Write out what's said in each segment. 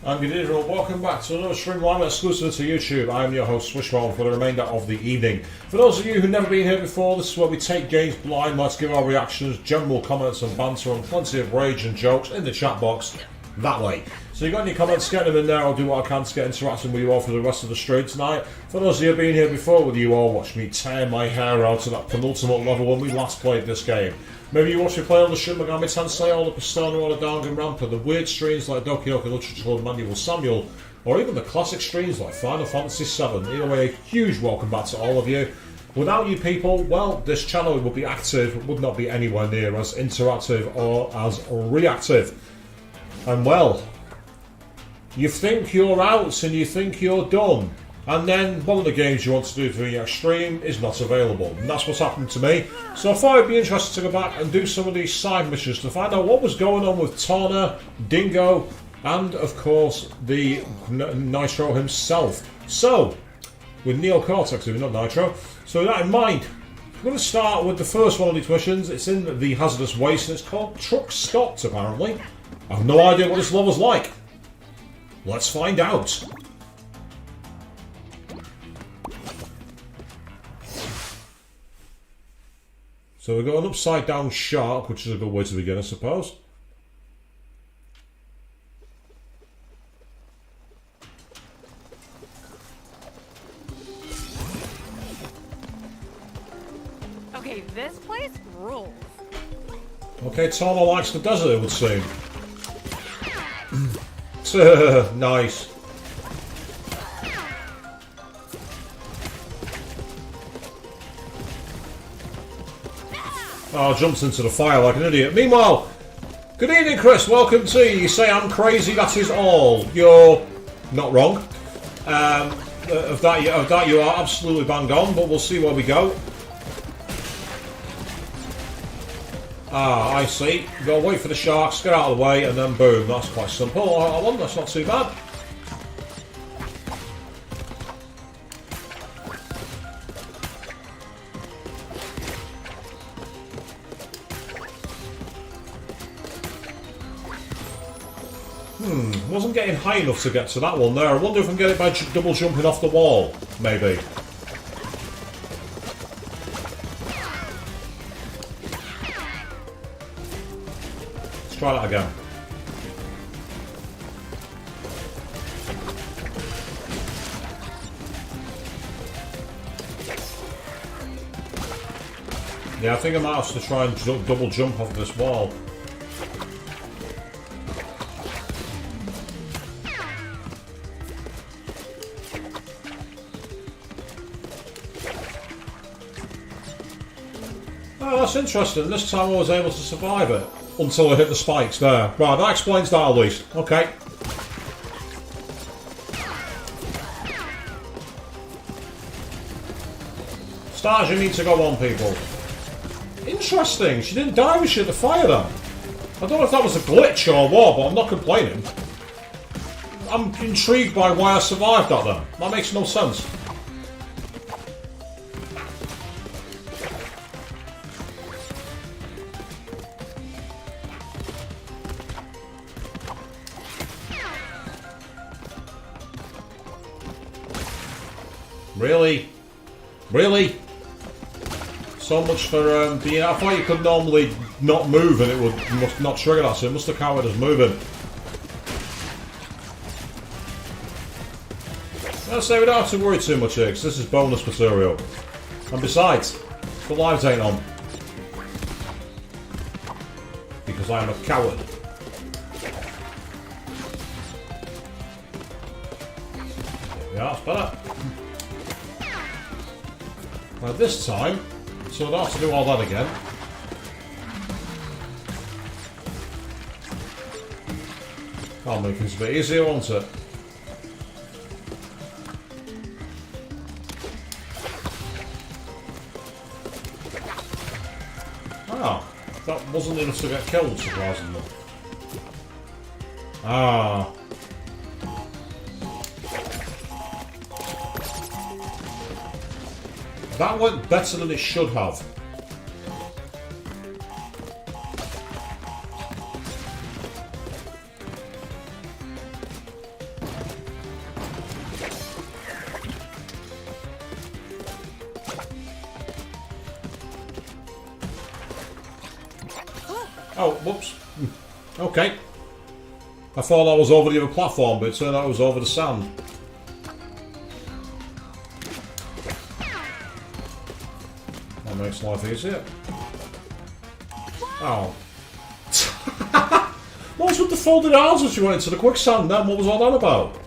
And good evening, welcome back to another stream live exclusive to YouTube. I'm your host Swishbone for the remainder of the evening. For those of you who've never been here before, this is where we take games blind, let's give our reactions, general comments and banter, and plenty of rage and jokes in the chat box that way. So you got any comments, get them in there. I'll do what I can to get interacting with you all for the rest of the stream tonight. For those of you who've been here before, with you all watch me tear my hair out to that penultimate level when we last played this game. Maybe you watch me play on the Shin Megami Tensei or the Persona or the Danganronpa, the weird streams like Doki Doki Literature Club Manual Samuel, or even the classic streams like Final Fantasy VII. Either way, a huge welcome back to all of you. Without you people, well, this channel would be active, would not be anywhere near as interactive or as reactive. And well, you think you're out and you think you're done, and then one of the games you want to do for your stream is not available. And that's what's happened to me. So I thought it'd be interesting to go back and do some of these side missions to find out what was going on with Tawna, Dingo, and of course the Nitro himself. So, with Neo Cortex, if not Nitro. So with that in mind, I'm going to start with the first one of these missions. It's in the hazardous waste and it's called Truck Scott apparently. I have no idea what this level's like. Let's find out. So we've got an upside down shark, which is a good way to begin, I suppose. Okay, this place rules. Okay, Tawna likes the desert, it would seem. Nice. Oh, jumps into the fire like an idiot. Meanwhile, good evening, Chris. Welcome to you. You say I'm crazy. That is all. You're not wrong. Of that you are absolutely bang on. But we'll see where we go. Ah, I see. Go wait for the sharks, get out of the way, and then boom. That's quite simple. Alright, that's not too bad. Wasn't getting high enough to get to that one there. I wonder if I can get it by double jumping off the wall, maybe. Let's try that again. Yeah, I think I might have to try and double jump off this wall. Oh, that's interesting. This time I was able to survive it until I hit the spikes there. Right, that explains that at least. Okay. Stars, you need to go on, people. Interesting. She didn't die when she hit the fire then. I don't know if that was a glitch or what, but I'm not complaining. I'm intrigued by why I survived that then. That makes no sense. Really? Really? So much for being... I thought you could normally not move and it would must not trigger that, so it must have counted as moving. Let's say we don't have to worry too much here, because this is bonus material. And besides, the lives ain't on. Because I am a coward. Yeah, that's better. Now this time, so I don't have to do all that again. That'll make things a bit easier, won't it? Ah, that wasn't enough to get killed, surprisingly. Ah. That went better than it should have. Oh, whoops. Okay. I thought I was over the other platform, but it turned out I was over the sand. That makes life easier. Oh. What's with the folded arms as you went into the quicksand then? What was all that about?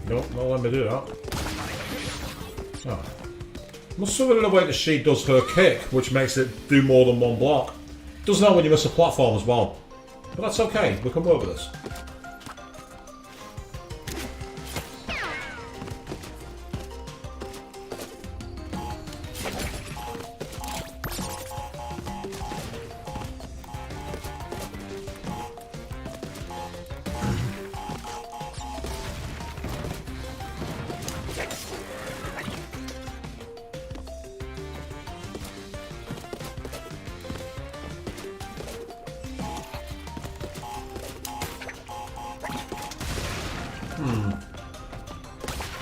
Nope, not let me do that. Oh. Must have been a way that she does her kick, which makes it do more than one block. Does know when you miss a platform as well. But that's okay, we can work with this.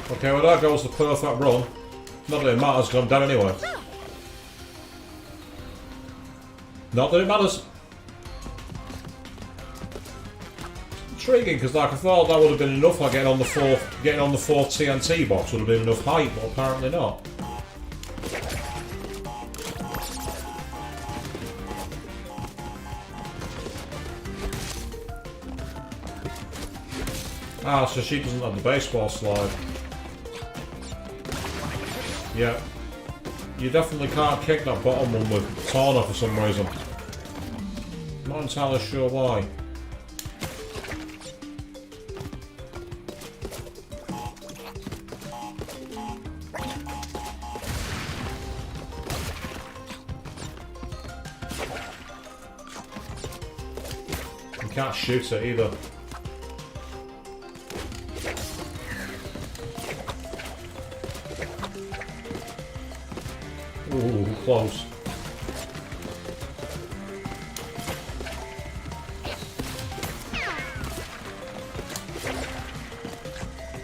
Okay, well that goes the perfect run. Not that it matters because I'm dead anyway. Not that it matters. Intriguing, because like I thought that would have been enough. Like getting on the fourth TNT box would have been enough height, but apparently not. Ah, so she doesn't have the baseball slide. Yeah. You definitely can't kick that bottom one with Tawna for some reason. Not entirely sure why. You can't shoot it either. Ooh, close.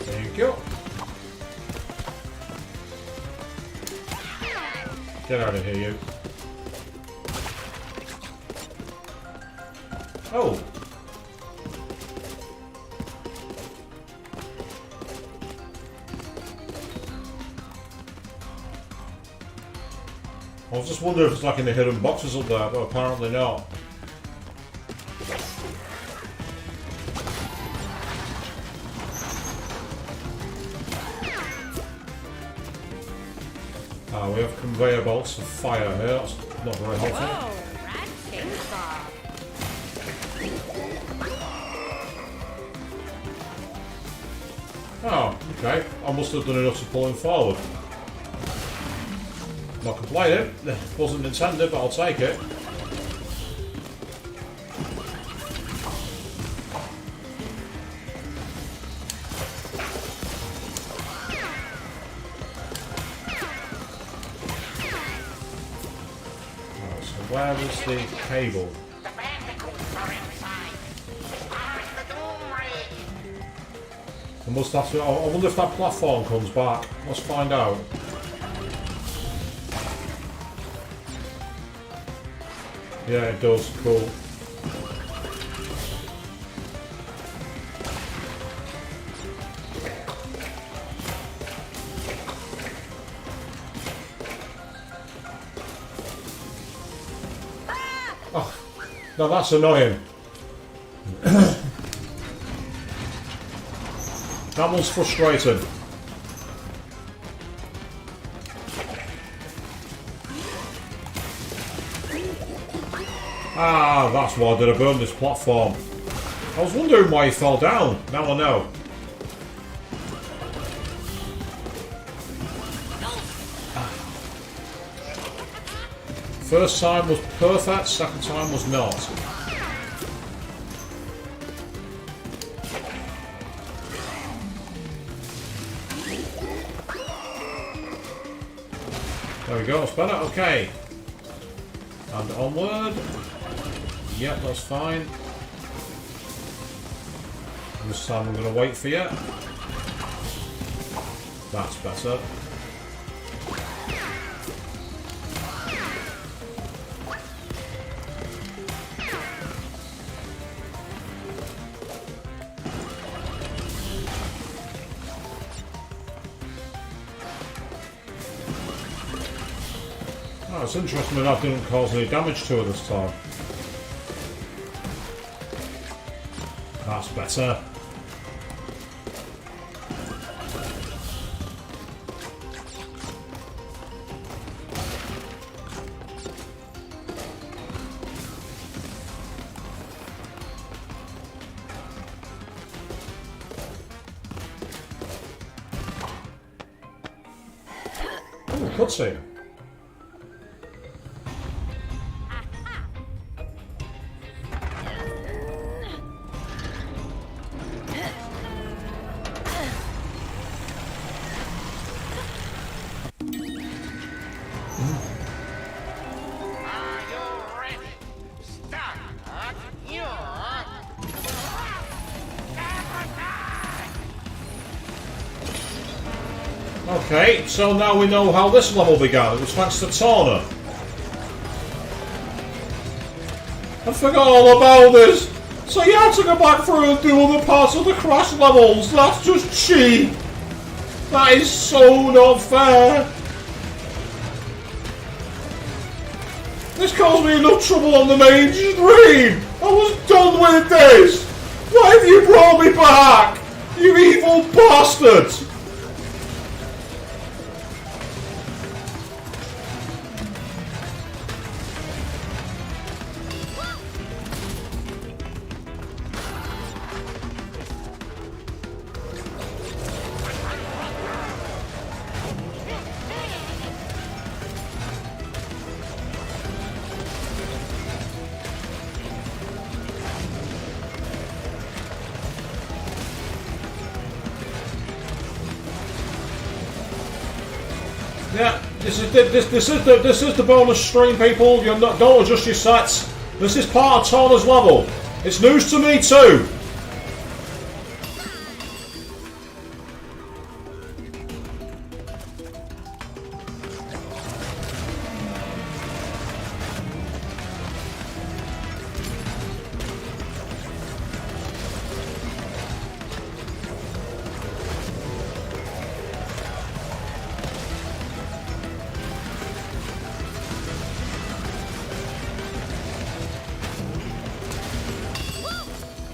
There you go. Get out of here, you. Oh. I was just wondering if it's like in the hidden boxes up there, but apparently not. Ah, we have conveyor belts of fire here, that's not very helpful. Whoa, rat chainsaw. Oh, okay. I must have done enough to pull him forward. Not complaining. Wasn't intended, but I'll take it. Right, so where is the cable? The Bandicoots are inside. Start the doom ring. I must have to. I wonder if that platform comes back. Let's find out. Yeah, it does. Cool. Oh, now that's annoying. That one's frustrating. Ah, that's why I did I burn this platform. I was wondering why he fell down. Now I know. First time was perfect, second time was not. There we go, that's better, okay. And onward. Yep, that's fine. This time I'm going to wait for you. That's better. Oh, it's interesting that didn't cause any damage to her this time. That's better. Oh, cutscene. Are you ready? Start your Okay, so now we know how this level began. It was thanks to Tawna. I forgot all about this. So you have to go back through and do other parts of the Crash levels. That's just cheap. That is so not fair. This caused me enough trouble on the main stream. I was done with this. Why have you brought me back? You evil bastard. Yeah, this is the bonus stream, people. Don't adjust your sets. This is part of Tawna's level. It's news to me too.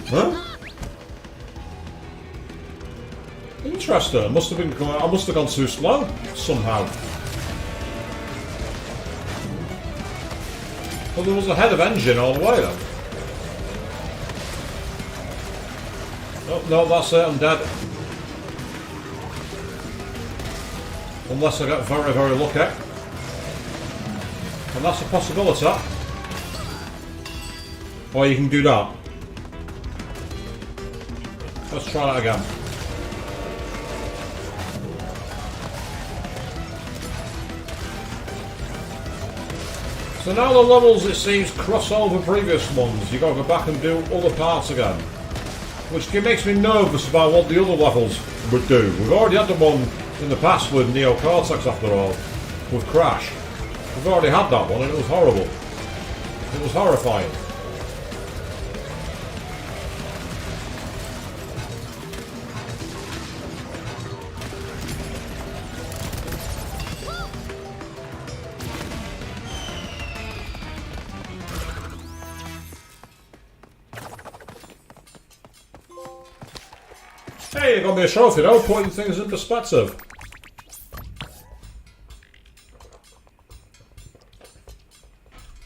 Huh? Interesting. I must have gone too slow somehow. Well, there was a head of engine all the way then. Oh, no, that's it. I'm dead. Unless I get very, very lucky. And that's a possibility. Or you can do that. Let's try that again. So now the levels, it seems, cross over previous ones. You've got to go back and do other parts again. Which makes me nervous about what the other levels would do. We've already had the one in the past with Neo Cortex, after all. With Crash. We've already had that one and it was horrible. It was horrifying. Hey, you got me a trophy though, putting things in perspective.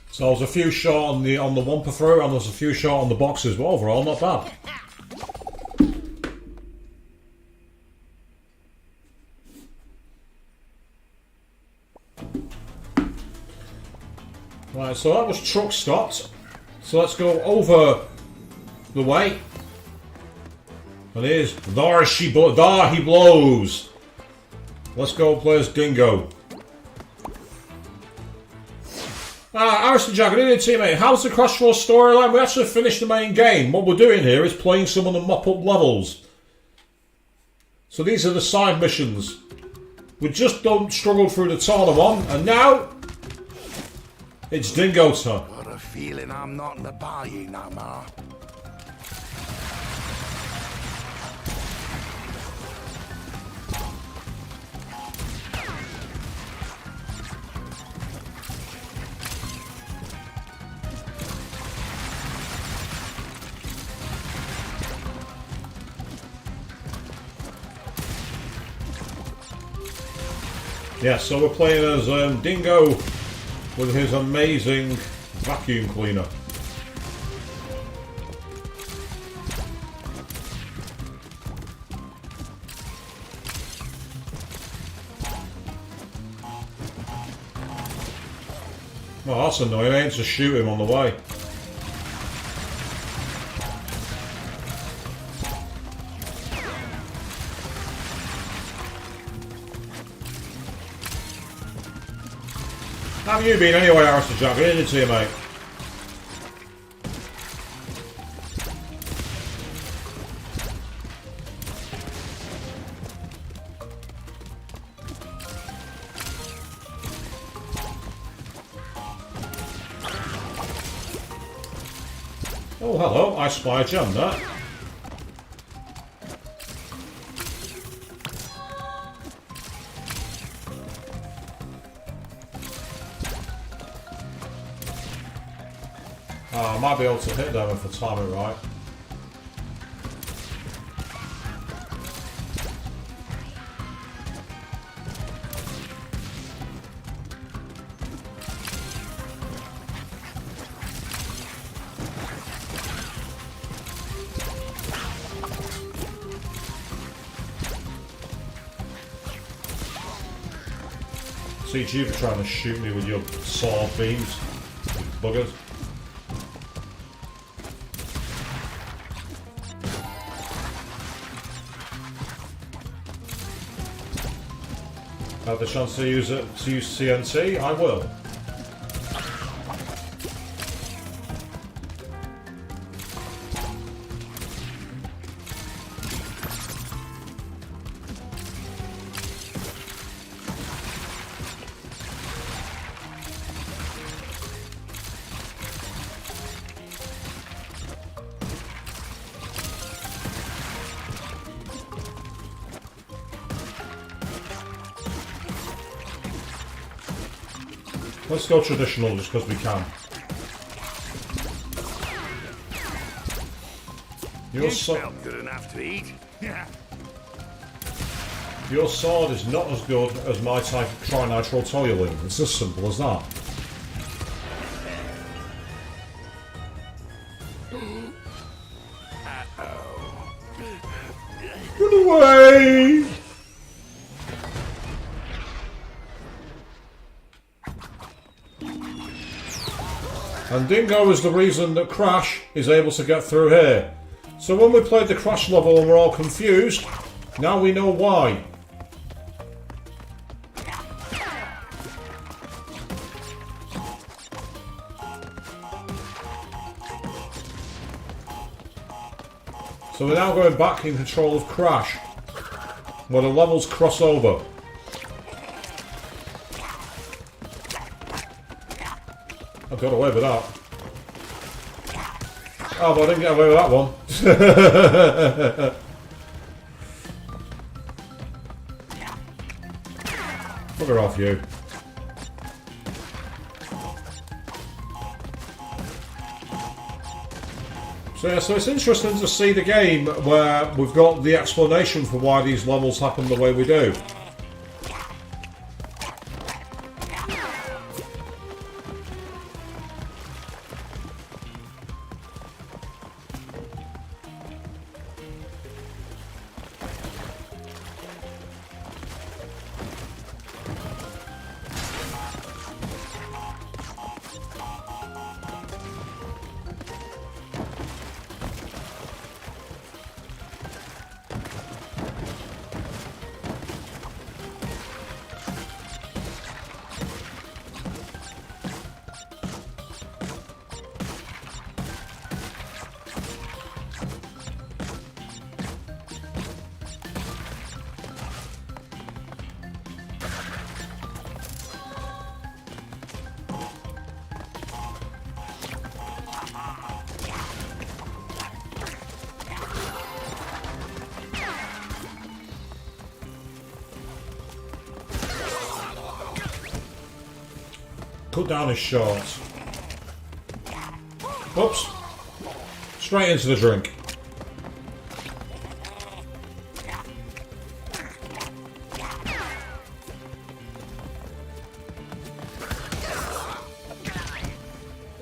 So there's a few short on the one per through, and there's a few short on the boxes, but overall not bad. Right, so that was truck stopped. So let's go over the way. And here's There He Blows. Let's go play as Dingo. Arrested Jack, good evening teammate. How's the Crash 4 storyline? We actually finished the main game. What we're doing here is playing some of the mop-up levels. So these are the side missions. We just don't struggle through the Tawna one, and now it's Dingo time. Got a feeling I'm not in the bayou no more. Yeah, so we're playing as Dingo with his amazing vacuum cleaner. Oh, that's annoying. I ain't to shoot him on the way. How have you been anyway, Arrested Jack? Good evening to you, mate. Oh, hello. I spy a gem there. I might be able to hit them if I time it right. See you for trying to shoot me with your sword beams, you buggers. Have the chance to use it to use CNC? I will. Let's go traditional just because we can. You smell good enough to eat. Your sword is not as good as my type of trinitro-toluene. It's as simple as that. Run away! And Dingo is the reason that Crash is able to get through here. So when we played the Crash level and we're all confused, now we know why. So we're now going back in control of Crash, where the levels cross over. I got away with that. Oh, but I didn't get away with that one. Bugger off, you. So yeah, so it's interesting to see the game where we've got the explanation for why these levels happen the way we do. Cut down his shorts. Oops. Straight into the drink.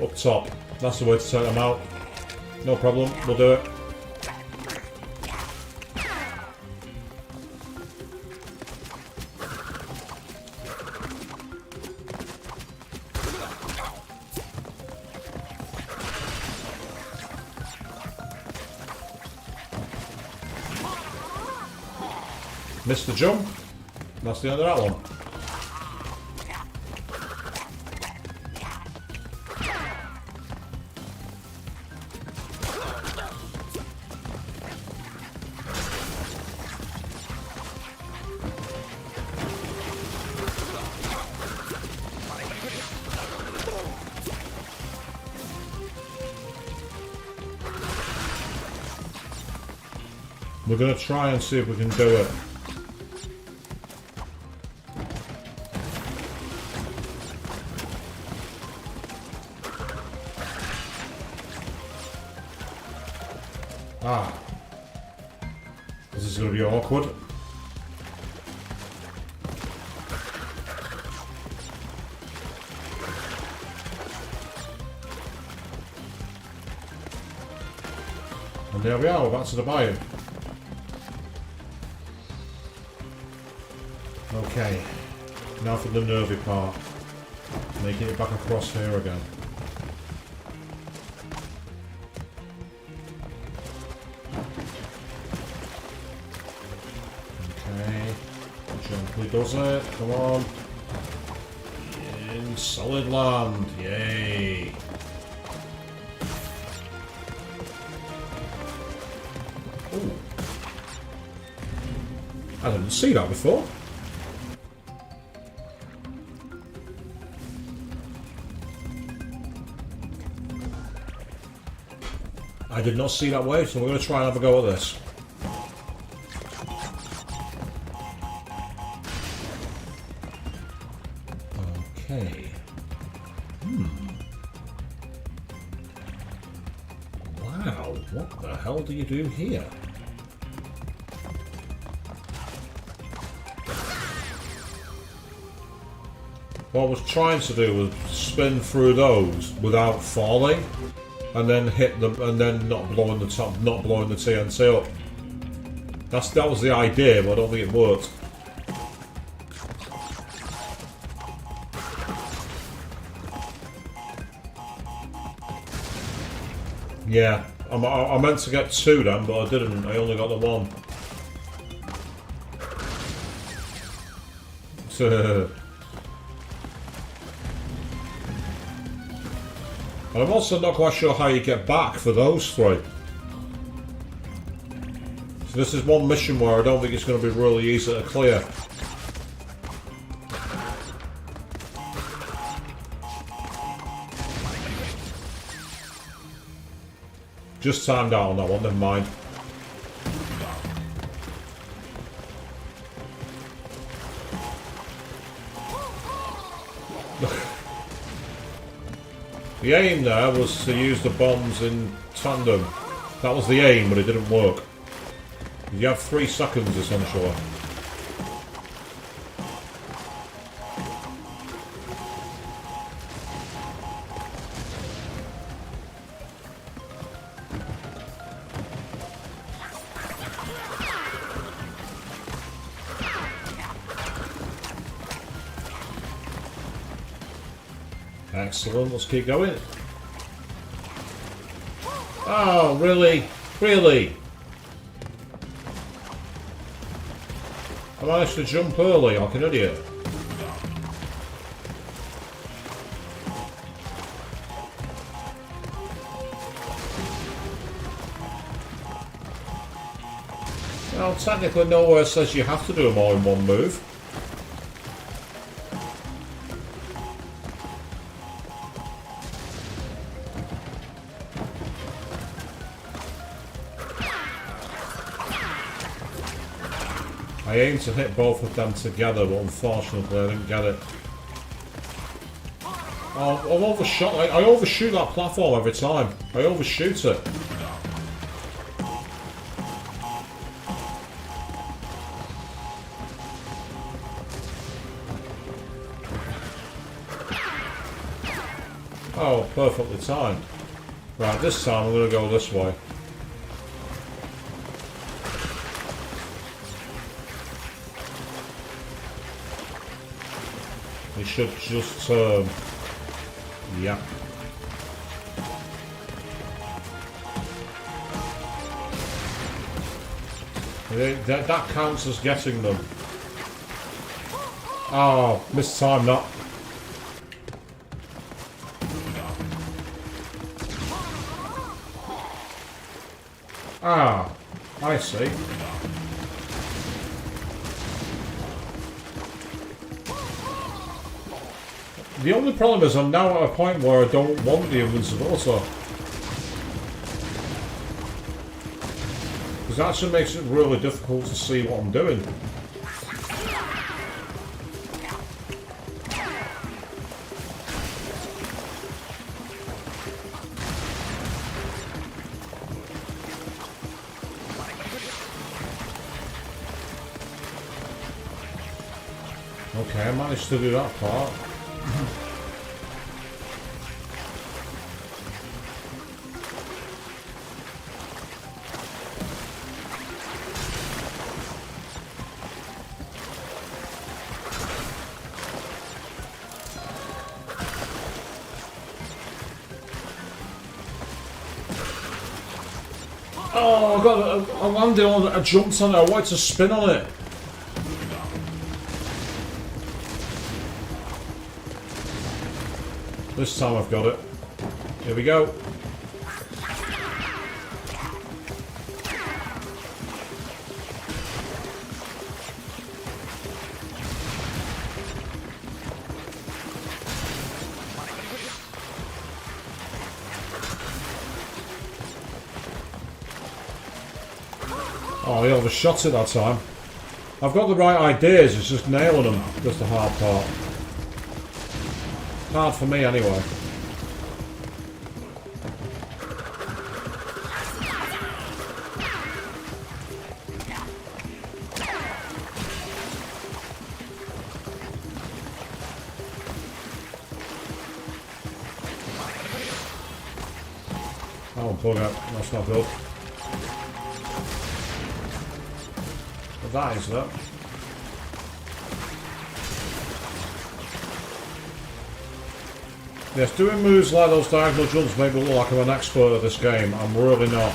Up top. That's the way to take them out. No problem, we'll do it. Missed the jump. That's the end of that one. We're going to try and see if we can do it. Ah. This is going to be awkward. And there we are, we're back to the bayou. Okay, now for the nervy part. Making it back across here again. Okay, gently does it, come on. In solid land, yay. Ooh. I didn't see that before. I did not see that way, so we're going to try and have a go at this. Okay. Wow, what the hell do you do here? What I was trying to do was spin through those without falling. And then hit them, and then not blowing the top, not blowing the TNT up. That was the idea, but I don't think it worked. Yeah, I meant to get two then, but I didn't. I only got the one. And I'm also not quite sure how you get back for those three. So this is one mission where I don't think it's going to be really easy to clear. Just timed out on that one, never mind. The aim there was to use the bombs in tandem. That was the aim, but it didn't work. You have 3 seconds essentially. Excellent, let's keep going. Oh, really? Really? I managed to jump early like an idiot. Well, technically nowhere says you have to do them all in one move. I aimed to hit both of them together, but unfortunately I didn't get it. Oh, I've overshot. I overshoot that platform every time. I overshoot it. Oh, perfectly timed. Right, this time I'm going to go this way. He should just turn. Yeah. That counts as getting them. Oh, missed time that. Ah, I see. The only problem is I'm now at a point where I don't want the invincibility. Because that actually makes it really difficult to see what I'm doing. Okay, I managed to do that part. Oh, I landed on it, I jumped on it, I wanted to spin on it. This time I've got it. Here we go. Oh, he overshot it that time. I've got the right ideas, it's just nailing them. That's the hard part. Hard for me anyway. Oh, bugger. That's not good. But that is that. Yes, doing moves like those diagonal jumps make me look like I'm an expert at this game. I'm really not.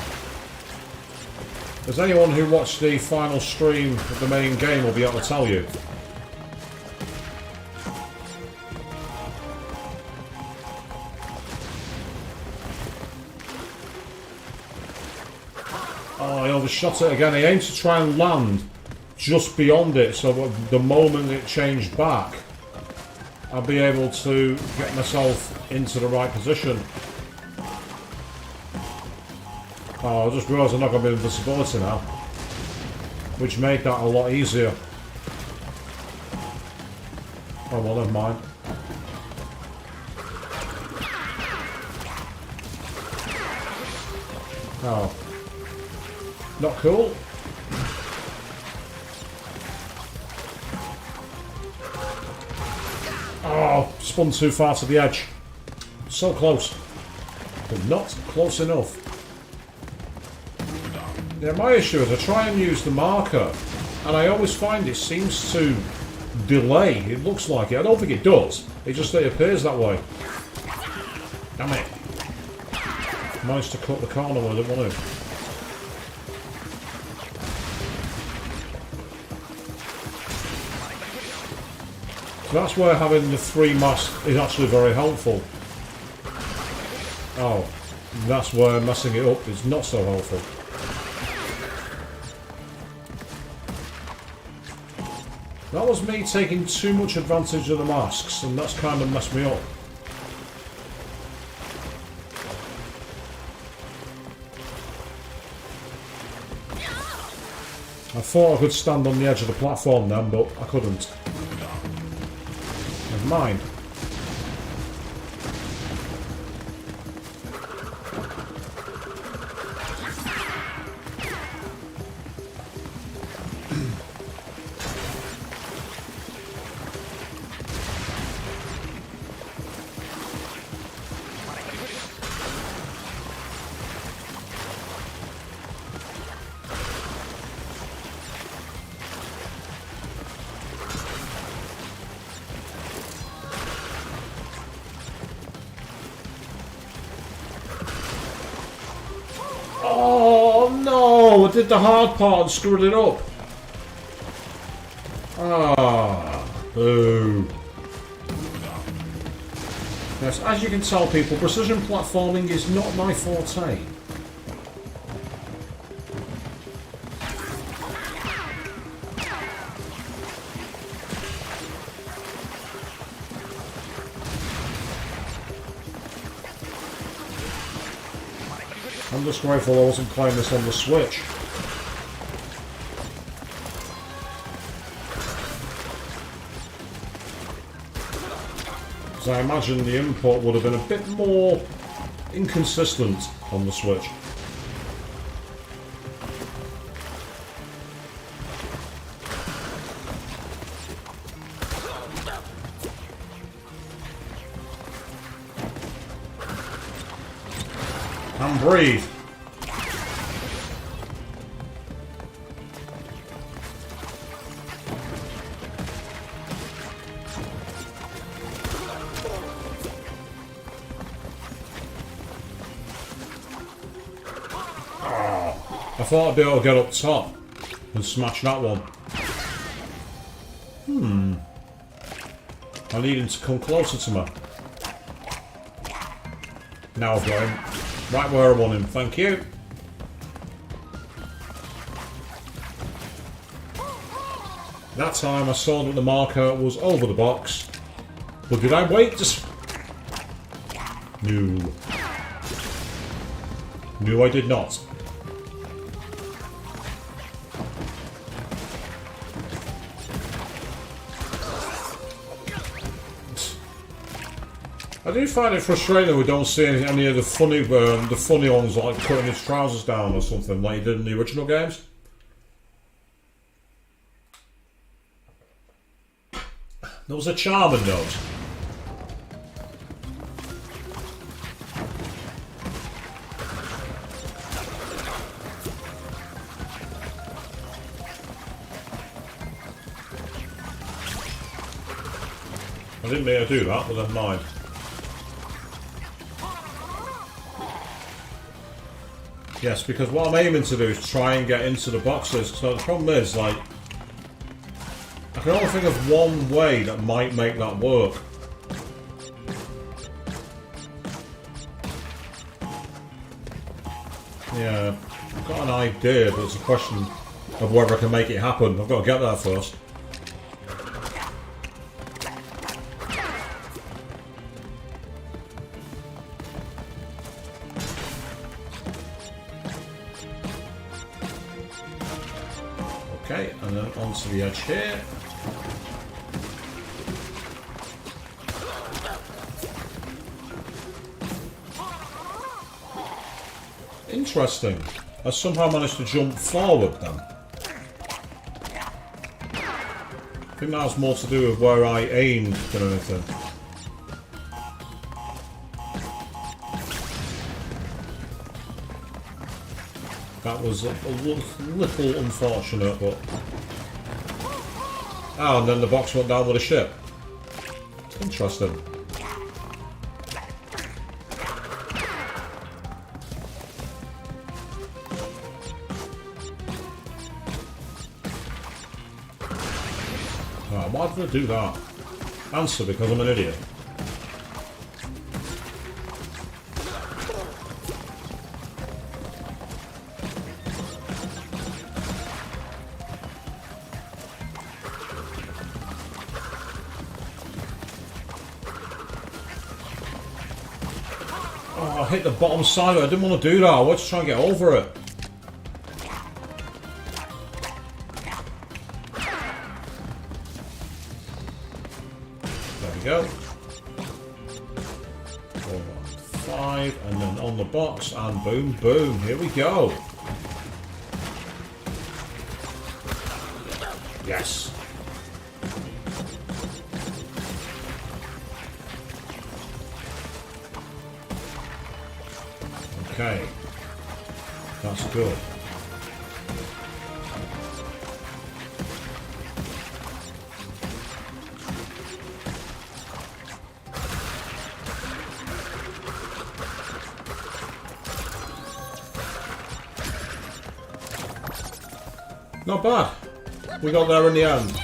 As anyone who watched the final stream of the main game will be able to tell you. Oh, I overshot it again. I aimed to try and land just beyond it, so the moment it changed back, I'll be able to get myself into the right position. Oh, I just realised I'm not going to be invisibility now, which made that a lot easier. Oh well, never mind. Oh. Not cool. Oh, spun too far to the edge. So close. But not close enough. Yeah, my issue is I try and use the marker, and I always find it seems to delay. It looks like it. I don't think it does. It appears that way. Damn it. Managed to cut the corner where I didn't want to. So that's where having the 3 masks is actually very helpful. Oh, that's where messing it up is not so helpful. That was me taking too much advantage of the masks, and that's kind of messed me up. I thought I could stand on the edge of the platform then, but I couldn't. Never mind. Oh no! I did the hard part and screwed it up. Ah, boo. Yes, as you can tell people, precision platforming is not my forte. I'm just grateful I wasn't playing this on the Switch. Because I imagine the input would have been a bit more inconsistent on the Switch. And breathe. I thought I'd be able to get up top and smash that one. I need him to come closer to me. Now I've got him. Right where I want him, thank you. That time I saw that the marker was over the box. But did I wait just... No. No, I did not. I do find it frustrating that we don't see any of the funny ones like putting his trousers down or something like he did in the original games. There was a charm in those. I didn't mean to do that, but never mind. Yes, because what I'm aiming to do is try and get into the boxes. So the problem is, like, I can only think of one way that might make that work. Yeah, I've got an idea, but it's a question of whether I can make it happen. I've got to get there first. Okay, and then onto the edge here. Interesting. I somehow managed to jump forward then. I think that has more to do with where I aimed than anything. That was a little unfortunate, but... Oh, and then the box went down with a ship. Interesting. Right, why did I do that? Answer, because I'm an idiot. Oh, I hit the bottom side of it. I didn't want to do that. I wanted to try and get over it. There we go. 4, 5, and then on the box, and boom, boom. Here we go. Yes. Okay, that's good. Not bad. We got there in the end.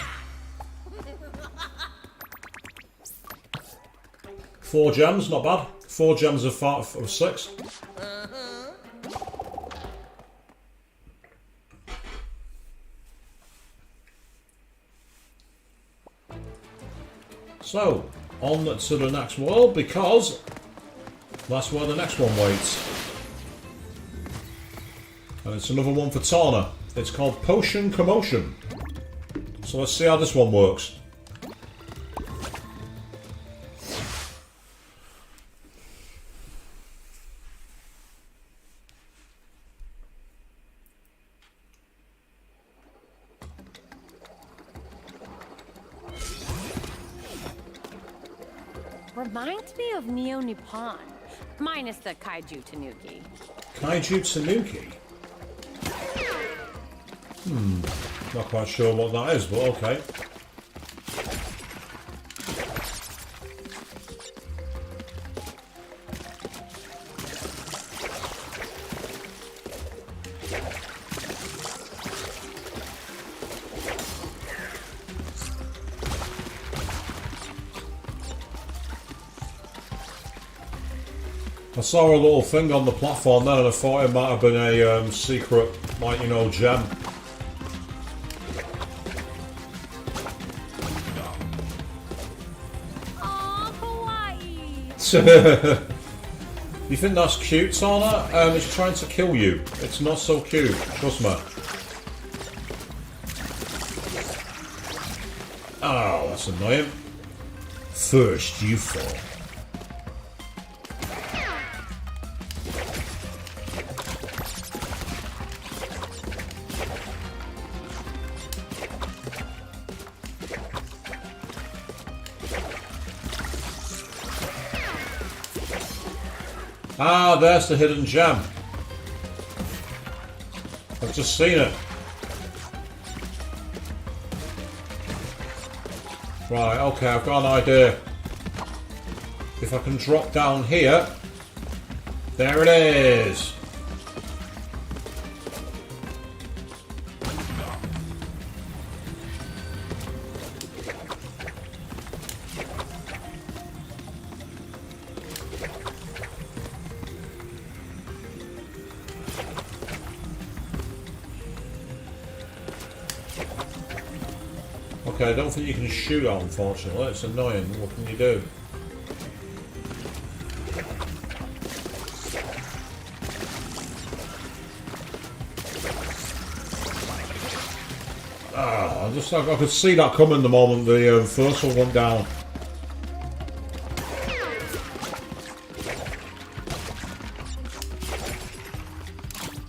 4 gems, not bad. 4 gems of 6. So, on to the next world, because that's where the next one waits. And it's another one for Tawna. It's called Potion Commotion. So let's see how this one works. Reminds me of Neo Nippon, minus the Kaiju Tanuki. Kaiju Tanuki? Not quite sure what that is, but okay. I saw a little thing on the platform then and I thought it might have been a secret, like, you know, gem. Aww, kawaii! You think that's cute, Tawna? It's trying to kill you. It's not so cute, trust me. Oh, that's annoying. First, you fall. Ah, there's the hidden gem. I've just seen it. Right, okay, I've got an idea. If I can drop down here, there it is. Okay, I don't think you can shoot it, unfortunately. It's annoying. What can you do? I could see that coming the moment the first one went down.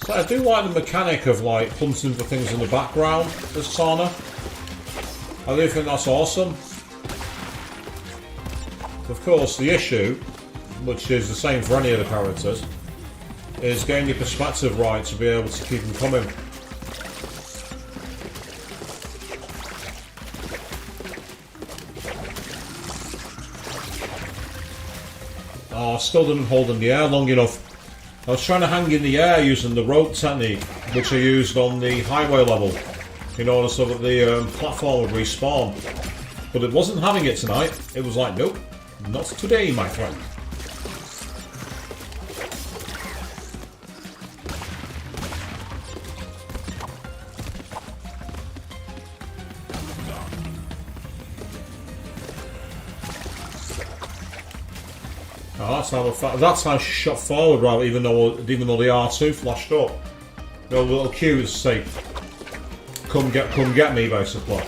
So I do like the mechanic of like hunting for things in the background, this Tawna. I do think that's awesome. Of course, the issue, which is the same for any of the characters, is getting your perspective right to be able to keep them coming. Oh, I still didn't hold in the air long enough. I was trying to hang in the air using the rope technique, which I used on the highway level, in order so that the platform would respawn. But it wasn't having it tonight. It was like, nope, not today, my friend. Oh, that's how she shot forward, right? Even though the R2 flashed up, the little cue is say, "Come get me," basically.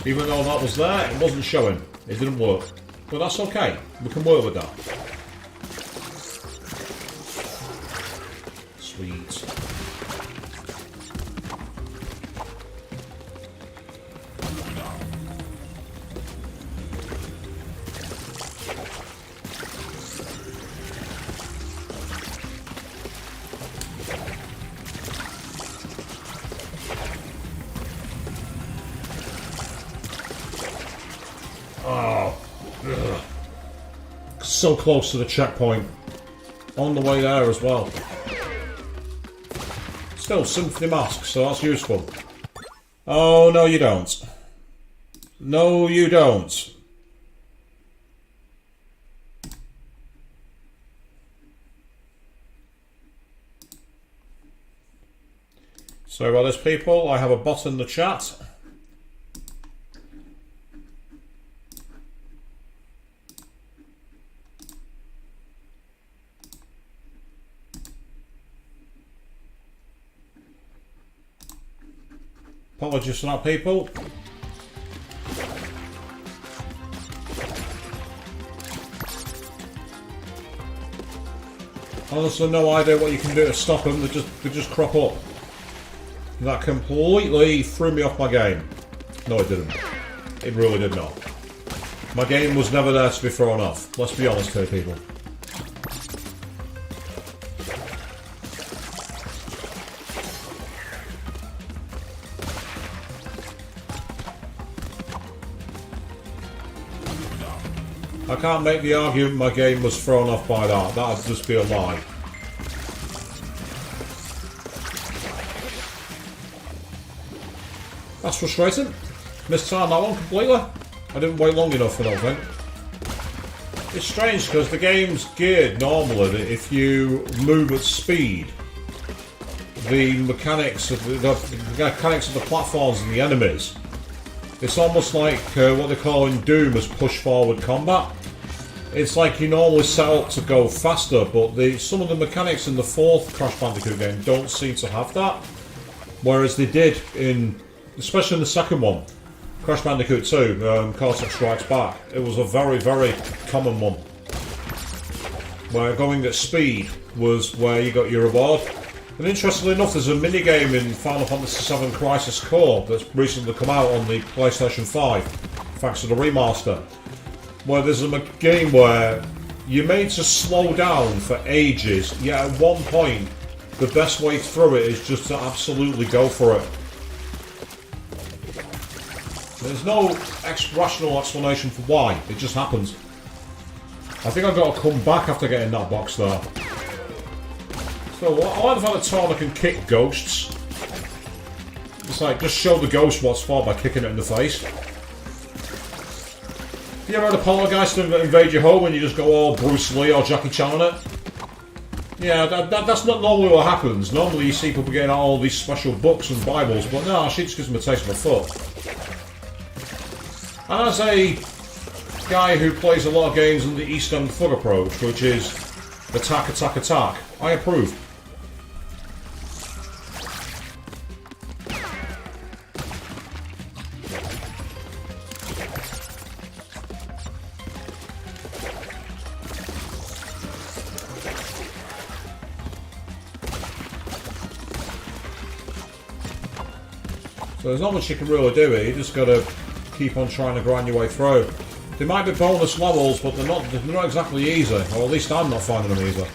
Even though that was there, it wasn't showing. It didn't work, but that's okay. We can work with that. Sweet. So close to the checkpoint. On the way there as well. Still, Symphony Mask, so that's useful. Oh, no you don't. No you don't. Sorry about this, people. I have a bot in the chat. Apologies for that, people. Honestly, no idea what you can do to stop them. They just crop up. That completely threw me off my game. No, it didn't. It really did not. My game was never there to be thrown off. Let's be honest here, people. I can't make the argument my game was thrown off by that. That would just be a lie. That's frustrating. Missed time that one completely. I didn't wait long enough, I don't think. It's strange because the game's geared normally that if you move at speed, the mechanics of the platforms and the enemies, it's almost like what they call in Doom as push forward combat. It's like you normally set up to go faster, but some of the mechanics in the fourth Crash Bandicoot game don't seem to have that. Whereas they did especially in the second one, Crash Bandicoot 2, Cortex Strikes Back. It was a very, very common one. Where going at speed was where you got your reward. And interestingly enough, there's a mini-game in Final Fantasy VII Crisis Core that's recently come out on the PlayStation 5, thanks to the remaster, where there's a game where you're made to slow down for ages, yet at one point, the best way through it is just to absolutely go for it. There's no rational explanation for why, it just happens. I think I've got to come back after getting that box there. So, I like the fact that Tawna can kick ghosts. It's like, just show the ghost what's for by kicking it in the face. Have you ever had a poltergeist invade your home and you just go all Bruce Lee or Jackie Chan on it? Yeah, that's not normally what happens. Normally you see people getting all these special books and Bibles, but no, she just gives them a taste of her foot. And as a guy who plays a lot of games in the East End Thug approach, which is attack, attack, attack, I approve. So there's not much you can really do here, you just gotta keep on trying to grind your way through. They might be bonus levels, but they're not exactly easy, or at least I'm not finding them easy.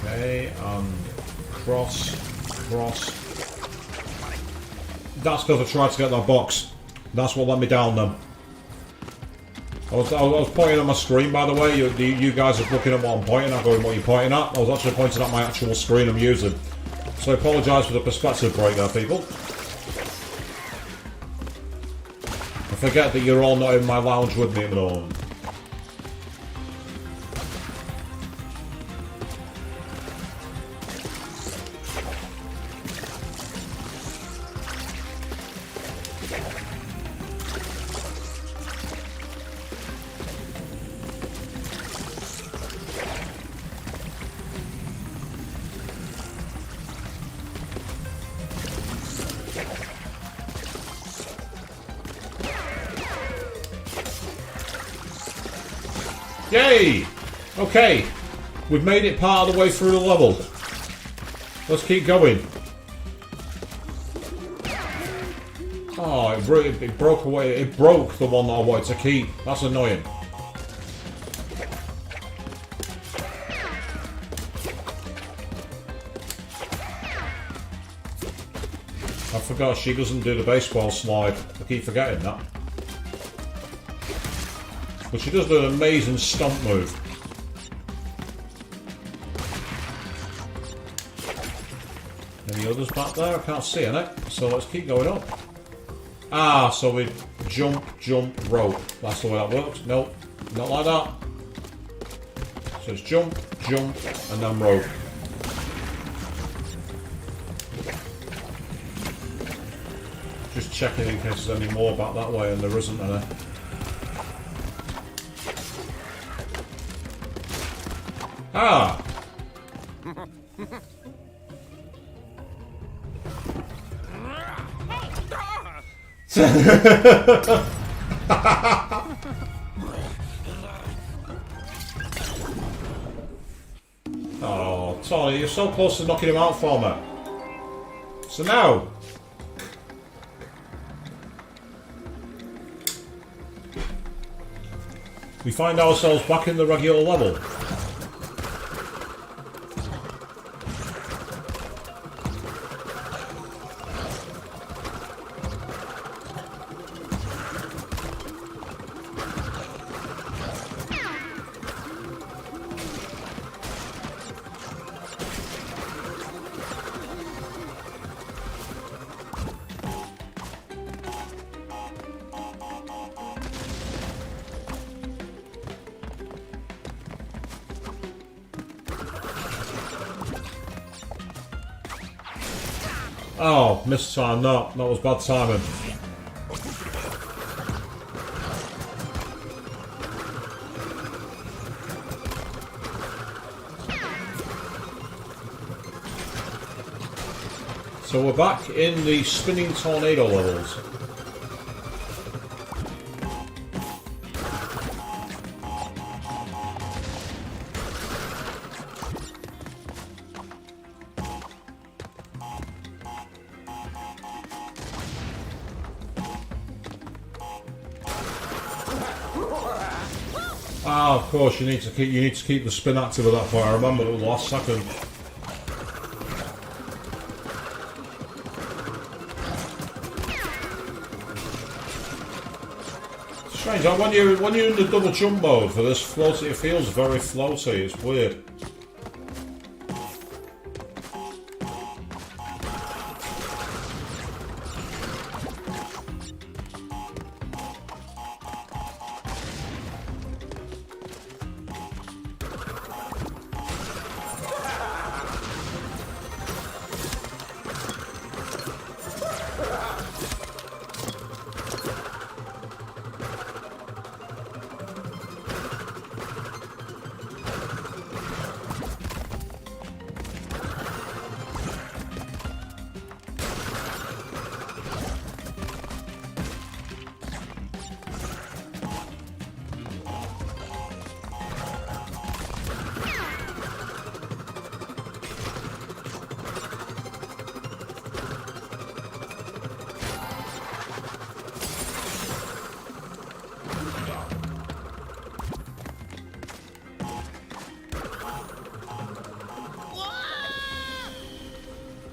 Okay, and cross. That's because I tried to get that box. That's what let me down then. I was pointing at my screen, by the way. You guys are looking at what I'm pointing at, going what you're pointing at. I was actually pointing at my actual screen I'm using. So I apologise for the perspective break there, people. I forget that you're all not in my lounge with me at the moment. Yay! Okay, we've made it part of the way through the level. Let's keep going. Oh, it broke away. It broke the one that I wanted to keep. That's annoying. I forgot she doesn't do the baseball slide. I keep forgetting that. But she does do an amazing stomp move. Any others back there? I can't see any. So let's keep going up. Ah, so we jump, jump, rope. That's the way that works. Nope, not like that. So it's jump, jump, and then rope. Just checking in case there's any more back that way, and there isn't any. Ah! Oh, Tawna, you're so close to knocking him out for me. So now... we find ourselves back in the regular level. Oh, missed time. No, that was bad timing. So we're back in the spinning tornado levels. Ah, of course, you need to keep the spin active at that point. I remember it was the last second. Strange, like when you're in the double jump mode for this floaty, it feels very floaty. It's weird.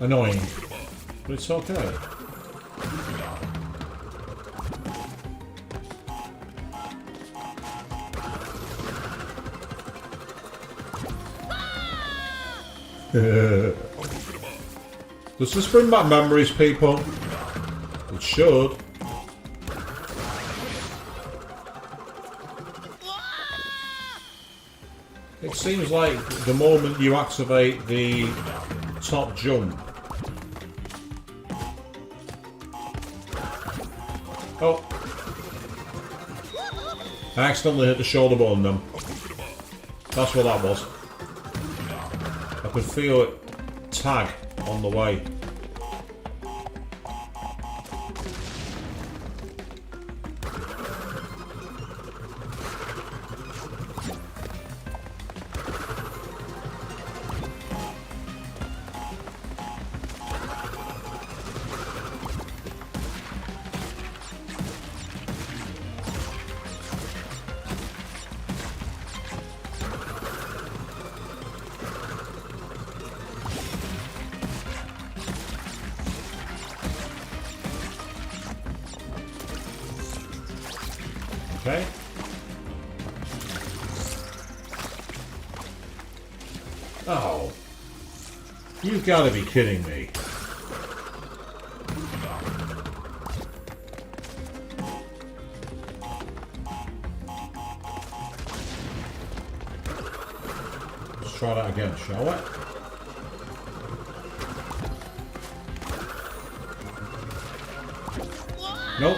Annoying, but it's okay. Does this bring back memories, people? It should. It seems like the moment you activate the top jump. Oh. I accidentally hit the shoulder button then. That's what that was. I could feel it tag on the way. Okay. Oh. You've got to be kidding me. Let's try that again, shall we? Nope.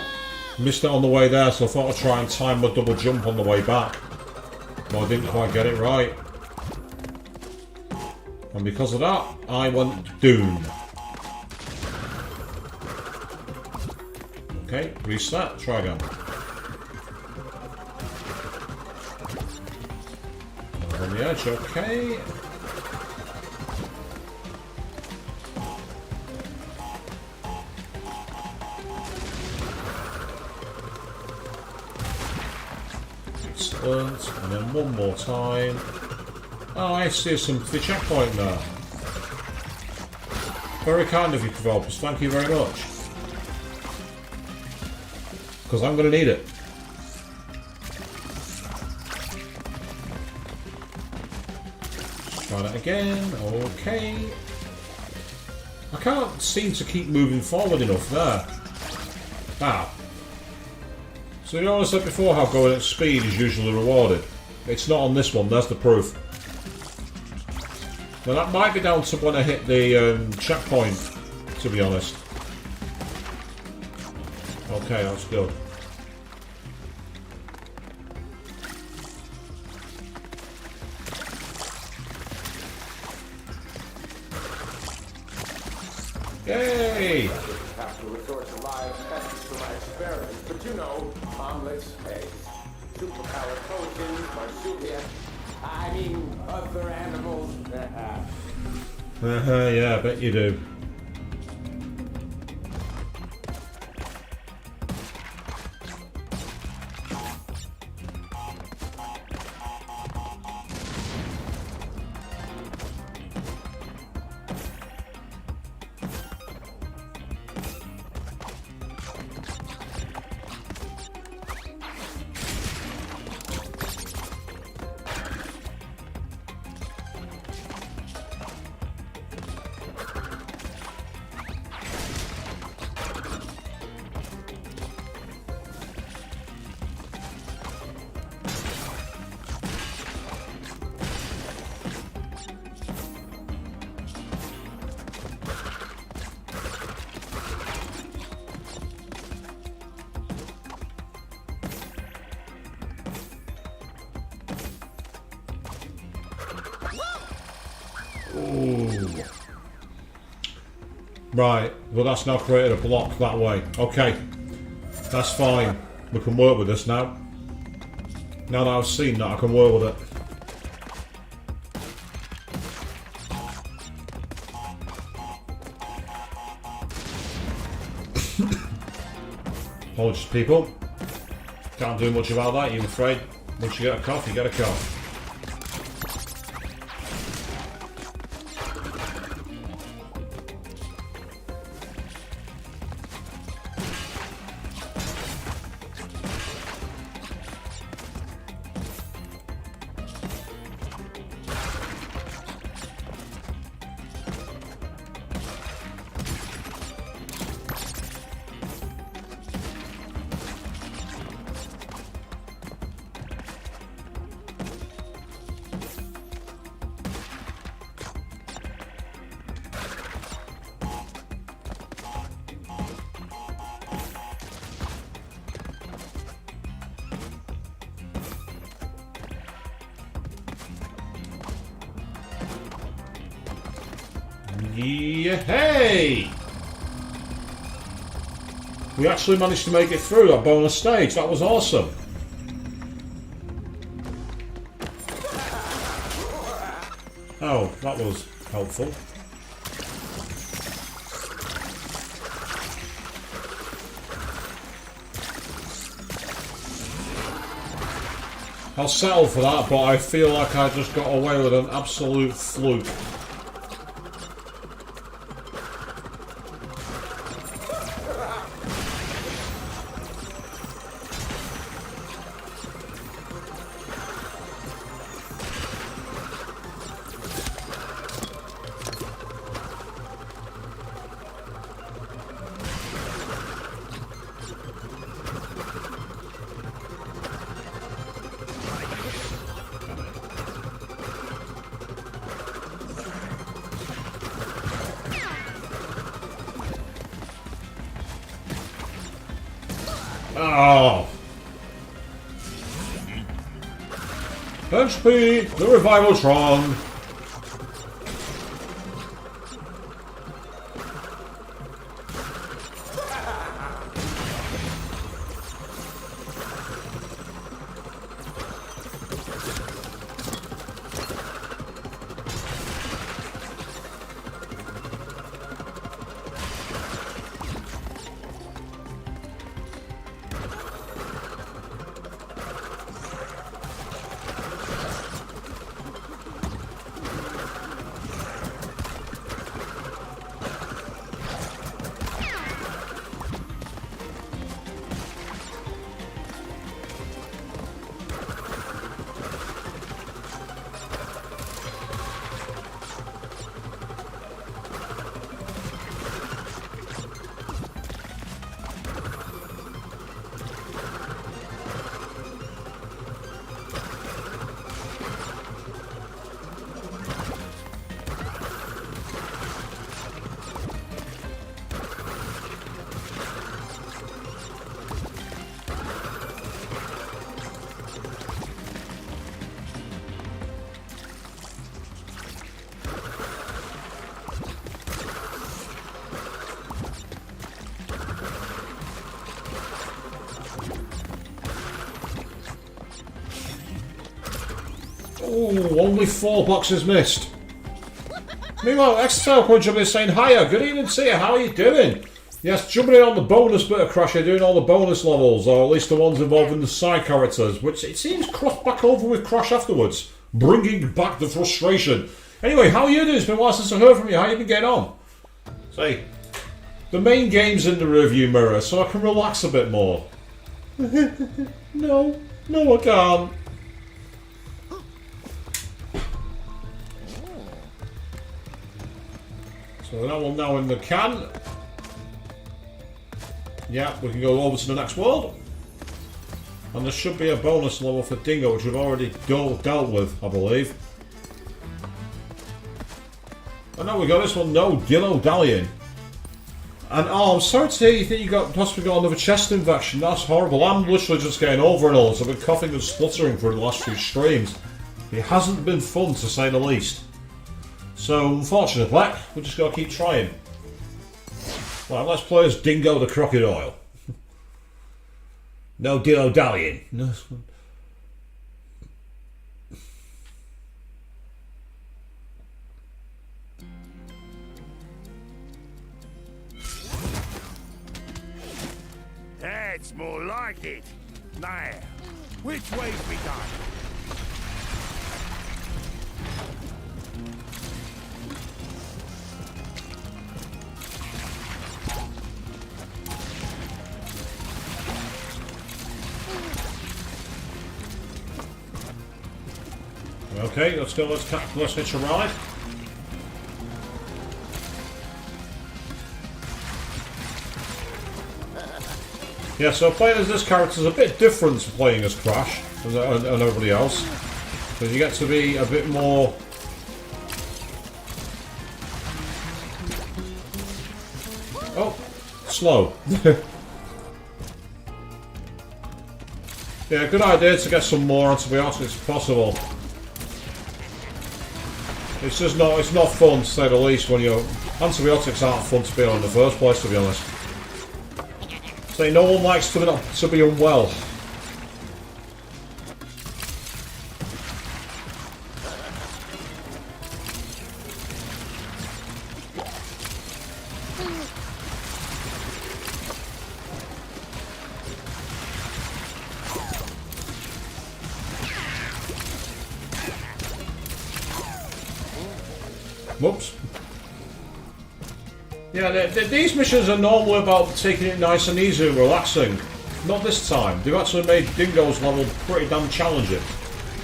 Missed it on the way there, so I thought I'd try and time my double jump on the way back. But I didn't quite get it right. And because of that, I went doom. Okay, reset, try again. On the edge, okay. Excellent, and then one more time. Oh, I see a sympathy checkpoint there. Very kind of you, developers. Thank you very much. Because I'm going to need it. Let's try that again. Okay. I can't seem to keep moving forward enough there. Ah. So you know what I said before, how going at speed is usually rewarded? It's not on this one, there's the proof. Now that might be down to when I hit the checkpoint, to be honest. Okay, that's good. Yay! Have to resort to live tests for my experiments, but you know, omelets, eggs, superpowered proteins, marsupial. I mean, other animals. Yeah, I bet you do. Right, well that's now created a block that way. Okay, that's fine. We can work with this now. Now that I've seen that, I can work with it. Apologies, people. Can't do much about that, I'm afraid. Once you get a cough, you get a cough. Yeah, hey! We actually managed to make it through that bonus stage. That was awesome. Oh, that was helpful. I'll settle for that, but I feel like I just got away with an absolute fluke. Oh. HP, the Revivaltron. Ooh, only 4 boxes missed. Meanwhile, Extile Punch up is saying, hiya, good evening to you, how are you doing? Yes, jumping in on the bonus bit of Crash, you're doing all the bonus levels, or at least the ones involving the side characters, which it seems crossed back over with Crash afterwards, bringing back the frustration. Anyway, how are you doing? It's been a while since I heard from you, how you been getting on? Say, the main game's in the rearview mirror, so I can relax a bit more. No, I can't. So that one now in the can. Yeah, we can go over to the next world. And there should be a bonus level for Dingo, which we've already dealt with, I believe. And now we got this one, no dillo-dallying. And oh, I'm sorry to hear you think you possibly got another chest infection. That's horrible. I'm literally just getting over it all. So I've been coughing and spluttering for the last few streams. It hasn't been fun, to say the least. So, unfortunately, we just gotta keep trying. Right, let's play as Dingo the Crocodile. No dillo-dallying. No. That's more like it. Now, which way's we going? Okay, let's go, let's hitch a ride. Yeah, so playing as this character is a bit different to playing as Crash and everybody else. Because you get to be a bit more... Oh, slow. Yeah, good idea to get some more antibiotics if possible. It's just not, it's not fun to say the least when you're... Antibiotics aren't fun to be on in the first place, to be honest. Say no one likes to be unwell. Whoops. Yeah, these missions are normally about taking it nice and easy and relaxing. Not this time. They've actually made Dingo's level pretty damn challenging.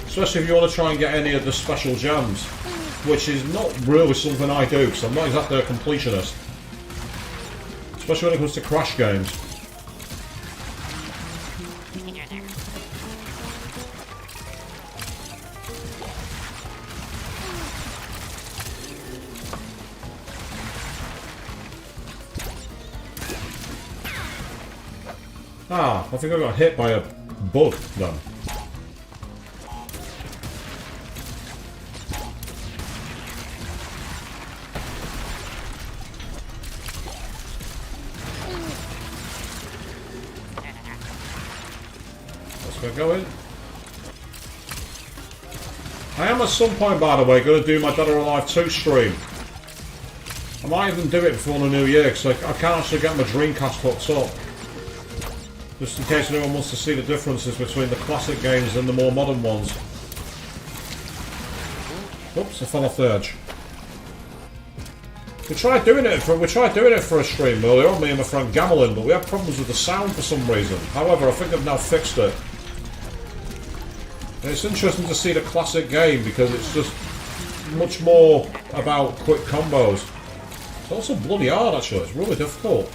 Especially if you want to try and get any of the special gems. Which is not really something I do, because I'm not exactly a completionist. Especially when it comes to Crash games. Ah, I think I got hit by a bug then. Let's get going. I am at some point, by the way, going to do my Dead or Alive 2 stream. I might even do it before the new year, because I can't actually get my Dreamcast hooked up. Just in case anyone wants to see the differences between the classic games and the more modern ones. Oops, I fell off the edge. We tried doing it for a stream earlier on, me and my friend Gamelin, but we had problems with the sound for some reason. However, I think they've now fixed it. And it's interesting to see the classic game because it's just much more about quick combos. It's also bloody hard actually, it's really difficult.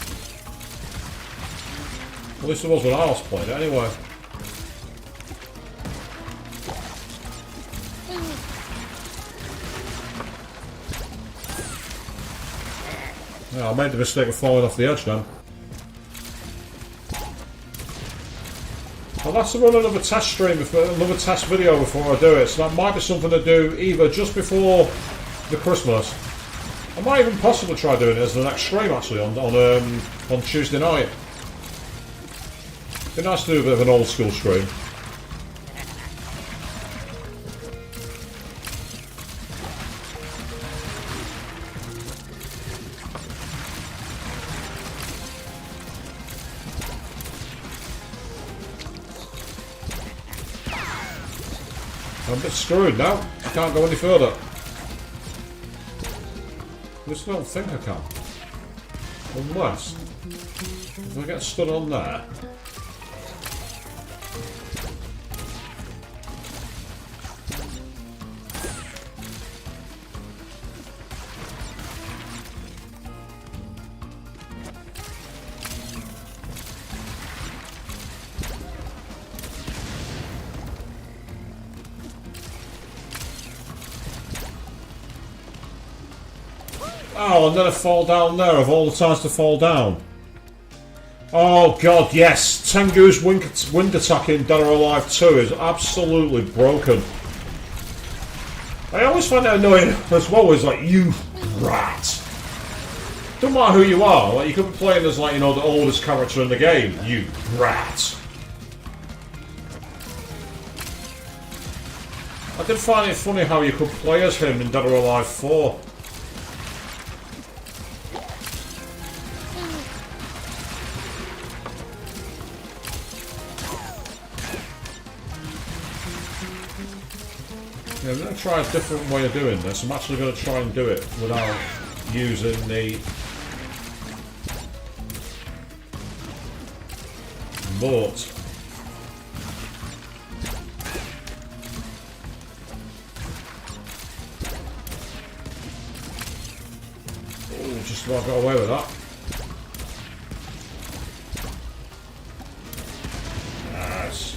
At least it was when I was playing it anyway. Yeah, I made the mistake of falling off the edge then. I'll have to run another test stream, another test video before I do it, so that might be something to do either just before the Christmas. I might even possibly try doing it as the next stream actually on Tuesday night. It'd be nice to do a bit of an old school stream. I'm a bit screwed now. I can't go any further. I just don't think I can. Unless if I get stood on there. Oh, and then I fall down there of all the times to fall down. Oh god, yes! Tengu's wind attack in Dead or Alive 2 is absolutely broken. I always find it annoying as well as like, you rat. Don't matter who you are, like you could be playing as like, you know, the oldest character in the game. You rat. I did find it funny how you could play as him in Dead or Alive 4. Yeah, I'm going to try a different way of doing this. I'm actually going to try and do it without using the boat. Oh, just about got away with that. Nice.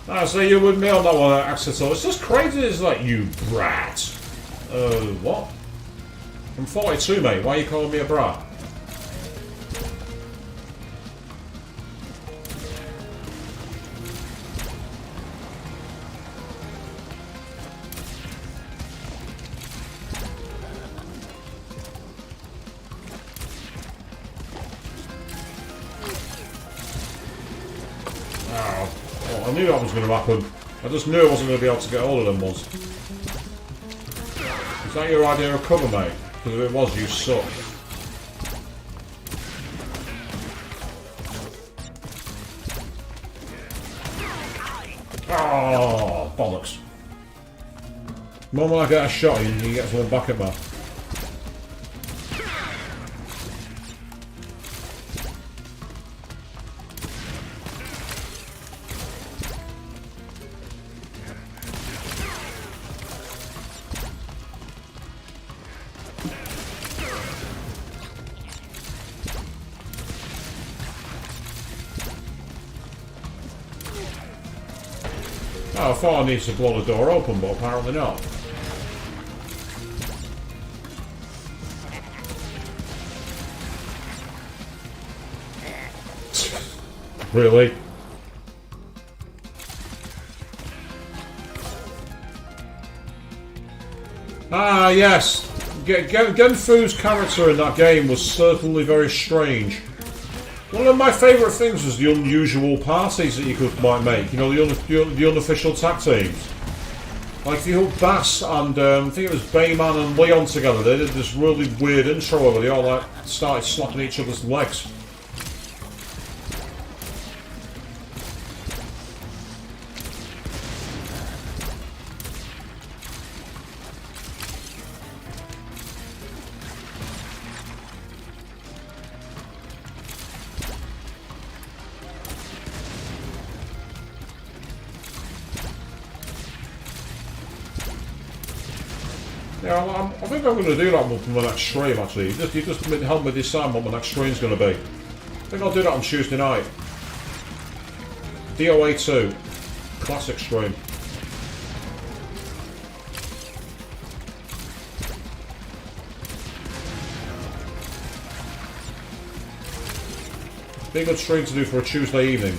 I say you with me on that one, Axel. It's just crazy. It's like, you brat. What? I'm 42, mate. Why are you calling me a brat? I knew that was going to happen. I just knew I wasn't going to be able to get all of them ones. Is that your idea of cover, mate? Because if it was, you suck. Oh, bollocks. The moment I get a shot, he gets one back at me. Oh, I thought I needed to blow the door open, but apparently not. Really? Ah, yes. Genfu's character in that game was certainly very strange. One of my favourite things was the unusual parties that you might make. You know, the unofficial tag teams. Like if you hooked Bass and I think it was Bayman and Leon together, they did this really weird intro where they all like started slapping each other's legs. Yeah, I think I'm going to do that for my next stream actually. You just help me decide what my next stream's going to be. I think I'll do that on Tuesday night. DOA 2. Classic stream. Be a good stream to do for a Tuesday evening.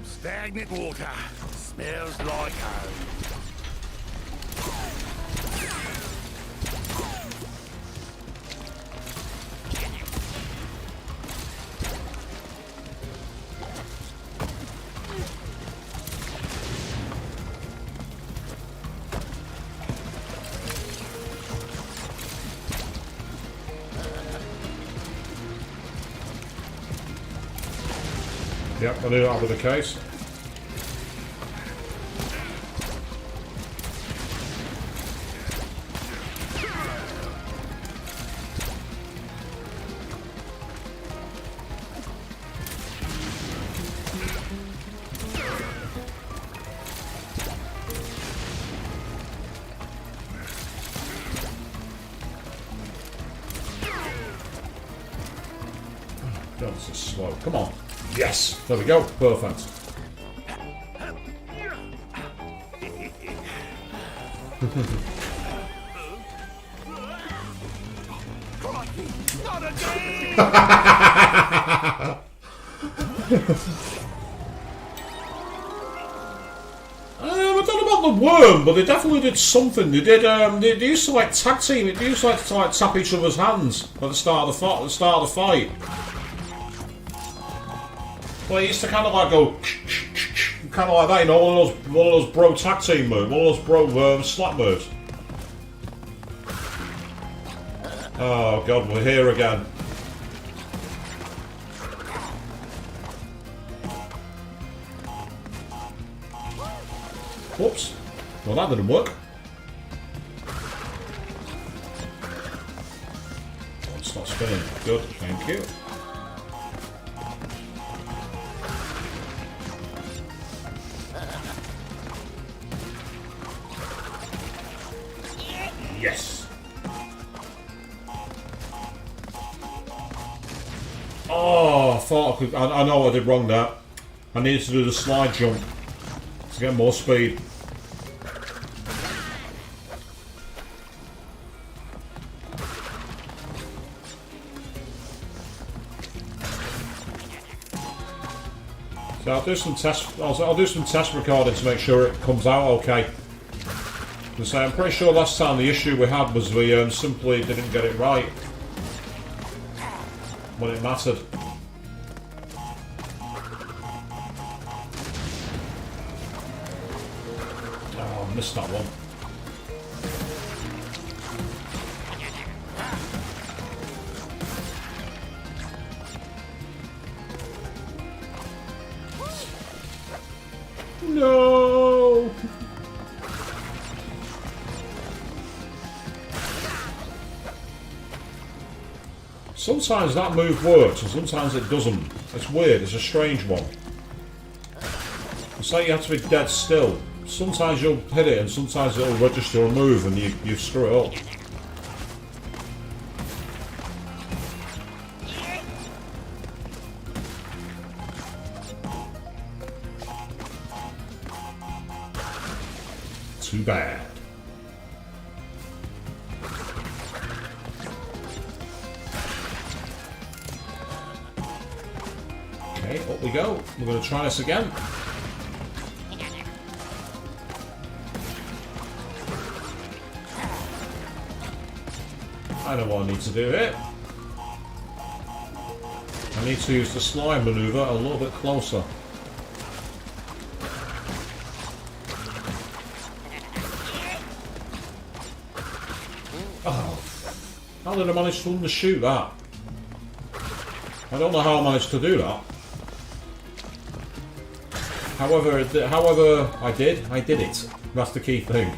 Stagnant water. Smells like home. Yep, I knew that would be the case. God, this is slow. Come on. Yes! There we go. Perfect. Not again! I don't know about the worm, but they definitely did something. They did. They used to like tag team. They used to like tap each other's hands at the start of the fight. Well, he used to kind of like go, kind of like that, you know, one of those bro tag team moves, one of those bro slap moves. Oh god, we're here again. Whoops. Well, that didn't work. Oh, it's not spinning. Good, thank you. Yes. Oh, I thought I could. I know I did wrong there. I needed to do the slide jump to get more speed. So I'll do some test. I'll do some test recording to make sure it comes out okay. So I'm pretty sure last time the issue we had was we simply didn't get it right when it mattered. Oh, I missed that one. No! Sometimes that move works and sometimes it doesn't. It's weird, it's a strange one. It's like you have to be dead still sometimes you'll hit it and sometimes it'll register a move and you screw it up. Too bad. Okay, up we go. We're going to try this again. I know what I need to do here. I need to use the slime maneuver a little bit closer. Oh, how did I manage to undershoot that? I don't know how I managed to do that. However, I did it. That's the key thing.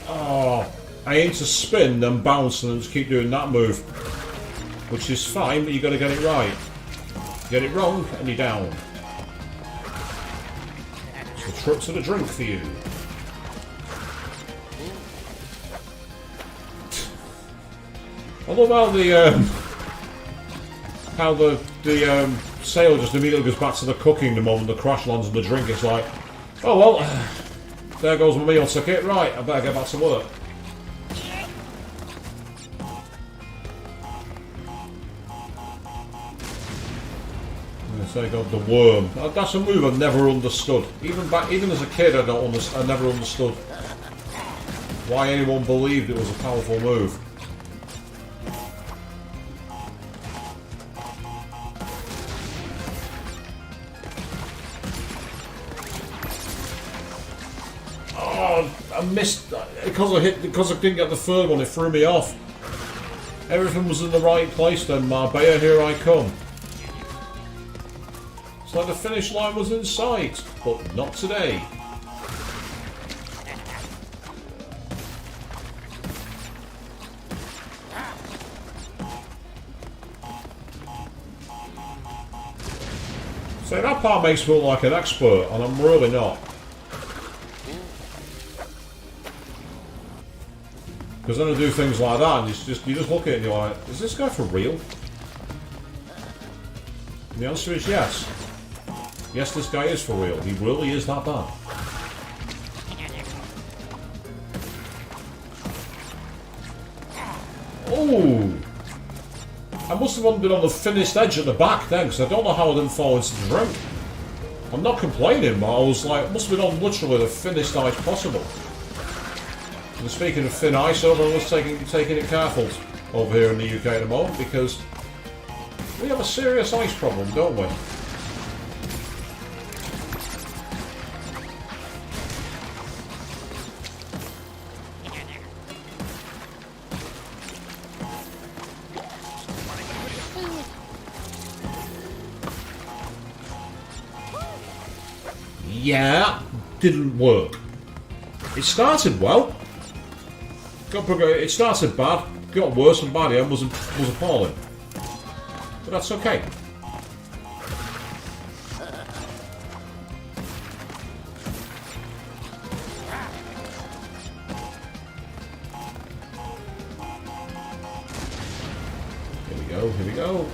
Oh, I aim to spin and bounce and just keep doing that move. Which is fine, but you got to get it right. Get it wrong and you're down. So trip to the drink for you. I love how the sail just immediately goes back to the cooking the moment the crash lands on the drink. It's like, oh well, there goes my meal ticket. Right, I better get back to work. There goes the worm. That's a move I've never understood. Even as a kid, I never understood why anyone believed it was a powerful move. Oh, I missed because I didn't get the third one. It threw me off. Everything was in the right place. Then Marbella, here I come. Like the finish line was in sight, but not today. So that part makes me look like an expert, and I'm really not. Because then I do things like that, and you just look at it and you're like, is this guy for real? And the answer is yes. Yes, this guy is for real. He really is that bad. Oh! I must have been on the thinnest edge at the back then, because I don't know how I didn't fall into the drink. I'm not complaining, but I was like, must have been on literally the thinnest ice possible. And speaking of thin ice, everyone was taking it careful over here in the UK at the moment, because we have a serious ice problem, don't we? Yeah, didn't work. It started well. It started bad, got worse and bad and was appalling. But that's okay. Here we go.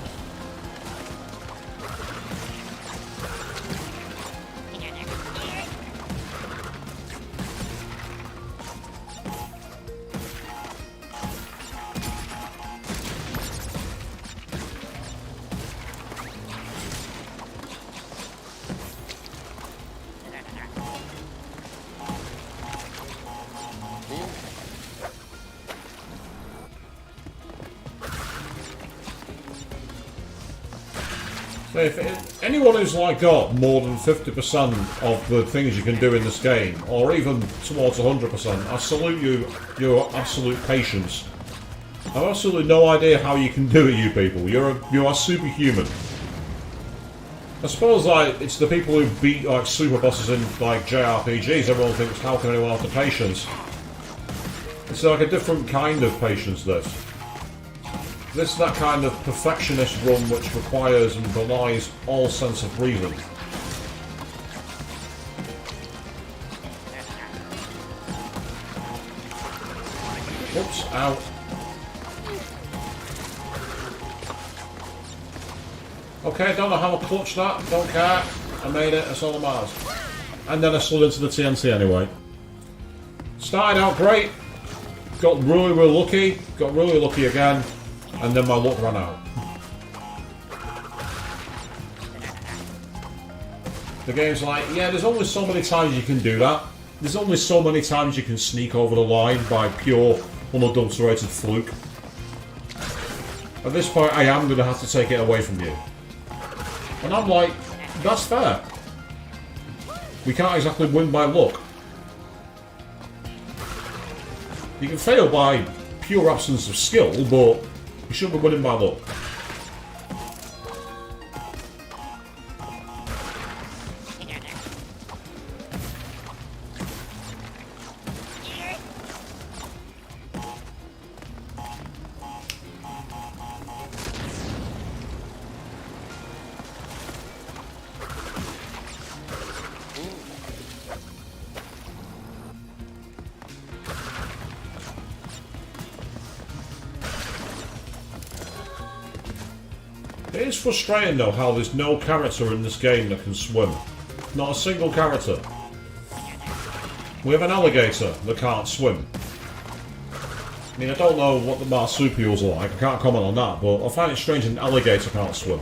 So if anyone who's like got more than 50% of the things you can do in this game, or even towards 100%, I salute you, your absolute patience. I have absolutely no idea how you can do it, you people. You are superhuman. I suppose like it's the people who beat like super bosses in like JRPGs. Everyone thinks, how can anyone have the patience? It's like a different kind of patience. This is that kind of perfectionist run which requires and belies all sense of reason. Oops! Ow! Okay, don't know how I clutched that, don't care. I made it, that's all that matters. And then I slid into the TNT anyway. Started out great, got really lucky again, and then my luck ran out. The game's like, yeah, there's only so many times you can do that. There's only so many times you can sneak over the line by pure, unadulterated fluke. At this point, I am going to have to take it away from you. And I'm like, that's fair. We can't exactly win by luck. You can fail by pure absence of skill, but you shouldn't be winning by luck. It is frustrating though how there's no character in this game that can swim. Not a single character. We have an alligator that can't swim. I mean, I don't know what the marsupials are like, I can't comment on that, but I find it strange an alligator can't swim.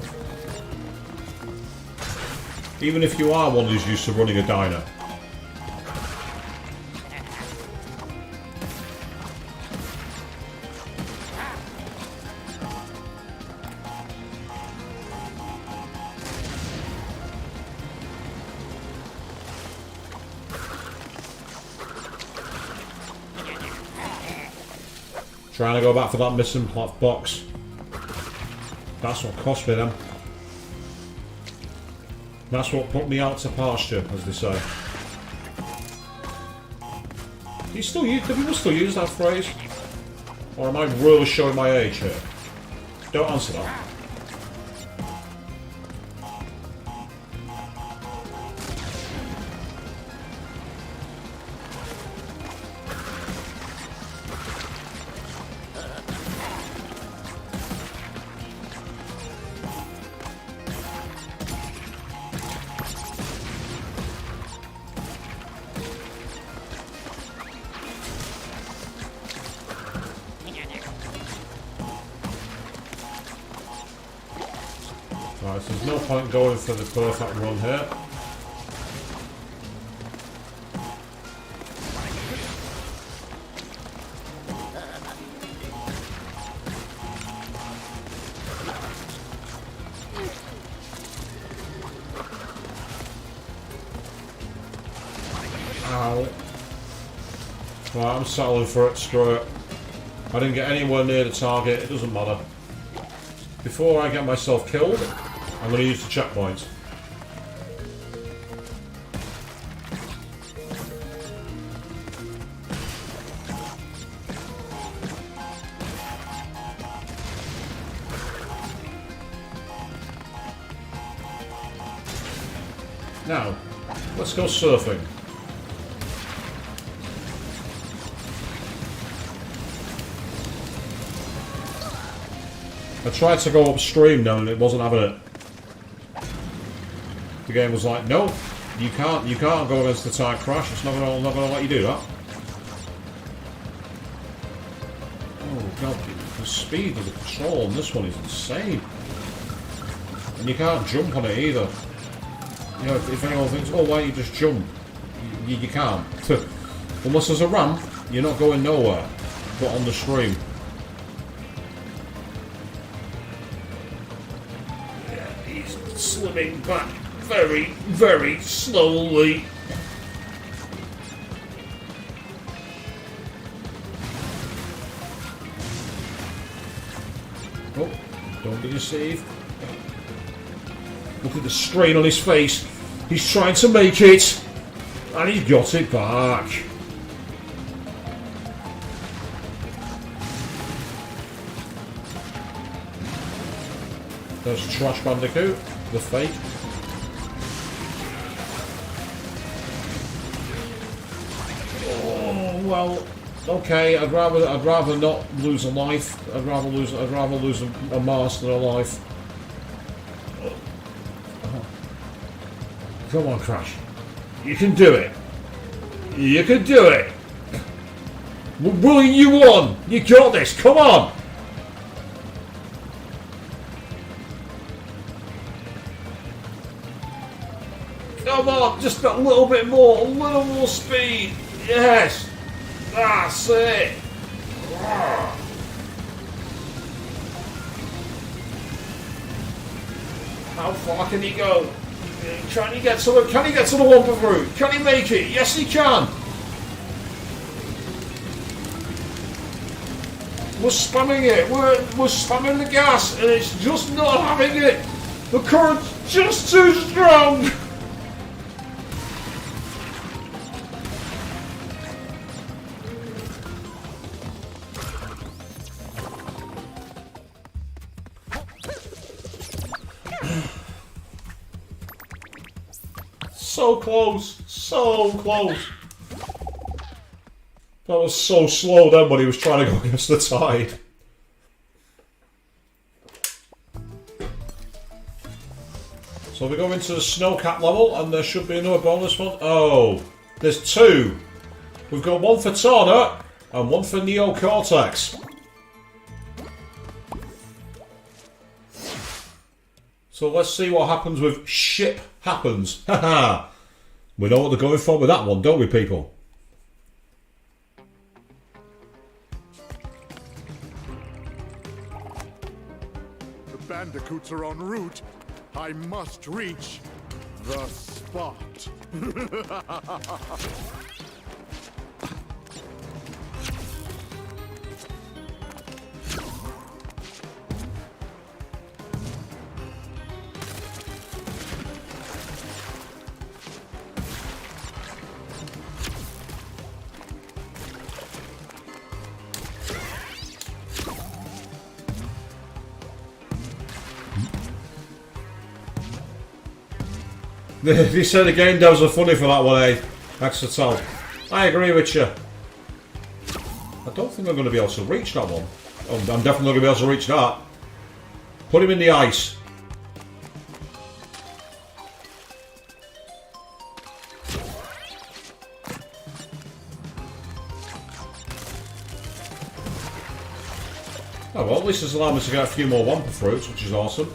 Even if you are one who's used to running a diner. Trying to go back for that missing box. That's what cost me them. That's what put me out to pasture, as they say. Do people still use that phrase? Or am I really showing my age here? Don't answer that. Right, so there's no point going for the perfect run here. Ow. Right, I'm settling for it, screw it. I didn't get anywhere near the target, it doesn't matter. Before I get myself killed, I'm going to use the checkpoint. Now, let's go surfing. I tried to go upstream now and it wasn't having it. The game was like, no, you can't go against the tide crash, it's not gonna let you do that. Oh god, the speed of the control on this one is insane. And you can't jump on it either. You know, if anyone thinks, oh, why don't you just jump? You can't. Unless there's a ramp, you're not going nowhere but on the stream. Yeah, he's slipping back very, very slowly. Oh, don't get deceived. Look at the strain on his face. He's trying to make it. And he's got it back. There's Trash Bandicoot, the fake. Oh well, okay. I'd rather not lose a life. I'd rather lose a Mars than a life. Oh. Come on, Crash. You can do it. You can do it. We're willing you on. You got this. Come on. Come on, just a little bit more, a little more speed. Yes, that's it. How far can he go? Can he get to the Wumpa Fruit? Can he make it? Yes, he can. We're spamming it. We're spamming the gas, and it's just not having it. The current's just too strong. So close, so close. That was so slow then when he was trying to go against the tide. So we go into the snowcat level and there should be another bonus one. Oh, there's two. We've got one for Tawna and one for Neo Cortex. So let's see what happens with ship happens. Haha. We know what they're going for with that one, don't we, people? The Bandicoots are en route. I must reach the spot. He said the game devs are funny for that one, eh? Axel. I agree with you. I don't think I'm going to be able to reach that one. Oh, I'm definitely going to be able to reach that. Put him in the ice. Oh well, at least it's allowed me to get a few more Wumpa Fruits, which is awesome.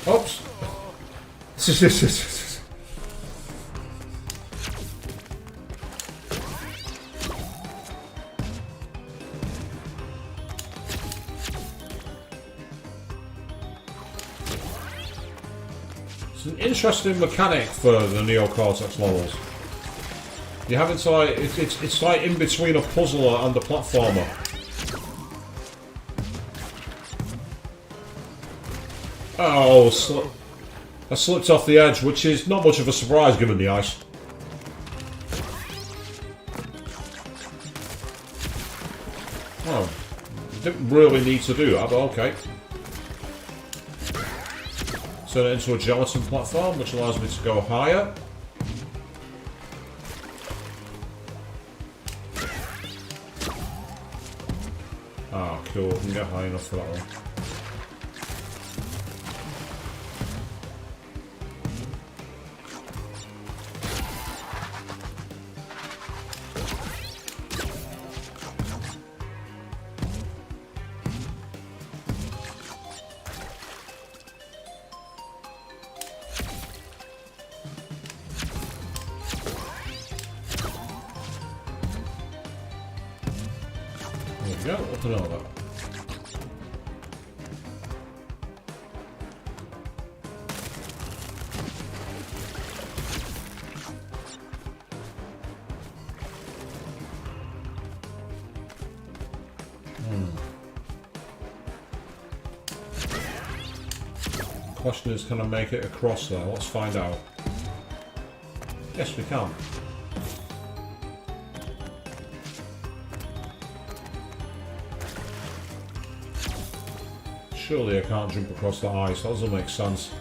Oops. It's an interesting mechanic for the Neo Cortex levels. You're having to like it's like in between a puzzler and a platformer. Oh, I slipped off the edge, which is not much of a surprise given the ice. Oh, didn't really need to do that, but okay. Turn it into a gelatin platform, which allows me to go higher. Ah, cool, I can get high enough for that one. There we go, up and over. question is, can I make it across there? Let's find out. Yes, we can. Surely I can't jump across the ice. That doesn't make sense.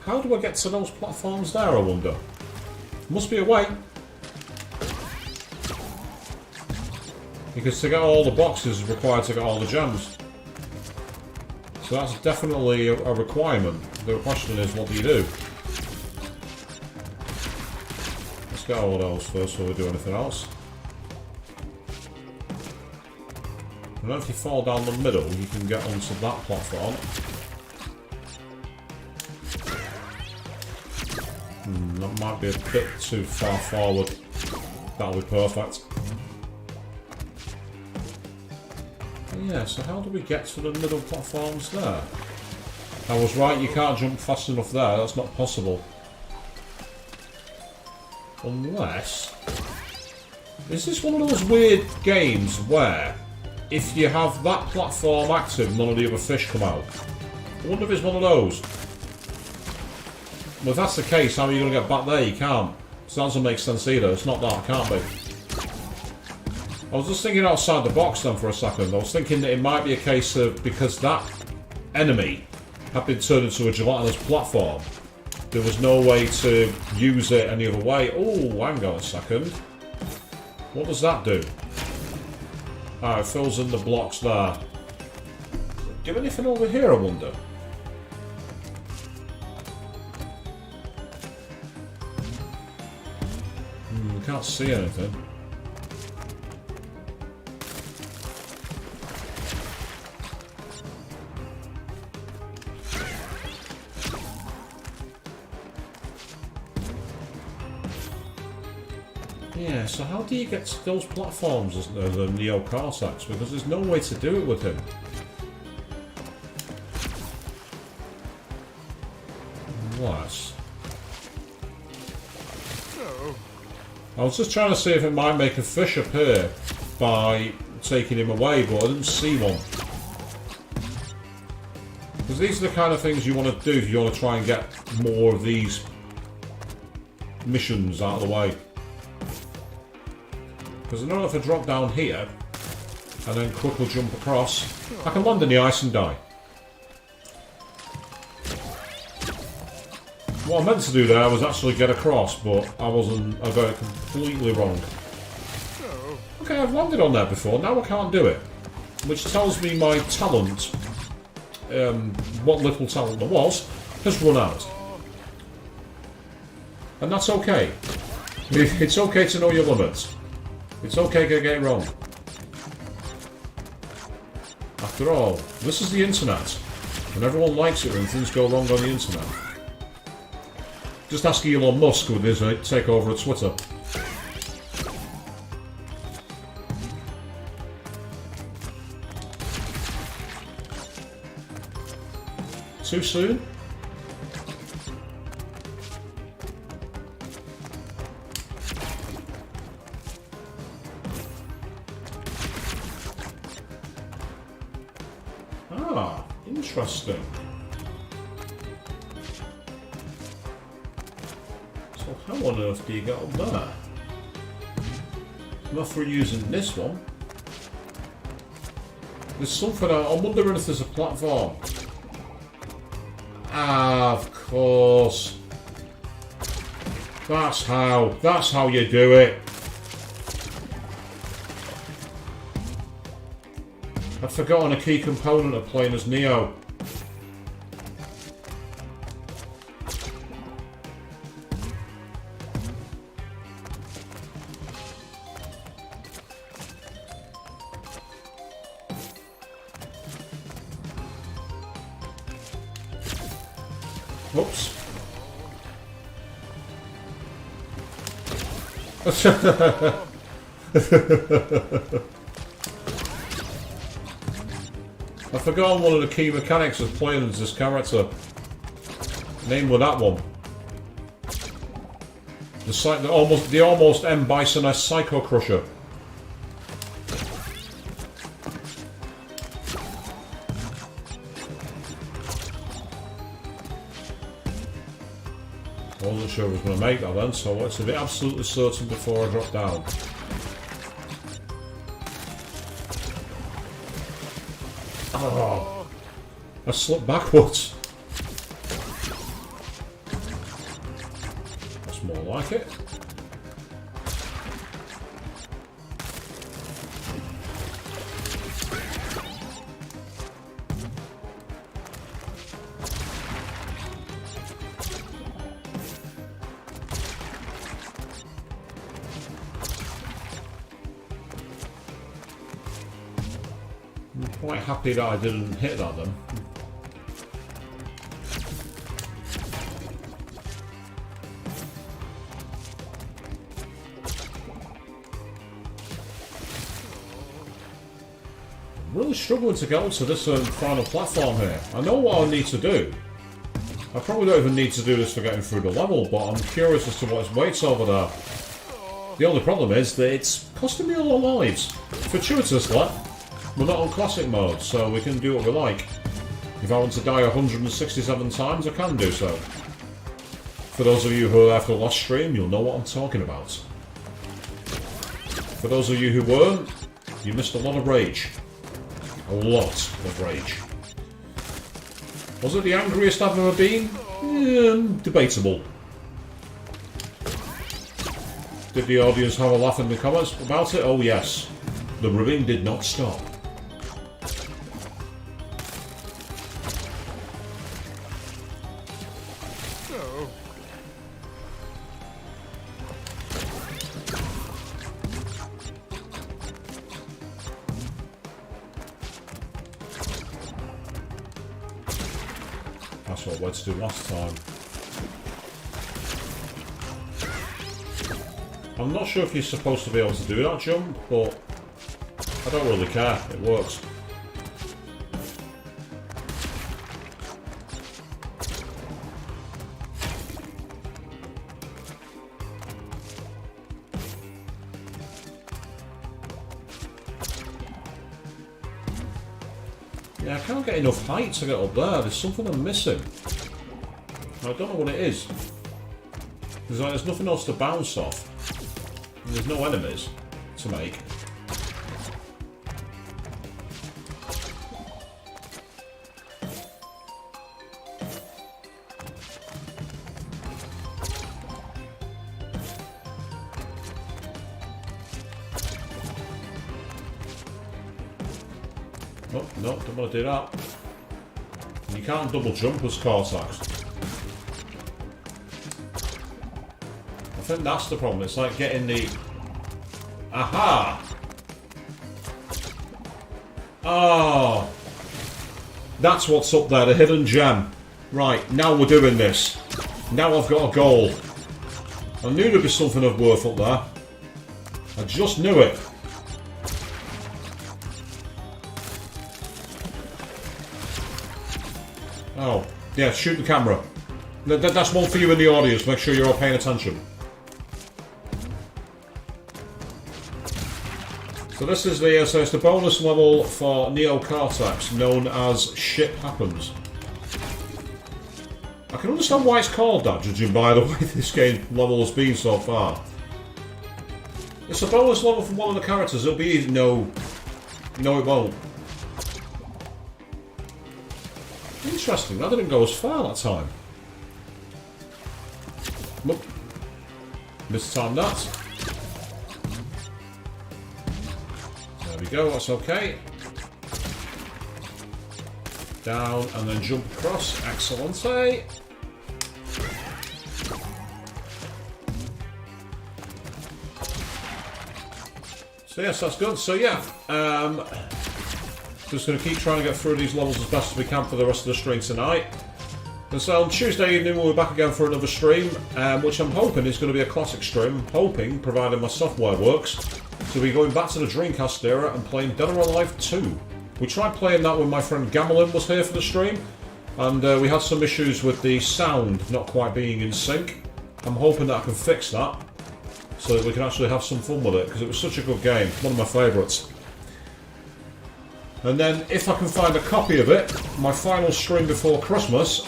How do I get to those platforms there, I wonder? Must be a way. Because to get all the boxes is required to get all the gems. So that's definitely a requirement. The question is, what do you do? Let's get all of those first before we do anything else. And then if you fall down the middle, you can get onto that platform. That might be a bit too far forward. That'll be perfect. Yeah, so how do we get to the middle platforms there? I was right, you can't jump fast enough there, that's not possible. Unless... Is this one of those weird games where if you have that platform active, none of the other fish come out? I wonder if it's one of those. Well, if that's the case, how are you going to get back there? You can't. So that doesn't make sense either. It's not that, it can't be. I was just thinking outside the box then for a second. I was thinking that it might be a case of, because that enemy had been turned into a gelatinous platform, there was no way to use it any other way. Oh, hang on a second. What does that do? Ah, it fills in the blocks there. Do anything over here, I wonder? Can't see anything. Yeah, so how do you get to those platforms as the Neo Cortex? Because there's no way to do it with him. Unless... I was just trying to see if it might make a fish appear by taking him away, but I didn't see one. Because these are the kind of things you want to do if you want to try and get more of these missions out of the way. Because I know if I drop down here and then quickly jump across, I can land in the ice and die. What I meant to do there was actually get across, but I got it completely wrong. Okay, I've landed on there before, now I can't do it. Which tells me my talent, what little talent there was, has run out. And that's okay. It's okay to know your limits. It's okay to get it wrong. After all, this is the internet, and everyone likes it when things go wrong on the internet. Just ask Elon Musk with his takeover of Twitter. Too soon? Ah, interesting. So how on earth do you get up there? Not for using this one. There's something, I'm wondering if there's a platform. Ah, of course. That's how you do it. I'd forgotten a key component of playing as Neo. Whoops. I've forgotten one of the key mechanics of playing as this character. Name with that one. The almost M. Bison-esque Psycho Crusher. sure I was going to make that then, so I wanted to be absolutely certain before I drop down. Oh, I slipped backwards. That's more like it. I'm quite happy that I didn't hit that then. I'm really struggling to get onto this final platform here. I know what I need to do. I probably don't even need to do this for getting through the level, but I'm curious as to what its weight's over there. The only problem is that it's costing me a lot of lives. Fortuitously. We're not on classic mode, so we can do what we like. If I want to die 167 times, I can do so. For those of you who are after the last stream, you'll know what I'm talking about. For those of you who weren't, you missed a lot of rage. A lot of rage. Was it the angriest I've ever been? Debatable. Did the audience have a laugh in the comments about it? Oh yes. The ribbing did not stop. That's what I went to do last time. I'm not sure if you're supposed to be able to do that jump, but I don't really care. It works. Yeah, I can't get enough height to get up there. There's something I'm missing. I don't know what it is. There's nothing else to bounce off. And there's no enemies to make. Oh, no, don't want to do that. You can't double jump as Cortex. I think that's the problem. It's like getting the... Aha! Oh! That's what's up there, the hidden gem. Right, now we're doing this. Now I've got a goal. I knew there'd be something of worth up there. I just knew it. Oh, yeah, shoot the camera. That's one for you in the audience. Make sure you're all paying attention. So this is the so it's the bonus level for Neo Cortex, known as Shit Happens. I can understand why it's called that, judging by the way this game level has been so far. It's a bonus level from one of the characters. It'll be easy. No, it won't. Interesting. That didn't go as far that time. Nope. Mistimed that. There we go, that's okay. Down and then jump across. Excellent. So yes, that's good. So yeah, just going to keep trying to get through these levels as best as we can for the rest of the stream tonight. And so on Tuesday evening we'll be back again for another stream, which I'm hoping is going to be a classic stream. Hoping, provided my software works, to be going back to the Dreamcast era and playing Dead or Alive 2. We tried playing that when my friend Gamelin was here for the stream, and we had some issues with the sound not quite being in sync. I'm hoping that I can fix that, so that we can actually have some fun with it, because it was such a good game, one of my favourites. And then, if I can find a copy of it, my final stream before Christmas,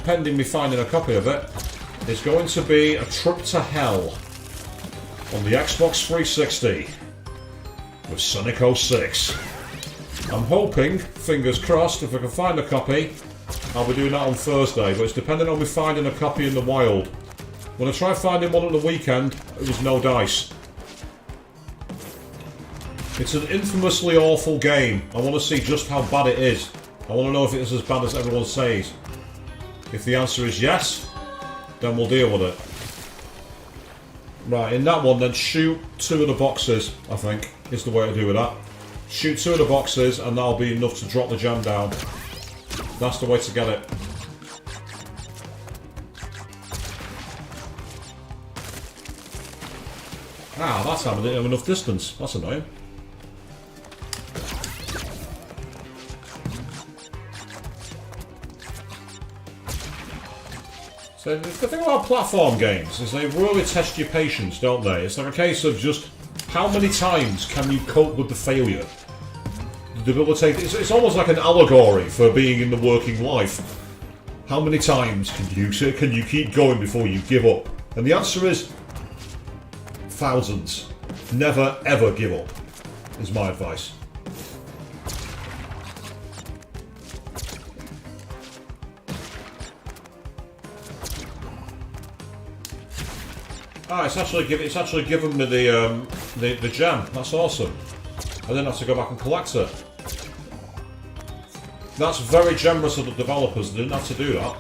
pending me finding a copy of it, is going to be A Trip to Hell on the Xbox 360 with Sonic 06. I'm hoping, fingers crossed, if I can find a copy, I'll be doing that on Thursday, but it's depending on me finding a copy in the wild. When I tried finding one at the weekend, it was no dice. It's an infamously awful game. I want to see just how bad it is. I want to know if it is as bad as everyone says. If the answer is yes, then we'll deal with it. Right, in that one then shoot 2 of the boxes, I think, is the way to do with that. Shoot 2 of the boxes and that'll be enough to drop the gem down. That's the way to get it. Ah, that time I didn't have enough distance. That's annoying. So the thing about platform games is they really test your patience, don't they? It's like a case of just how many times can you cope with the failure? It's almost like an allegory for being in the working life. How many times can you keep going before you give up? And the answer is thousands. Never ever give up, is my advice. Ah, it's actually given me the gem. That's awesome. I didn't have to go back and collect it. That's very generous of the developers. They didn't have to do that.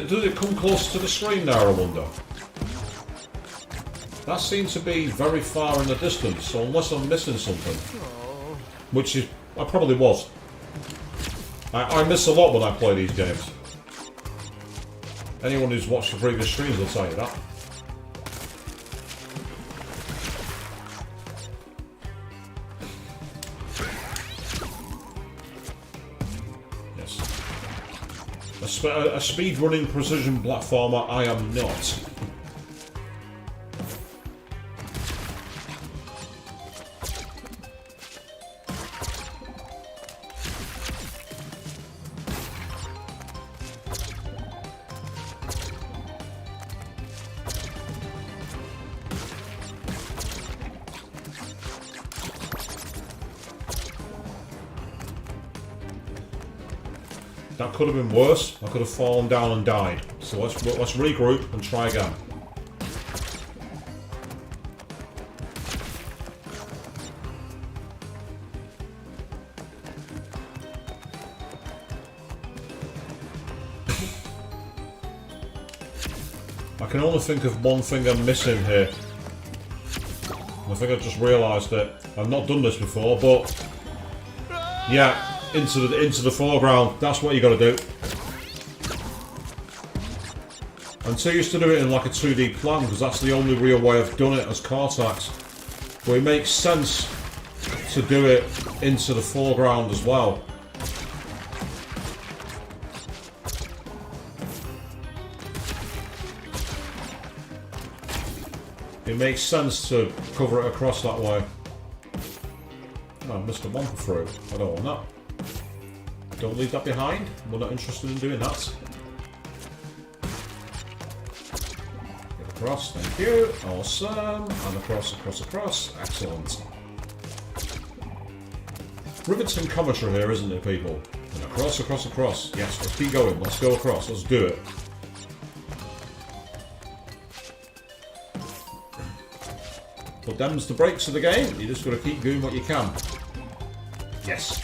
Does it come close to the screen there, I wonder? That seems to be very far in the distance, so unless I'm missing something, which is, I probably was. I miss a lot when I play these games. Anyone who's watched the previous streams will tell you that. A speed-running precision platformer, I am not. That could have been worse. I could have fallen down and died. So let's regroup and try again. I can only think of one thing I'm missing here. I think I just realised it. I've not done this before, but yeah. Into the foreground. That's what you got to do. I'm too used to do it in like a 2D plan because that's the only real way I've done it as Cortex. But it makes sense to do it into the foreground as well. It makes sense to cover it across that way. Oh, I missed a bumper through. I don't want that. Don't leave that behind. We're not interested in doing that. Get across, thank you. Awesome. And across, across, across. Excellent. Riveting commentary here, isn't it, people? And across, across, across. Yes, let's keep going. Let's go across. Let's do it. But them's the breaks of the game. You just got to keep doing what you can. Yes.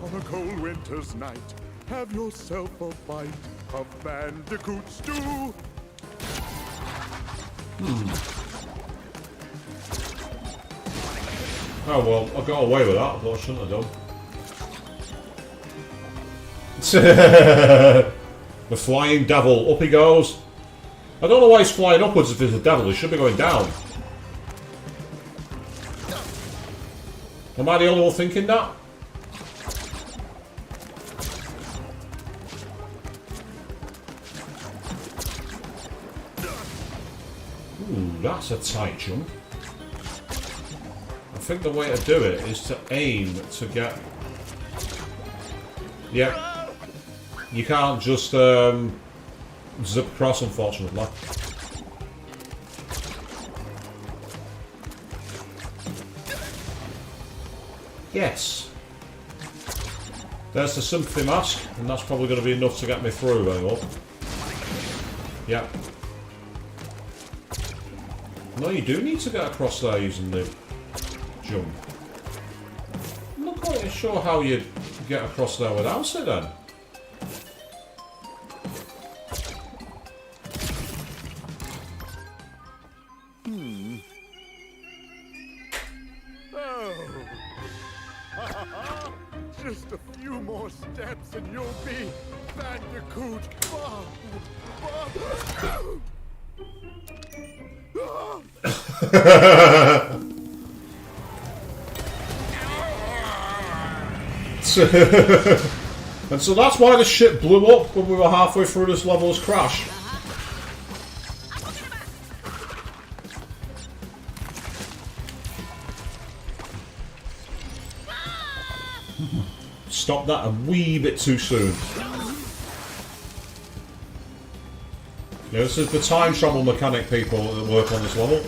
On a cold winter's night, have yourself a bite of Bandicoot stew. Oh well, I got away with that, but I shouldn't have done. The flying devil. Up he goes. I don't know why he's flying upwards if he's a devil. He should be going down. Am I the only one thinking that? Ooh, that's a tight jump. I think the way to do it is to aim to get... Yep. You can't just zip across, unfortunately. Yes. There's the sympathy mask, and that's probably going to be enough to get me through, I hope. Yep. No, you do need to get across there using the jump. I'm not quite sure how you get across there without it then. Just a few more steps and you'll be Bandicoot. And so that's why the ship blew up when we were halfway through this level's crash. Stop that a wee bit too soon. Yeah, this is the time travel mechanic people that work on this level.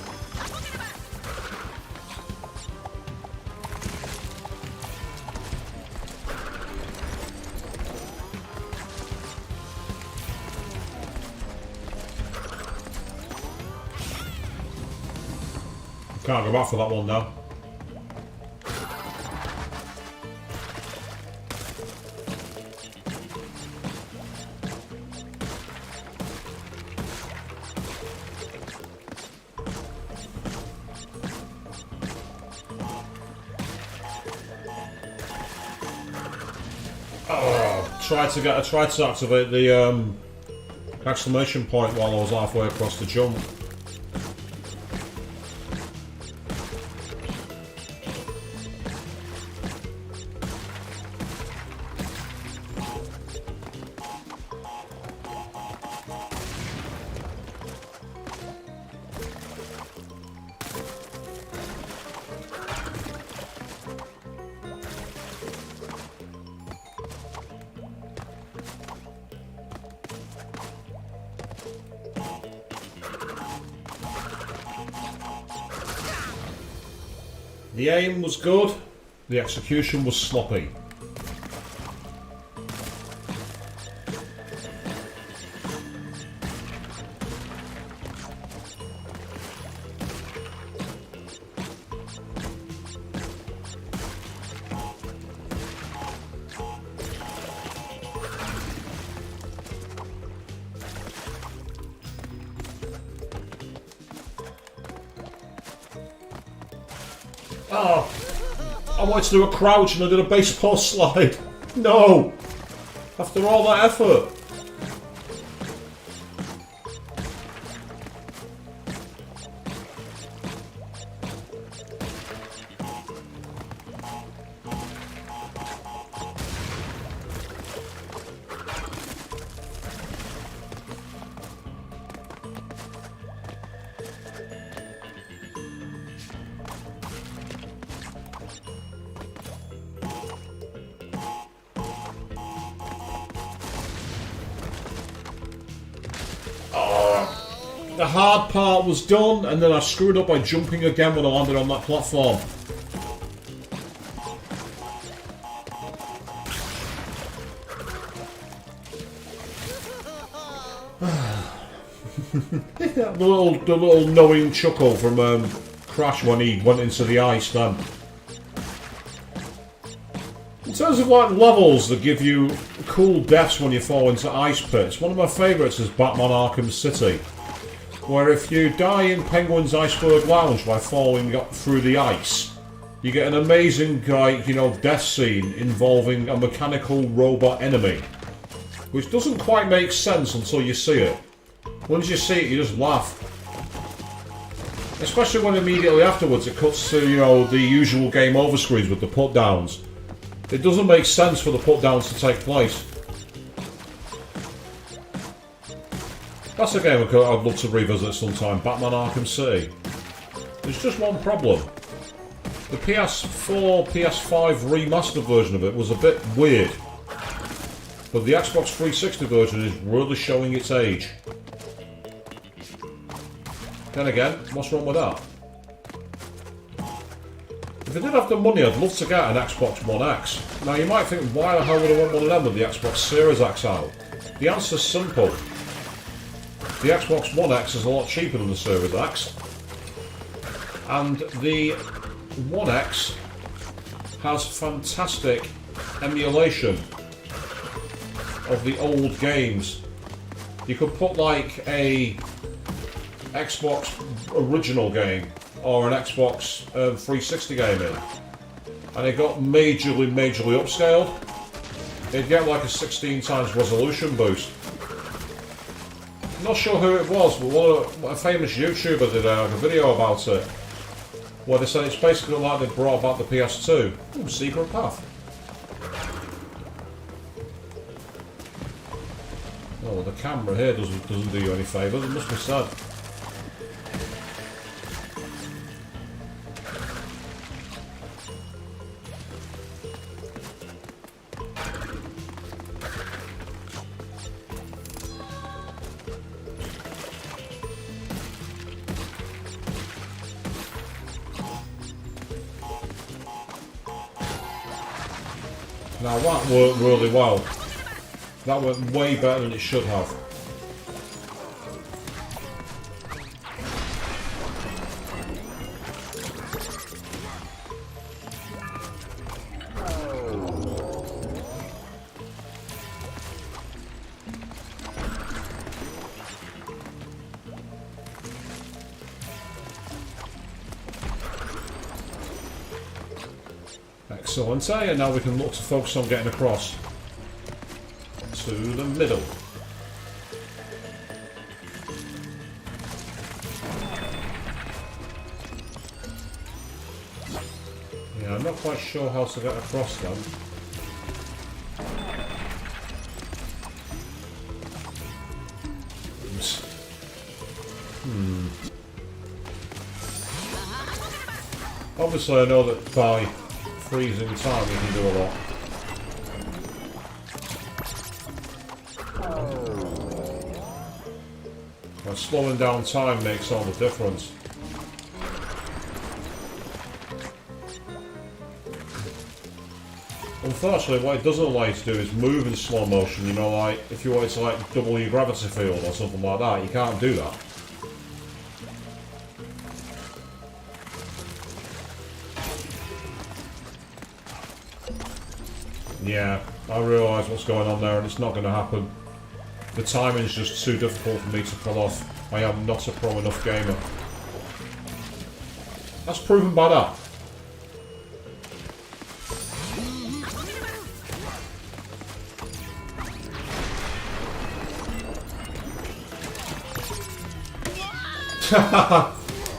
Can't go back for that one now. I tried to activate the exclamation point while I was halfway across the jump. The aim was good, the execution was sloppy. Oh, I wanted to do a crouch and I did a baseball slide. No! After all that effort. The hard part was done, and then I screwed up by jumping again when I landed on that platform. the little knowing chuckle from Crash when he went into the ice then. In terms of like levels that give you cool deaths when you fall into ice pits, one of my favourites is Batman Arkham City, where if you die in Penguin's Iceberg Lounge by falling through the ice, you get an amazing, death scene involving a mechanical robot enemy which doesn't quite make sense until you see it. Once you see it, you just laugh. Especially when immediately afterwards it cuts to, you know, the usual game over screens with the put downs. It doesn't make sense for the put downs to take place. That's a game I'd love to revisit sometime, Batman Arkham City. There's just one problem. The PS4, PS5 remastered version of it was a bit weird. But the Xbox 360 version is really showing its age. Then again, what's wrong with that? If I did have the money, I'd love to get an Xbox One X. Now you might think, why the hell would I want one of them with the Xbox Series X out? The answer's simple. The Xbox One X is a lot cheaper than the Series X. And the One X has fantastic emulation of the old games. You could put like a Xbox original game or an Xbox 360 game in, and it got majorly upscaled. It'd get like a 16 times resolution boost. Not sure who it was, but a famous YouTuber did a video about it, where they said it's basically like they brought back the PS2. Ooh, secret path. Oh, well, the camera here doesn't do you any favours, it must be said. Now that worked really well. That went way better than it should have. Excellent, and now we can look to focus on getting across to the middle. Yeah, I'm not quite sure how to get across them. Obviously I know that by freezing time we can do a lot. And slowing down time makes all the difference. Unfortunately, what it doesn't allow you to do is move in slow motion, you know, like if you wanted to like double your gravity field or something like that, you can't do that. Yeah, I realise what's going on there and it's not going to happen. The timing is just too difficult for me to pull off. I am not a pro enough gamer. That's proven by that.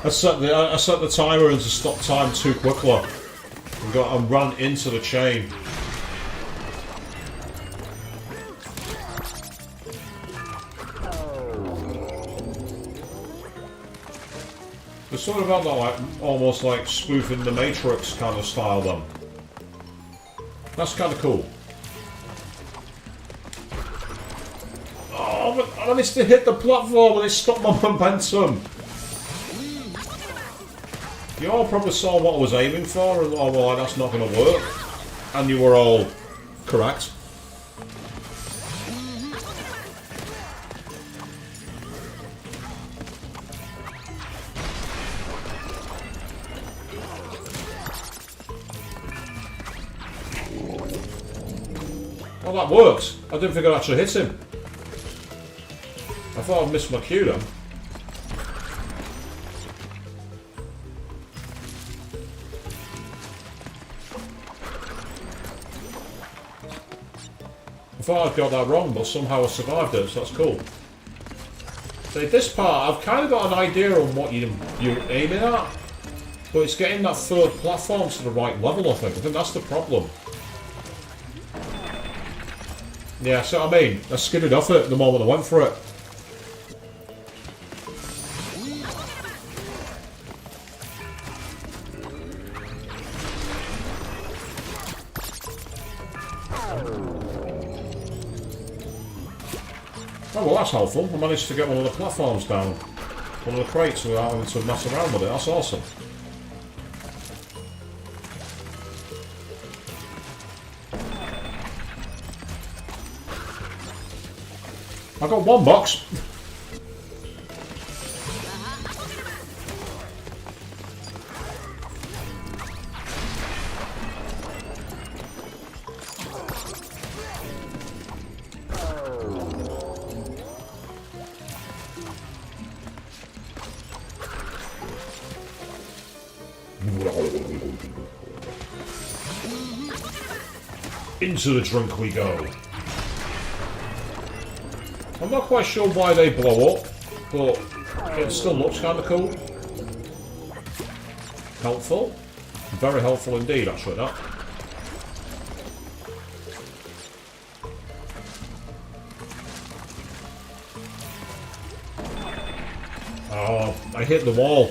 I set the timer and to stop time too quickly. And ran into the chain. It's sort of about that, like, almost like spoofing the Matrix kind of style then. That's kind of cool. Oh, but I managed to hit the platform and it stopped my momentum. You all probably saw what I was aiming for and, oh well, that's not going to work. And you were all correct. Well, that worked. I didn't think I'd actually hit him. I thought I'd missed my cue then. I thought I'd got that wrong, but somehow I survived it, so that's cool. So this part, I've kind of got an idea on what you're aiming at, but it's getting that third platform to the right level, I think. I think that's the problem. Yeah, so I mean, I skidded off it the moment I went for it. Oh well, that's helpful. I managed to get one of the platforms down. One of the crates without having to mess around with it. That's awesome. I got one box. Into the drink we go. I'm not quite sure why they blow up, but it still looks kind of cool. Helpful. Very helpful indeed, actually, that. Oh, I hit the wall.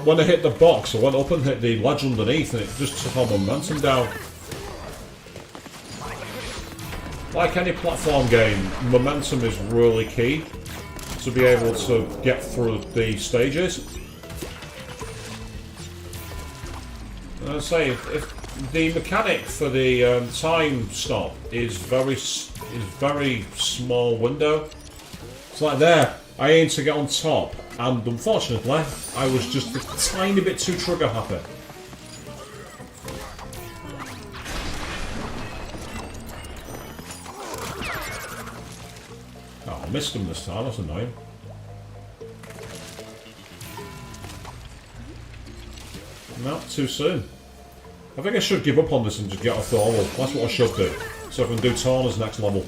When I hit the box, I went up and hit the ledge underneath, and it just took our momentum down. Like any platform game, momentum is really key to be able to get through the stages. And I say, if the mechanic for the time stop is very small window. It's like there, I aimed to get on top, and unfortunately, I was just a tiny bit too trigger happy. I missed him this time, that's annoying. No, too soon. I think I should give up on this and just get off the level. That's what I should do. So I can do Tawna's next level.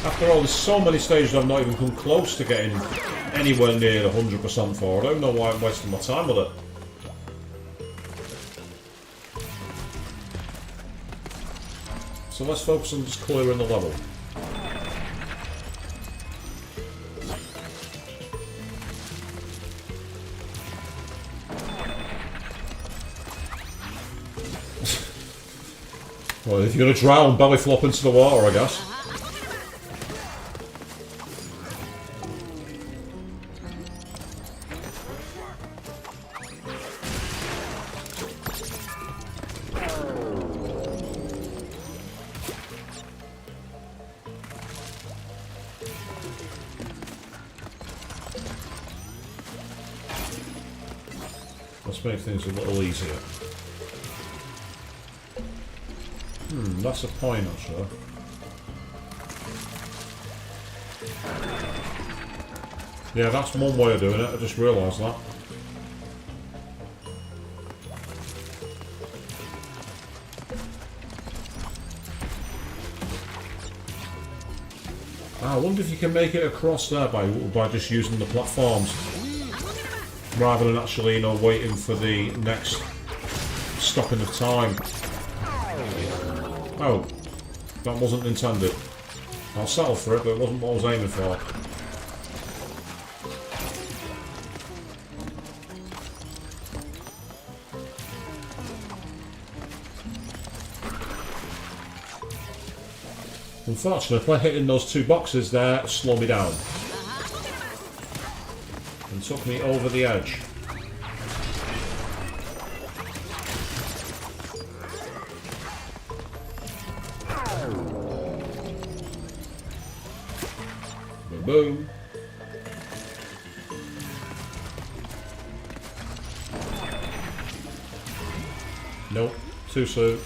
After all, there's so many stages I've not even come close to getting anywhere near 100% for. I don't know why I'm wasting my time with it. So let's focus on just clearing the level. Well, if you're going to drown, belly flop into the water, I guess. Let's make things a little easier. That's a point, actually. Yeah, that's one way of doing it, I just realised that. I wonder if you can make it across there by just using the platforms. Rather than actually, you know, waiting for the next stopping of time. Oh, that wasn't intended. I'll settle for it, but it wasn't what I was aiming for. Unfortunately, hitting those two boxes there slowed me down. And took me over the edge. Boom. Nope, too soon.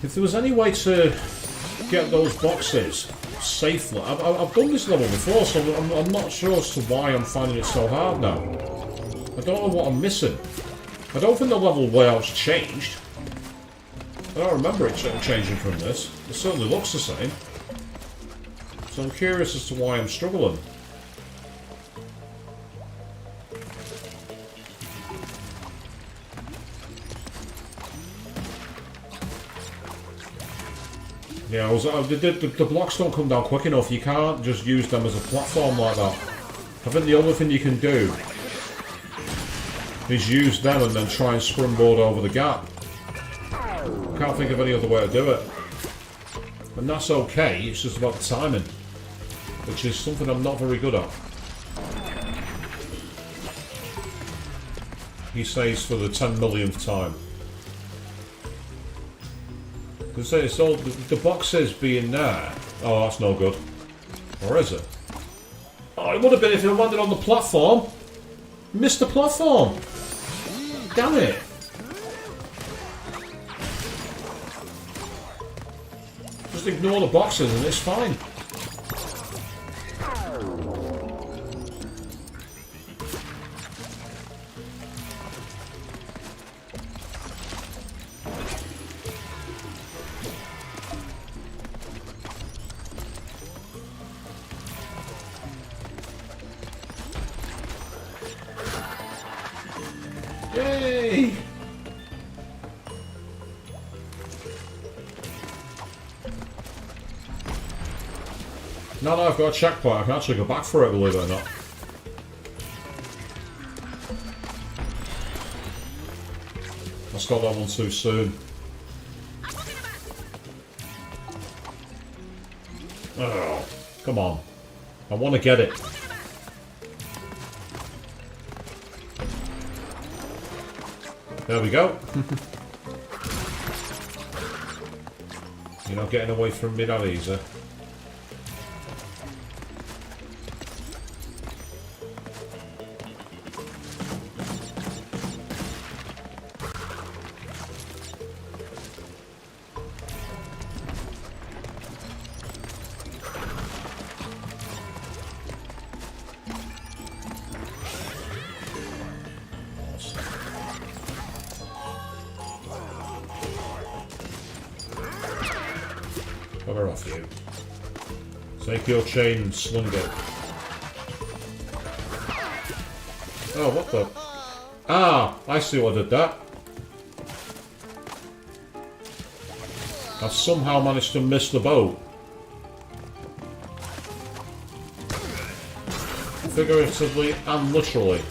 If there was any way to get those boxes safely. I've done this level before, so I'm not sure as to why I'm finding it so hard now. I don't know what I'm missing. I don't think the level layout's changed. I don't remember it changing from this. It certainly looks the same. So I'm curious as to why I'm struggling. Yeah, the blocks don't come down quick enough. You can't just use them as a platform like that. I think the only thing you can do is use them and then try and springboard over the gap. I can't think of any other way to do it. And that's okay, it's just about the timing, which is something I'm not very good at. He says for the 10 millionth time. It's all, the boxes being there. Oh, that's no good. Or is it? Oh, it would have been if it landed on the platform. Missed the platform. Damn it. Just ignore the boxes and it's fine. Yay! Now that I've got a checkpoint, I can actually go back for it, believe it or not. I got that one too soon. Oh, come on. I want to get it. There we go. You're not getting away from me that easy. Bugger off you. Take your chain and sling it. Oh, what the? Ah, I see what I did that. I somehow managed to miss the boat. Figuratively and literally.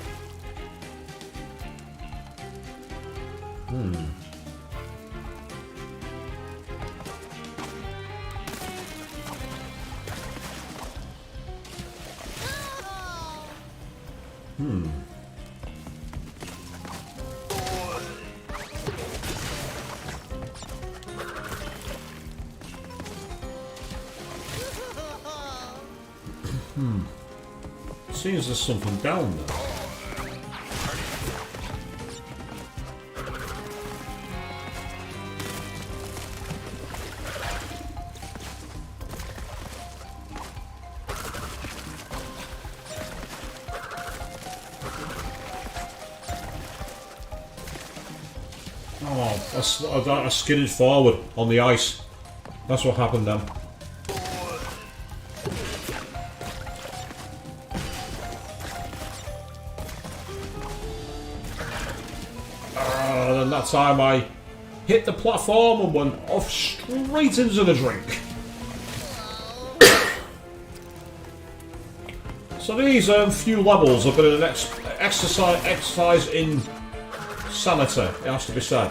Seems there's something down there. Oh, I skidded forward on the ice. That's what happened then. And that time I hit the platform and went off straight into the drink. So these few levels have been an exercise in sanity, it has to be said.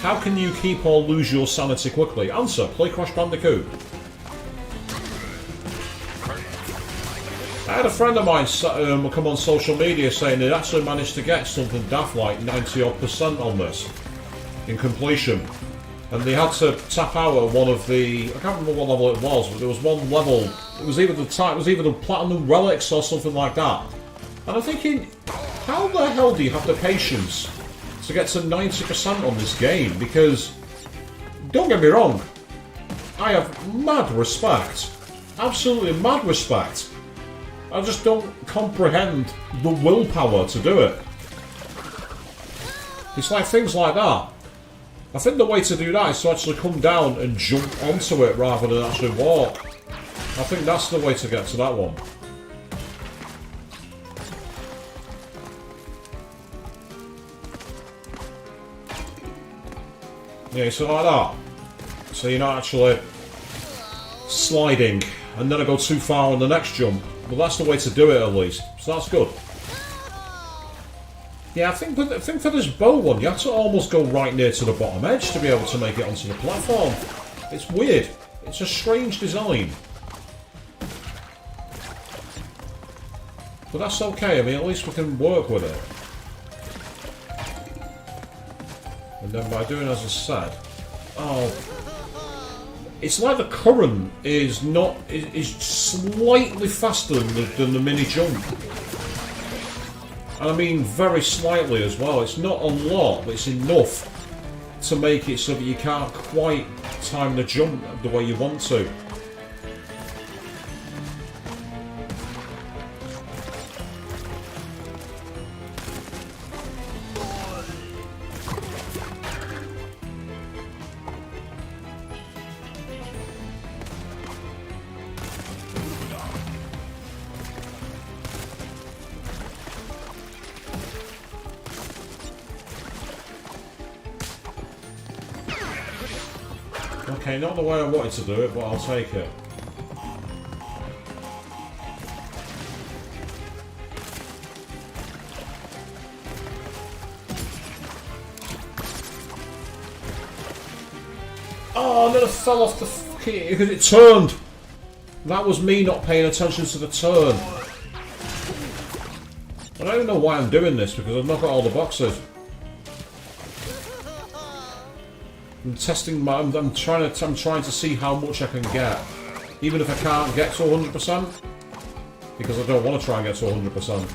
How can you keep or lose your sanity quickly? Answer, play Crash Bandicoot. I had a friend of mine come on social media saying they'd actually managed to get something daft like 90% on this in completion, and they had to tap out at one of the, I can't remember what level it was, but there was one level, it was either the Platinum Relics or something like that, and I'm thinking, how the hell do you have the patience to get to 90% on this game? Because don't get me wrong, I have mad respect. Absolutely mad respect. I just don't comprehend the willpower to do it. It's like things like that. I think the way to do that is to actually come down and jump onto it rather than actually walk. I think that's the way to get to that one. Yeah, so like that. So you're not actually sliding and then I go too far on the next jump. But that's the way to do it at least. So that's good. Yeah, I think for this bow one, you have to almost go right near to the bottom edge to be able to make it onto the platform. It's weird. It's a strange design. But that's okay. I mean, at least we can work with it. And then by doing as I said... Oh... It's like the current is slightly faster than the mini jump. And I mean very slightly as well. It's not a lot, but it's enough to make it so that you can't quite time the jump the way you want to. Okay, not the way I wanted to do it, but I'll take it. Oh, and then I fell off the fucking... because it turned! That was me not paying attention to the turn. I don't even know why I'm doing this, because I've not got all the boxes. I'm testing my... I'm trying to see how much I can get. Even if I can't get to 100%. Because I don't want to try and get to 100%.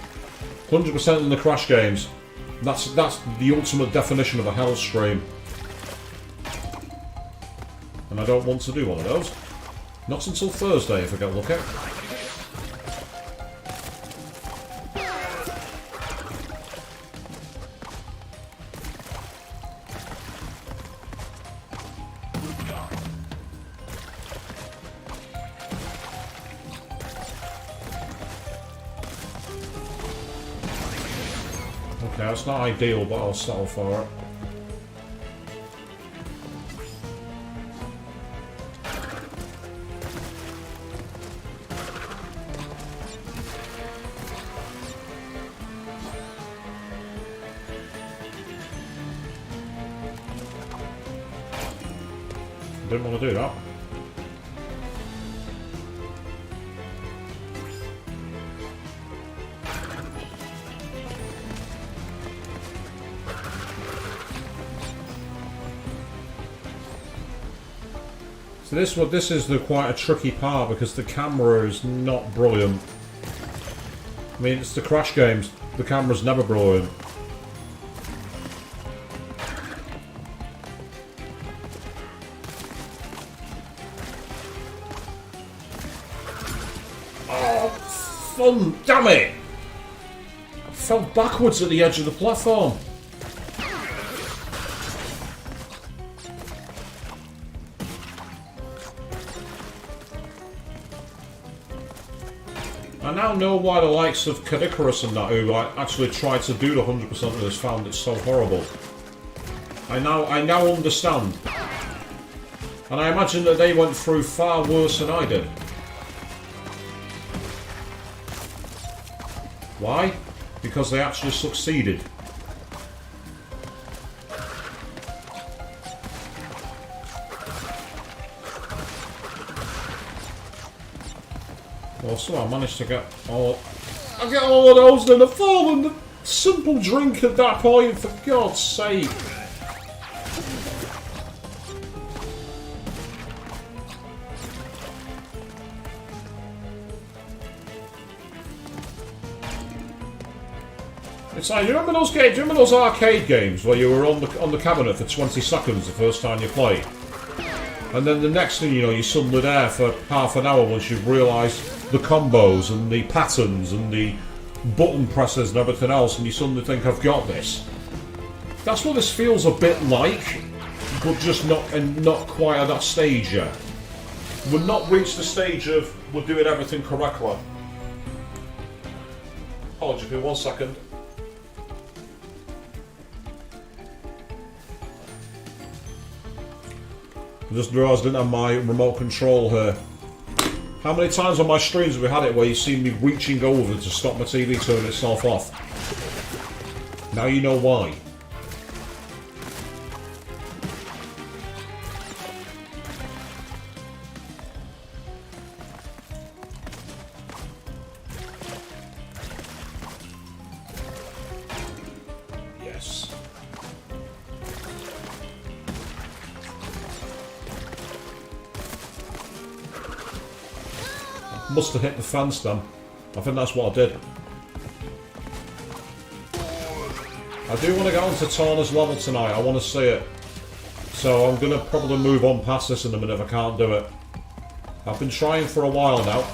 100% in the Crash games. That's the ultimate definition of a hell stream. And I don't want to do one of those. Not until Thursday if I get lucky. Okay, it's not ideal, but I'll settle for it. Didn't want to do that. So this is quite a tricky part because the camera is not brilliant. I mean, it's the Crash games. The camera's never brilliant. Oh, fun! Damn it! I fell backwards at the edge of the platform. I now know why the likes of Cadicarus and that, who actually tried to do the 100% of this, found it so horrible. I now understand. And I imagine that they went through far worse than I did. Why? Because they actually succeeded. Well, so I managed to get all... I get all of those in the fall and the simple drink at that point, for God's sake. It's like, you remember those games? Do you remember those arcade games where you were on the cabinet for 20 seconds the first time you played? And then the next thing you know, you're suddenly there for half an hour once you've realised the combos and the patterns and the button presses and everything else, and you suddenly think, I've got this. That's what this feels a bit like, but just not quite at that stage yet. We've not reached the stage of we're doing everything correctly. Apologies, give me 1 second. I just realised I didn't have my remote control here. How many times on my streams have we had it where you've seen me reaching over to stop my TV turning itself off? Now you know why. Yes. Must have hit the fan stand. I think that's what I did. I do want to get onto Tawna's level tonight. I want to see it. So I'm going to probably move on past this in a minute if I can't do it. I've been trying for a while now.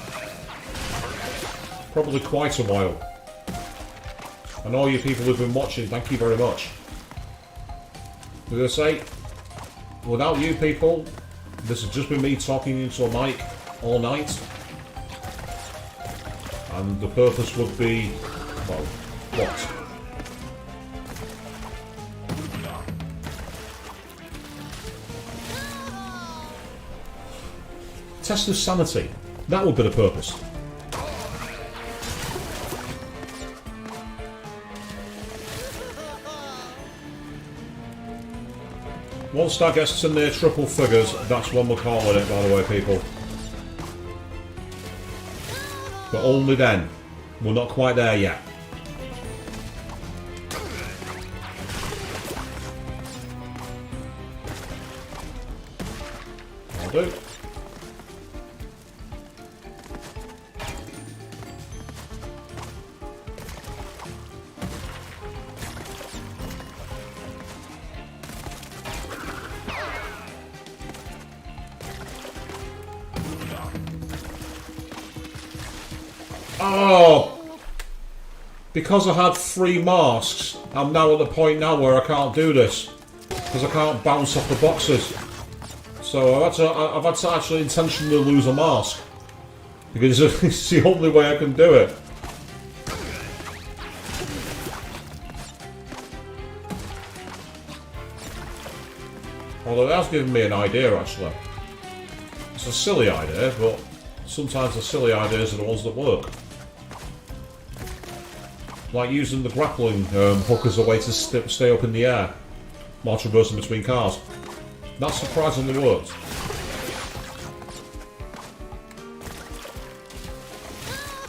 Probably quite a while. And all you people who've been watching, thank you very much. I'm going to say, without you people, this has just been me talking into a mic all night. And the purpose would be, well, what? Test of sanity. That would be the purpose. Once that gets to near triple figures, that's when we're calling it, by the way, people. But only then. We're not quite there yet. I'll do. Oh! Because I had 3 masks, I'm now at the point now where I can't do this. Because I can't bounce off the boxes. So I've had to actually intentionally lose a mask. Because it's the only way I can do it. Although that's given me an idea, actually. It's a silly idea, but sometimes the silly ideas are the ones that work. Like using the grappling hook as a way to stay up in the air while traversing between cars. That surprisingly worked.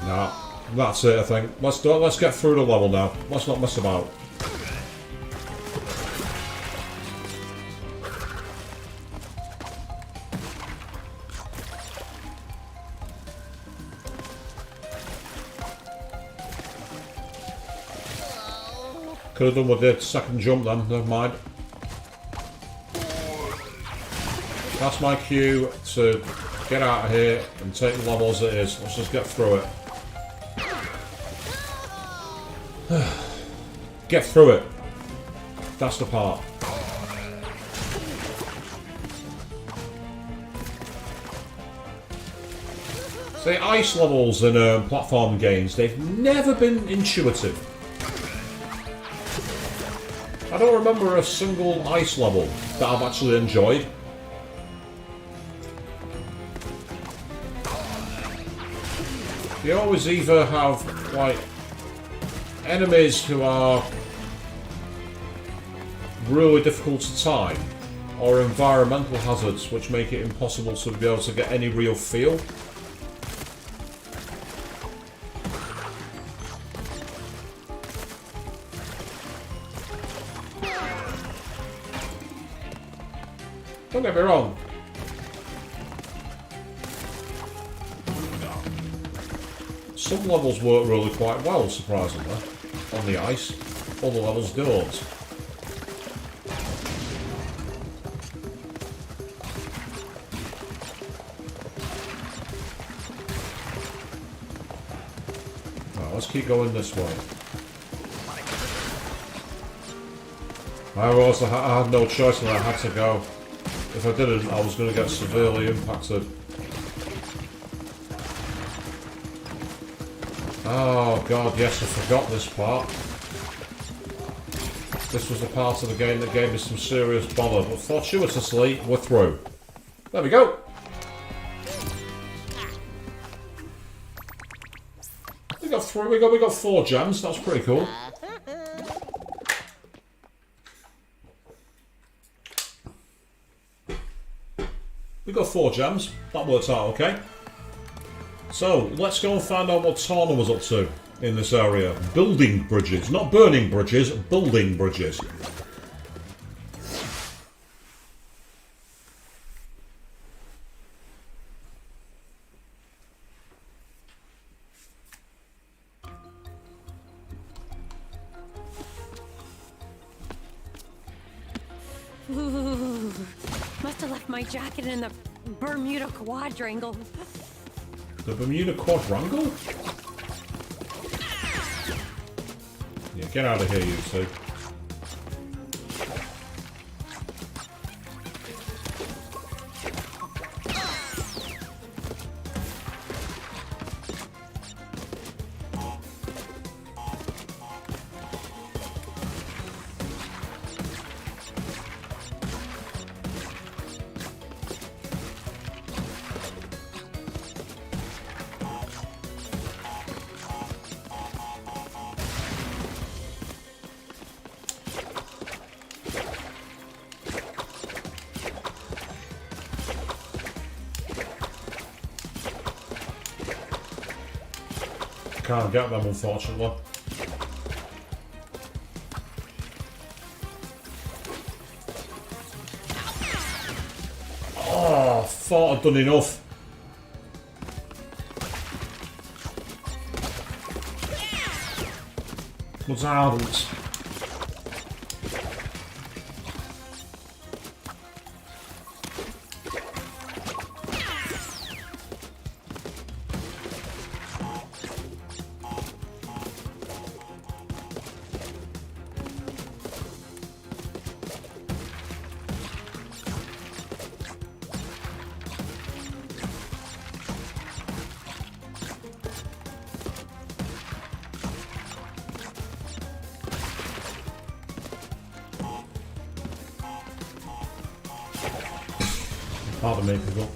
Nah, that's it, I think. Let's get through the level now. Let's not mess about. Could have done with the second jump then, never mind. That's my cue to get out of here and take the level as it is. Let's just get through it. Get through it. That's the part. See, ice levels in platform games, they've never been intuitive. I don't remember a single ice level that I've actually enjoyed. They always either have, like, enemies who are really difficult to time, or environmental hazards which make it impossible to be able to get any real feel. Don't get me wrong. Some levels work really quite well, surprisingly, on the ice. Other levels don't. let's keep going this way. I realised I had no choice and I had to go. If I didn't, I was going to get severely impacted. Oh god, yes, I forgot this part. This was the part of the game that gave me some serious bother, but fortuitously, we're through. There we go! We got through, we got 4 gems, that's pretty cool. We got 4 gems, that works out okay. So, let's go and find out what Tawna was up to in this area. Building bridges, not burning bridges, building bridges. Ooh, must have left my jacket in the Bermuda Quadrangle. The Bermuda Quadrangle? Yeah, get out of here, you two. Can't get them, unfortunately. Oh, thought I'd done enough. But I hadn't. Pardon me, people.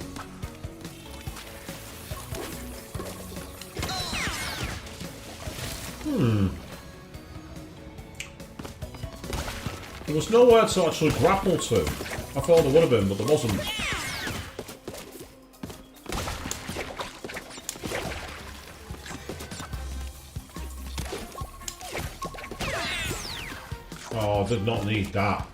There was nowhere to actually grapple to. I thought there would have been, but there wasn't. Oh, I did not need that.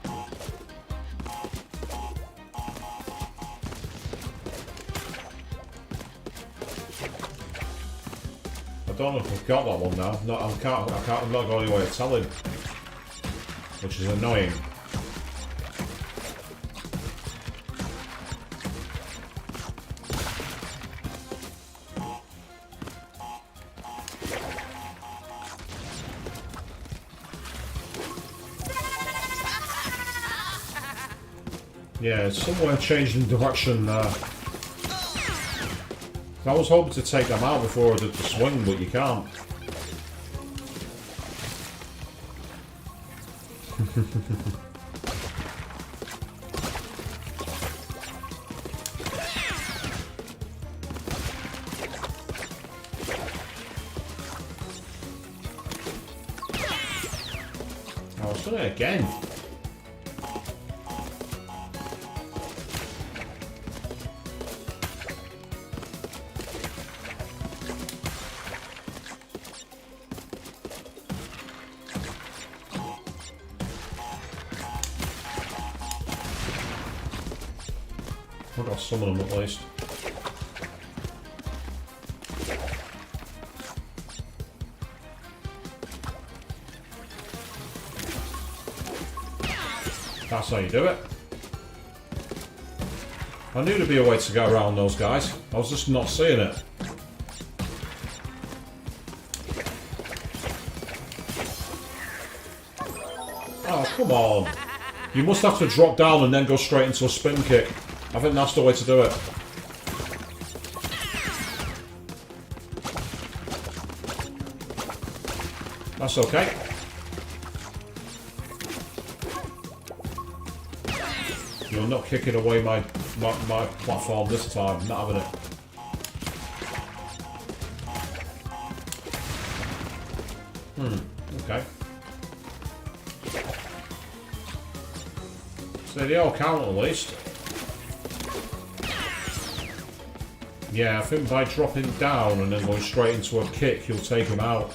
I don't know if I've got that one now. No, I'm not going any way of telling. Which is annoying. Yeah, it's somewhere changing direction there. I was hoping to take them out before I did the swing, but you can't. Oh, I've done it again. I've got some of them at least. That's how you do it. I knew there'd be a way to get around those guys. I was just not seeing it. Oh, come on. You must have to drop down and then go straight into a spin kick. I think that's the way to do it. That's okay. You're not kicking away my platform this time. Not having it. Okay. So they all count at least. Yeah, I think by dropping down and then going straight into a kick, you'll take him out.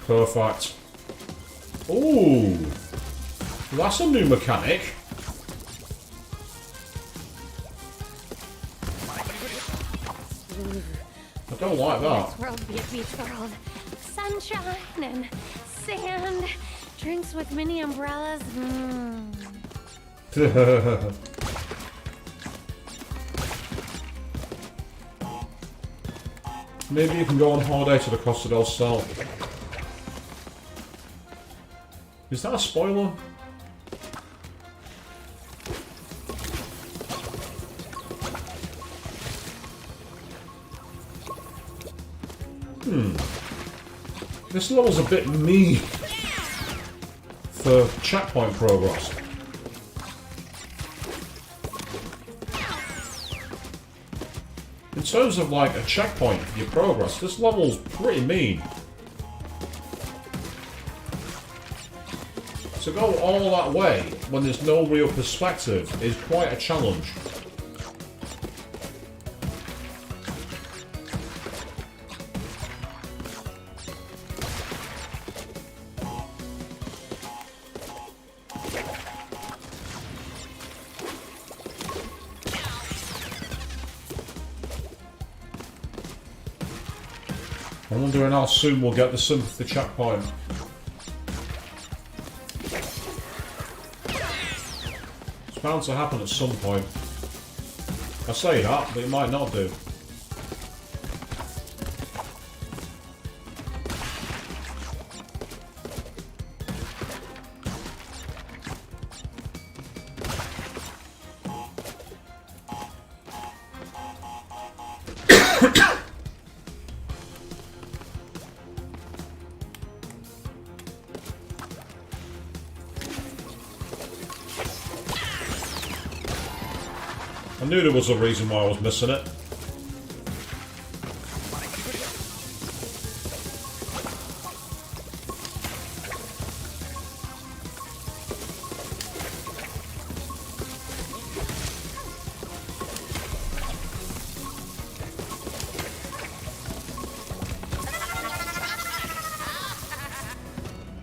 Perfect. Ooh, that's a new mechanic. I don't like that. This world be a beach world. Sunshine and sand. Drinks with mini umbrellas. Maybe you can go on holiday to the Costa del Sol. Is that a spoiler? This level's a bit mean for checkpoint progress. In terms of like a checkpoint for your progress, this level's pretty mean. To go all that way when there's no real perspective is quite a challenge. I'm wondering how soon we'll get the sympathy checkpoint. It's bound to happen at some point. I say that, but it might not do. I knew there was a reason why I was missing it.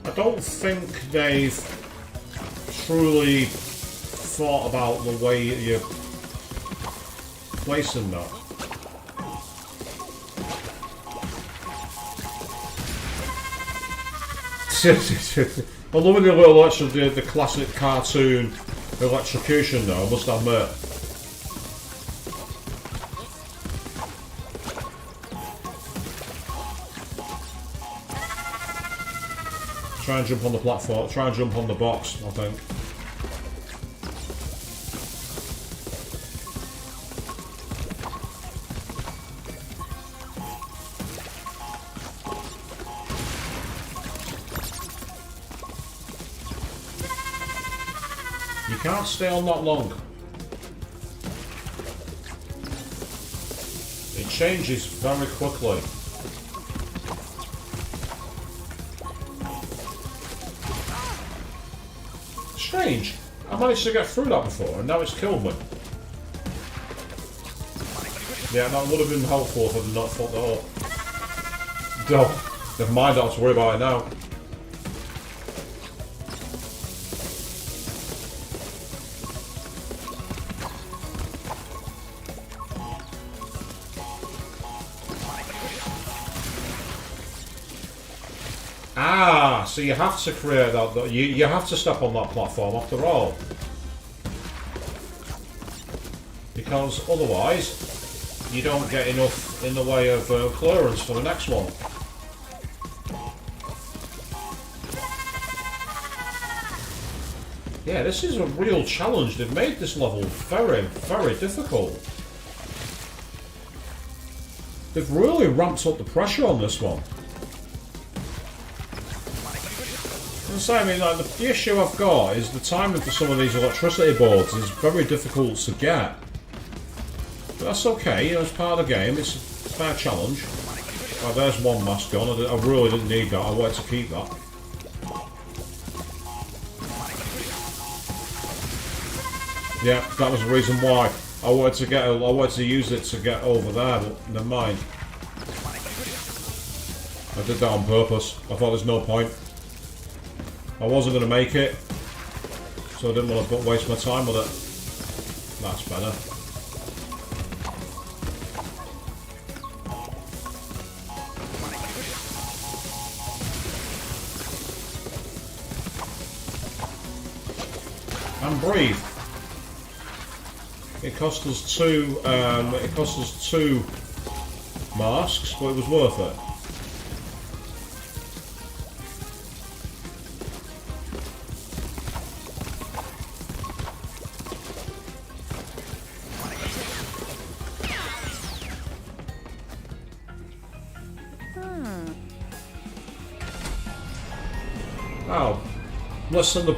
I don't think they've truly thought about the way you placing that. I'm loving the little the classic cartoon electrocution though, I must admit. Try and jump on the platform, try and jump on the box, I think. You can't stay on that long. It changes very quickly. Strange. I managed to get through that before and now it's killed me. Yeah, that would have been helpful if I had not fucked that up. No, never mind, I don't have to worry about it now. Ah, so you have to create that. You have to step on that platform after all, because otherwise you don't get enough in the way of clearance for the next one. Yeah, this is a real challenge. They've made this level very, very difficult. They've really ramped up the pressure on this one. I mean, like, the issue I've got is the timing for some of these electricity boards is very difficult to get. But that's okay, you know, it's part of the game, it's a fair challenge. Right, there's one mask on, I really didn't need that, I wanted to keep that. Yeah, that was the reason why. I wanted to use it to get over there, but never mind. I did that on purpose, I thought there's no point. I wasn't going to make it, so I didn't want to waste my time with it. That's better. And breathe. It cost us two. It cost us 2 masks, but it was worth it. Oh, less than a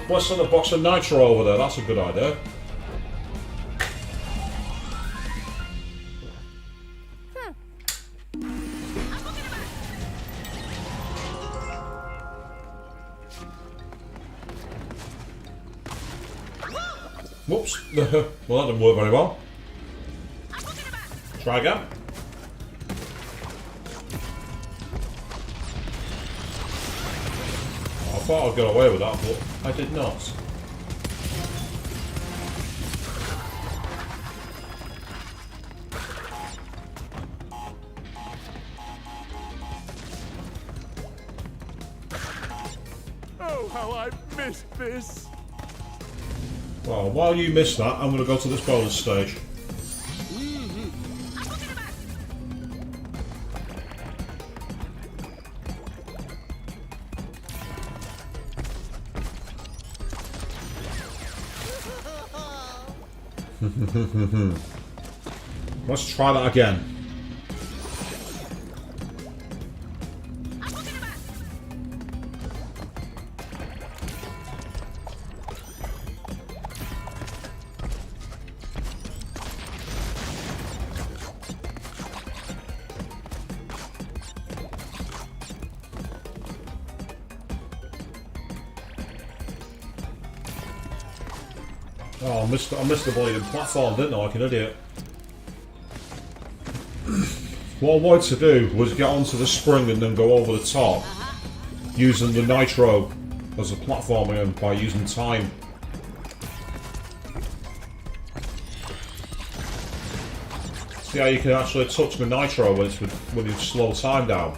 box of nitro over there. That's a good idea. Whoops. Well, that didn't work very well. Try again. I thought I'd get away with that, but I did not. Oh, how I missed this! Well, while you miss that, I'm going to go to this bonus stage. Let's try that again. Oh, I missed the bloody platform, didn't I, like an idiot? What I wanted to do was get onto the spring and then go over the top, using the nitro as a platform again by using time. See how you can actually touch the nitro when you slow time down.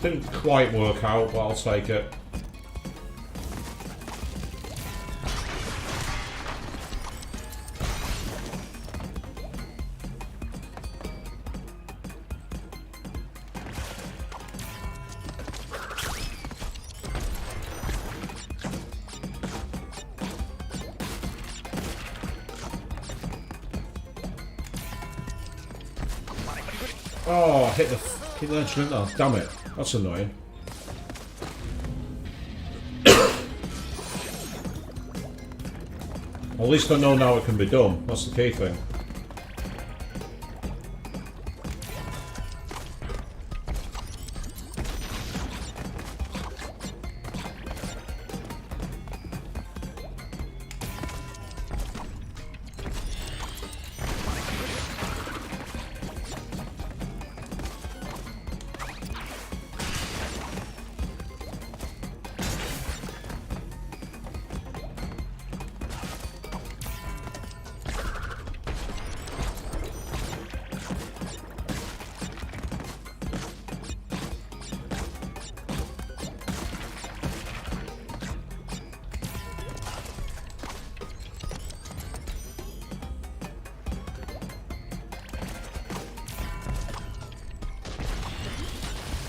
Didn't quite work out, but I'll take it. Oh, I hit the edge, didn't I? Damn it. That's annoying. At least I know now it can be done. That's the key thing.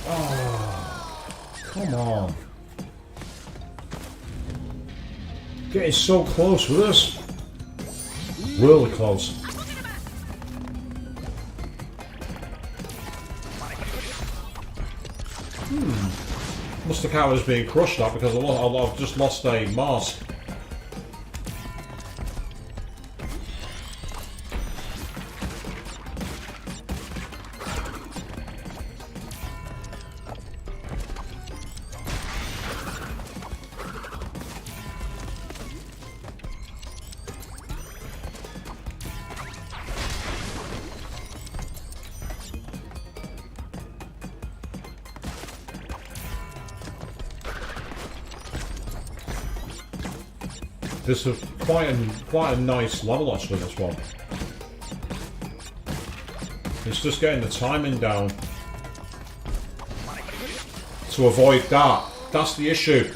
Come on. Getting so close with this. Really close. Must have counted as being crushed up because I've just lost a mask. This is quite a nice level actually, this one. It's just getting the timing down to avoid that. That's the issue.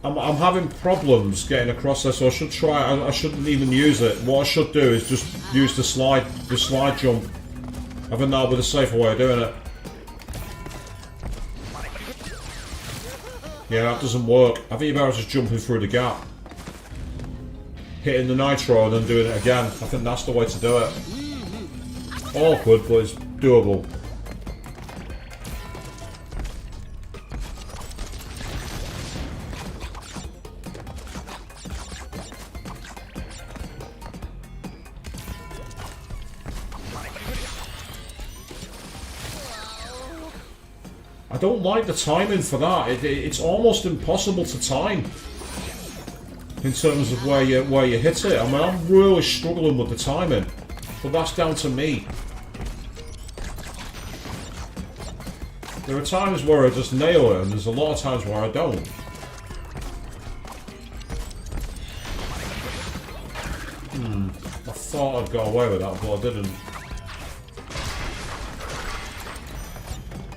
I'm having problems getting across this, so I should try. I shouldn't even use it. What I should do is just use the slide jump. I think that'll be the safer way of doing it. Yeah, that doesn't work. I think you're better just jumping through the gap. Hitting the nitro and then doing it again. I think that's the way to do it. Awkward, but it's doable. I don't like the timing for that. It's almost impossible to time. In terms of where you hit it. I mean, I'm really struggling with the timing, but that's down to me. There are times where I just nail it, and there's a lot of times where I don't. I thought I'd got away with that, but I didn't.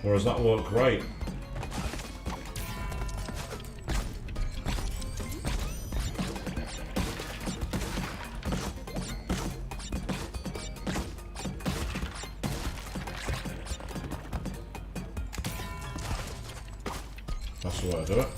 Whereas that worked great. That's the way I do it.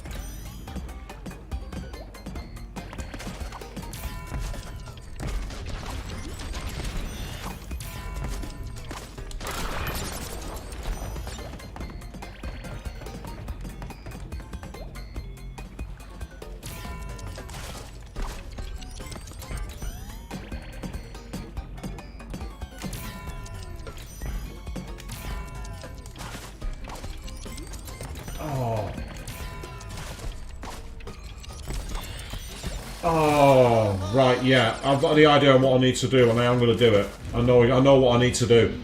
Oh, right, yeah. I've got the idea on what I need to do, and I am going to do it. I know what I need to do.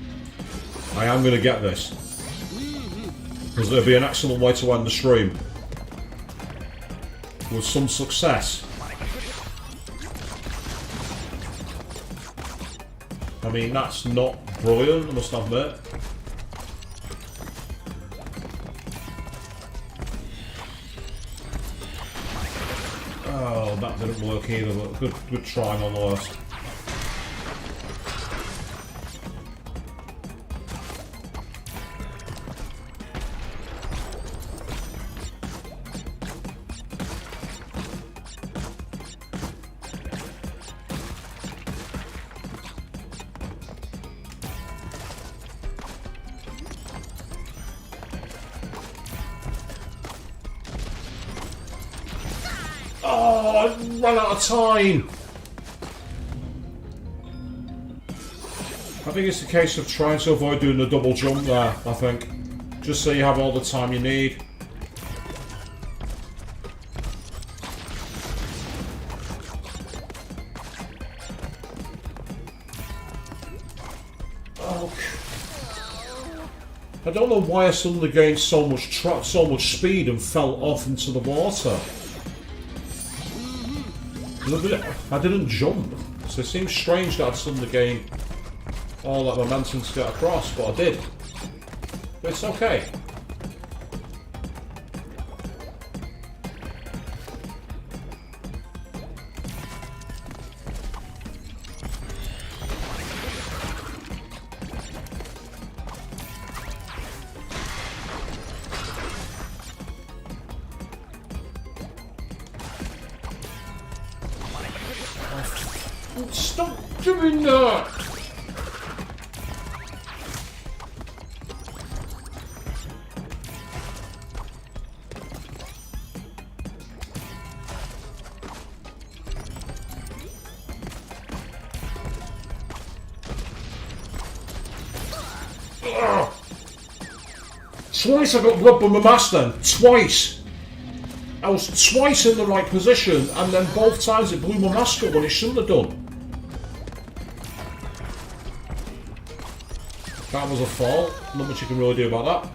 I am going to get this. Because it'll be an excellent way to end the stream. With some success. I mean, that's not brilliant, I must admit. Oh, that didn't work either, but good try nonetheless. Oh, I ran out of time! I think it's a case of trying to avoid doing the double jump there, I think. Just so you have all the time you need. Oh, I don't know why I suddenly gained so much speed and fell off into the water. I didn't jump, so it seems strange that I'd suddenly gain all that momentum to get across, but I did. But it's okay. Stop doing that! Ugh. Twice I got rubbed by my master. Twice. I was twice in the right position, and then both times it blew my mask up when it shouldn't have done. That was a fall. Not much you can really do about that.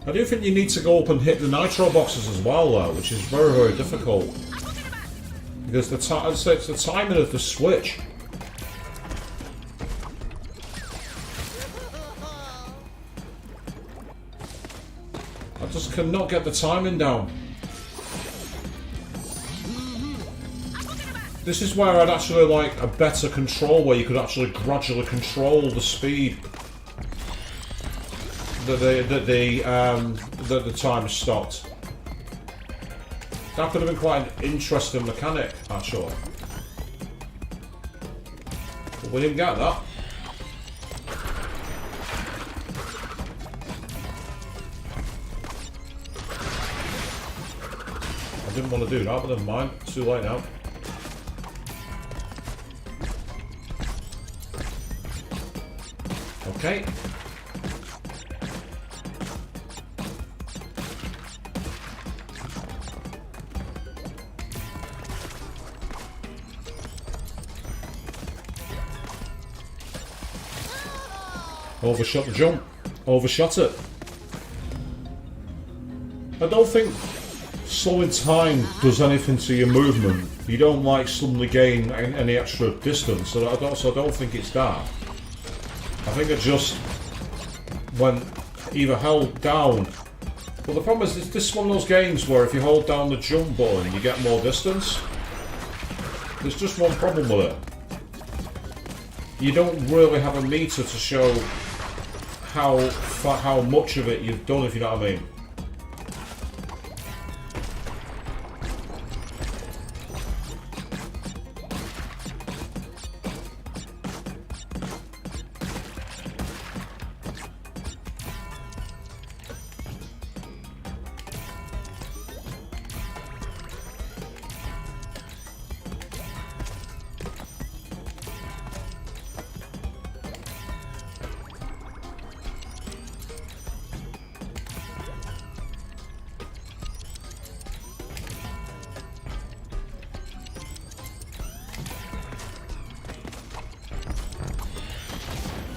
I do think you need to go up and hit the nitro boxes as well, though, which is very, very difficult. Because it's the timing of the switch. I just cannot get the timing down. This is where I'd actually like a better control, where you could actually gradually control the speed that the time stopped. That could have been quite an interesting mechanic, actually. But we didn't get that. I didn't want to do that, but never mind. It's too late now. Okay. Overshot the jump. Overshot it. I don't think slowing time does anything to your movement. You don't like suddenly gain any extra distance, so I don't think it's that. I think it just when either held down. But the problem is this is one of those games where if you hold down the jump button you get more distance. There's just one problem with it. You don't really have a meter to show how much of it you've done, if you know what I mean.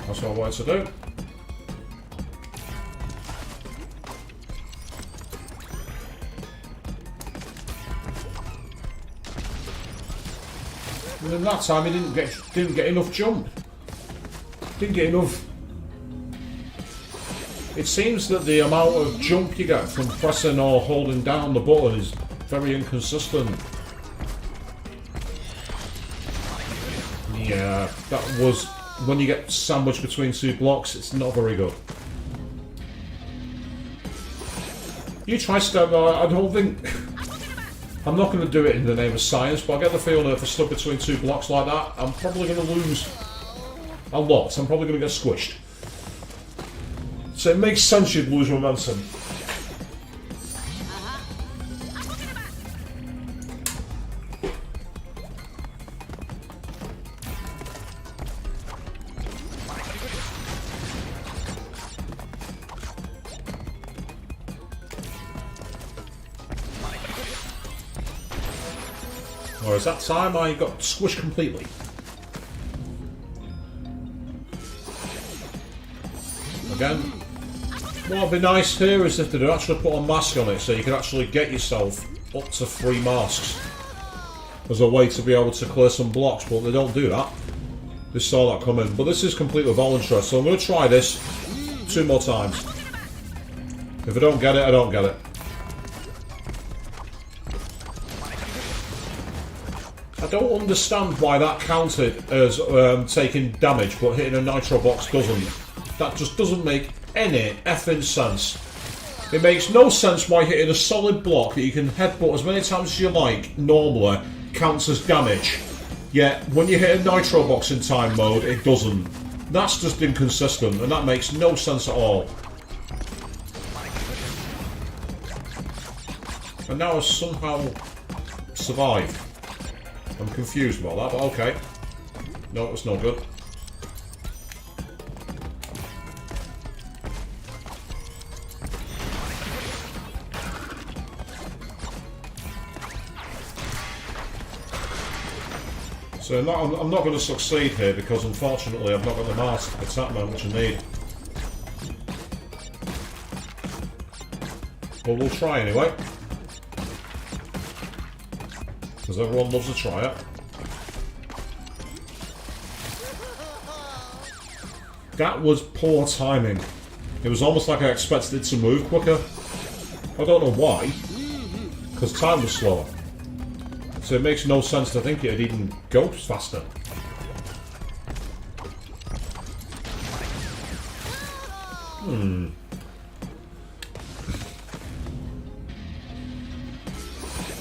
That's what I wanted to do. And then that time he didn't get enough jump. Didn't get enough. It seems that the amount of jump you get from pressing or holding down the button is very inconsistent. Yeah, that was when you get sandwiched between two blocks, it's not very good. You try step, I don't think. I'm not going to do it in the name of science, but I get the feeling that if I stuck between two blocks like that, I'm probably going to lose a lot. I'm probably going to get squished. So it makes sense you'd lose momentum. Whereas that time I got squished completely. Again, what would be nice here is if they'd actually put a mask on it so you could actually get yourself up to 3 masks as a way to be able to clear some blocks, but they don't do that. They saw that coming. But this is completely voluntary, so I'm going to try this 2 more times. If I don't get it, I don't get it. I don't understand why that counted as taking damage, but hitting a nitro box doesn't. That just doesn't make any effing sense. It makes no sense why hitting a solid block that you can headbutt as many times as you like normally counts as damage. Yet, when you hit a nitro box in time mode, it doesn't. That's just inconsistent, and that makes no sense at all. And now I've somehow survived. I'm confused about that, but okay. No, it's no good. So I'm not going to succeed here because unfortunately I've not got the mask attack man which I need. But we'll try anyway. Because everyone loves to try it. That was poor timing. It was almost like I expected it to move quicker. I don't know why. Because time was slower. So it makes no sense to think it'd even go faster.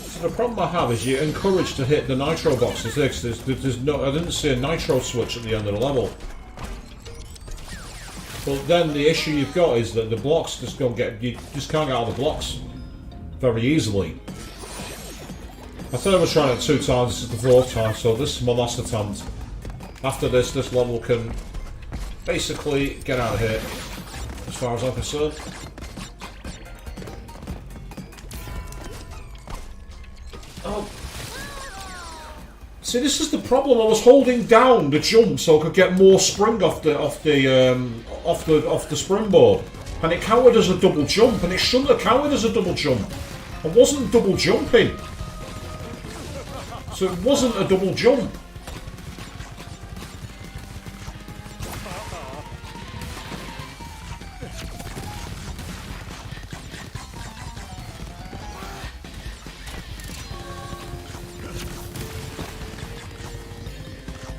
So the problem I have is you're encouraged to hit the nitro boxes. There's no, I didn't see a nitro switch at the end of the level. But then the issue you've got is that the blocks just don't get, you just can't get out of the blocks very easily. I said I was trying it 2 times, this is the 4th time, so this is my last attempt. After this level can basically get out of here, as far as I'm concerned. Oh. See, this is the problem. I was holding down the jump so I could get more spring off the springboard, and it counted as a double jump, and it shouldn't have counted as a double jump. I wasn't double jumping. So it wasn't a double jump.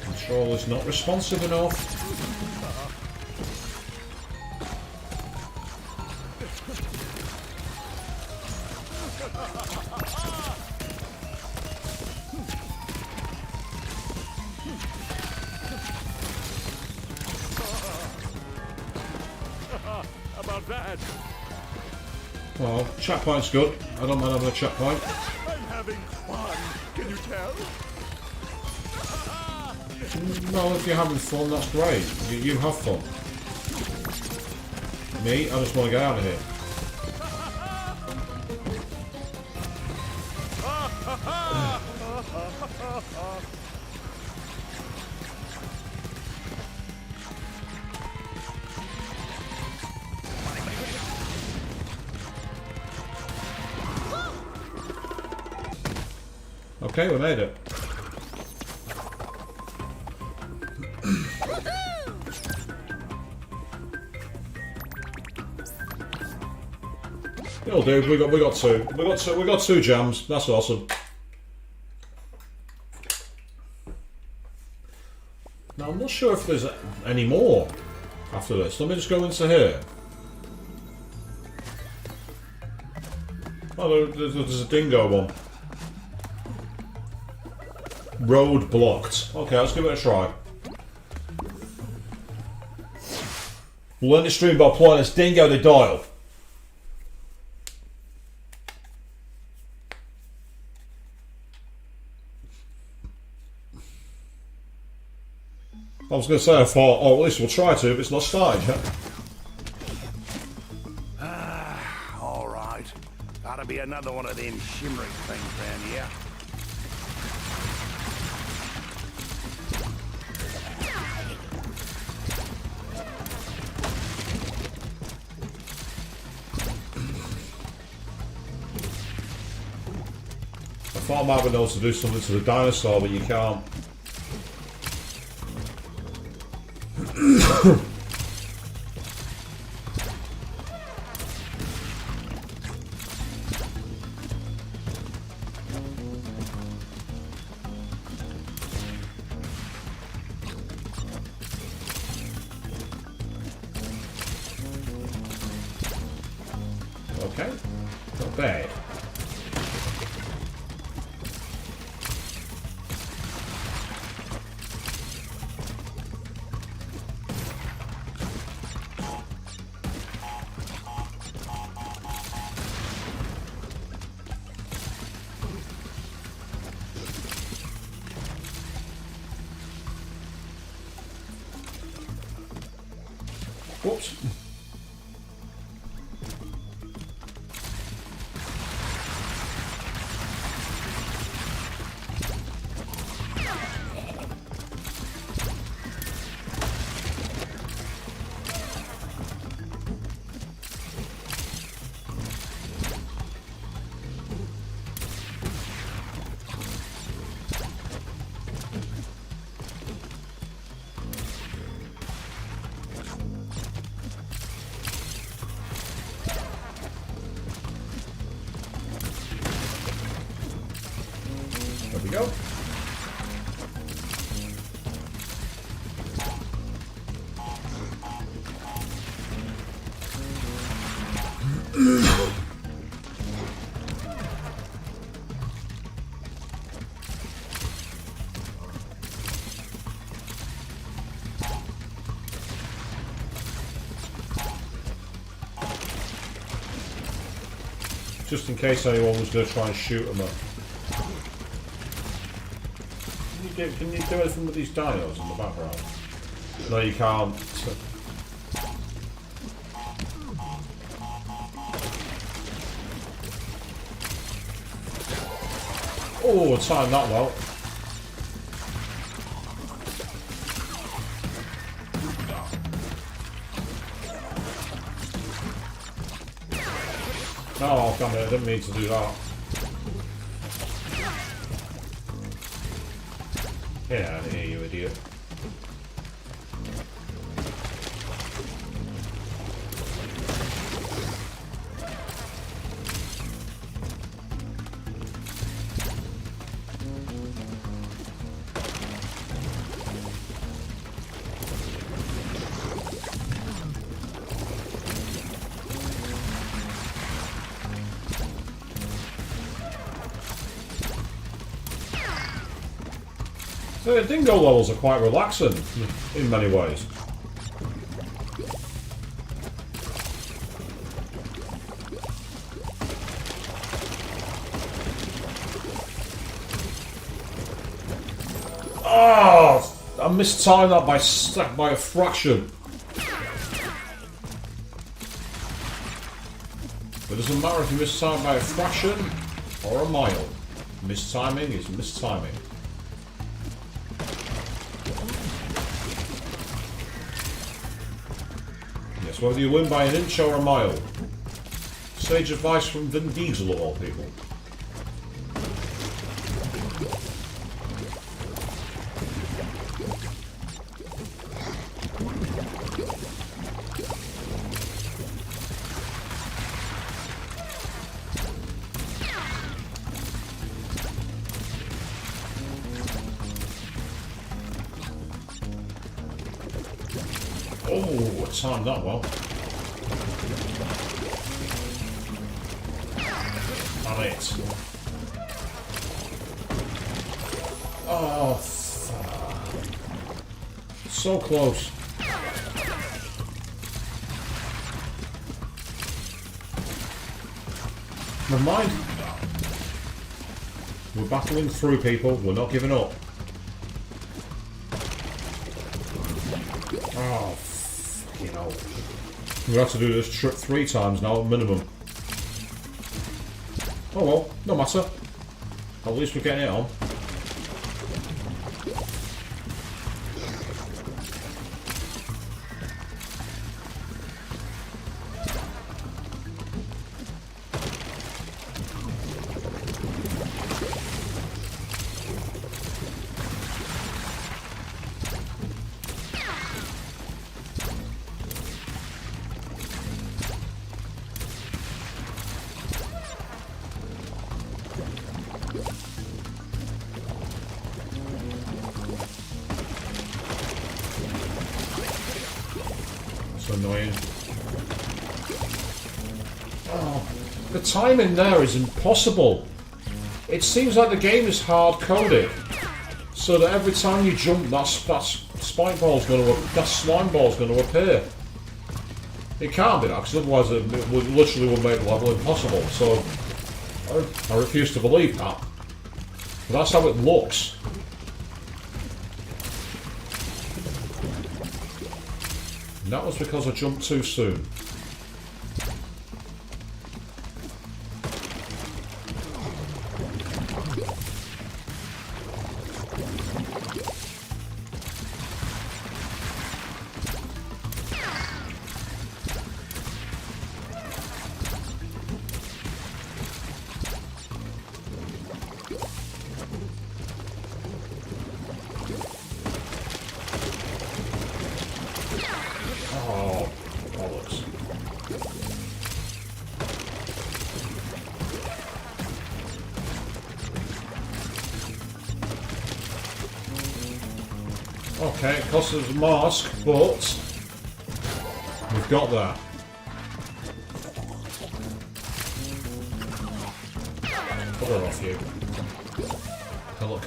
Controller's not responsive enough. Well, checkpoint's good. I don't mind having a checkpoint. I'm having fun. Can you tell? Well, if you're having fun, that's great. You have fun. Me, I just want to get out of here. Okay, we made it. It'll do. We got two. We got two jams. That's awesome. Now I'm not sure if there's any more after this. Let me just go into here. Oh, there's a dingo one. Road blocked. Okay, let's give it a try. We'll end the stream by playing this Dingo the Dial. I was going to say, I thought, oh, at least we'll try to, if it's not started yet. Alright. Gotta be another one of them shimmering things around here. I thought I might have been able to do something to the dinosaur, but you can't. Okay, not bad. Whoops. There we go. Just in case anyone was going to try and shoot them up. Can you do anything with these dinos in the background? No, you can't. Oh, timed that well. Oh, damn it, I didn't mean to do that. Get out of here, you idiot. The Dingo levels are quite relaxing in many ways. Oh, I mistimed that by a fraction. It doesn't matter if you mistime by a fraction or a mile. Mistiming is mistiming. Yes, whether you win by an inch or a mile. Sage advice from Vin Diesel of all people. Oh, I timed that well. Damn it. Oh, so close. Never mind. We're battling through, people. We're not giving up. Oh, you know. We'll have to do this trip 3 times now at minimum. Oh well, no matter. At least we're getting it on. Annoying. Oh, the timing there is impossible. It seems like the game is hard coded, so that every time you jump, that slime ball's going to appear. It can't be that, because otherwise it would literally make the level impossible. So I refuse to believe that. But that's how it looks. that was because I jumped too soon. Oh, bollocks. Okay, it costs us a mask, but we've got that. Put her off you. Oh, look.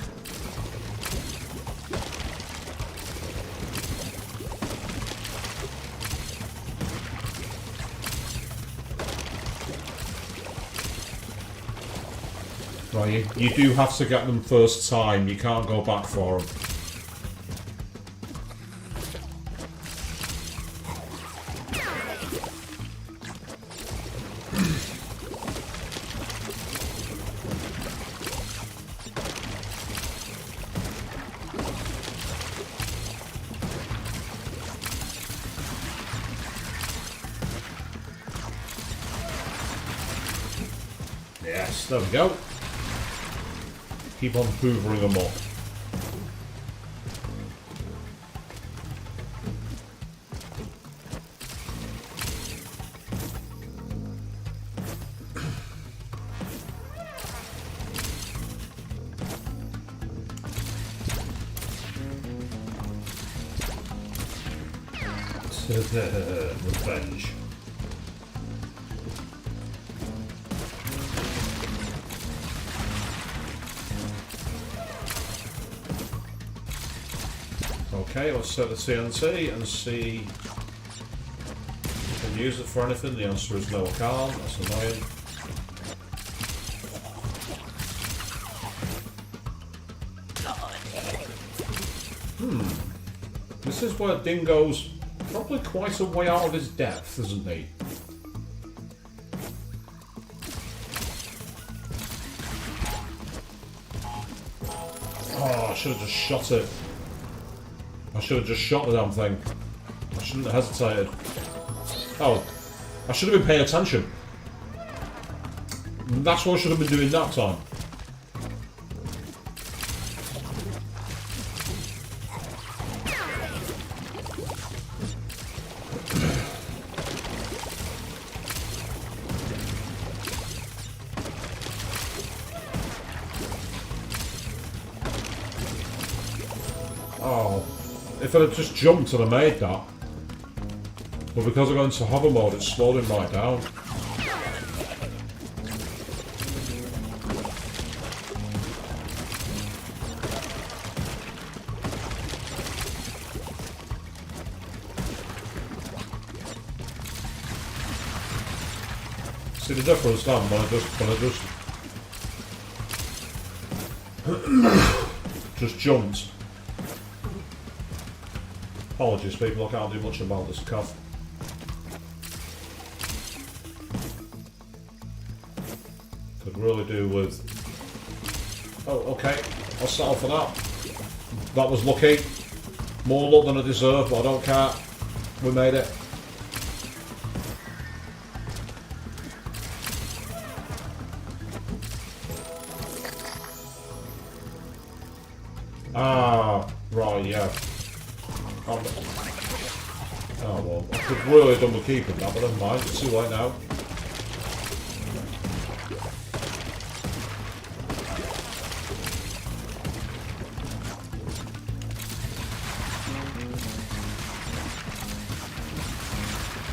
Right, you do have to get them first time, you can't go back for them. Yes, there we go. Keep on hoovering them up. Revenge. Okay, let's set the TNT and see if I can use it for anything. The answer is no, I can't. That's annoying. This is where Dingo's probably quite a way out of his depth, isn't he? Oh, I should have just shot it. I should have just shot the damn thing. I shouldn't have hesitated. Oh, I should have been paying attention. That's what I should have been doing that time. Oh. If I'd have just jumped and I made that, but because I got into hover mode, it slowed him right down. See the difference now when I just jumped. Apologies people, I can't do much about this cough. Could really do with... Oh, okay, I'll settle for that. That was lucky. More luck than I deserve, but I don't care. We made it. Ah, right, yeah. Oh well, I could really have done with keeping that, but never mind, it's too late now.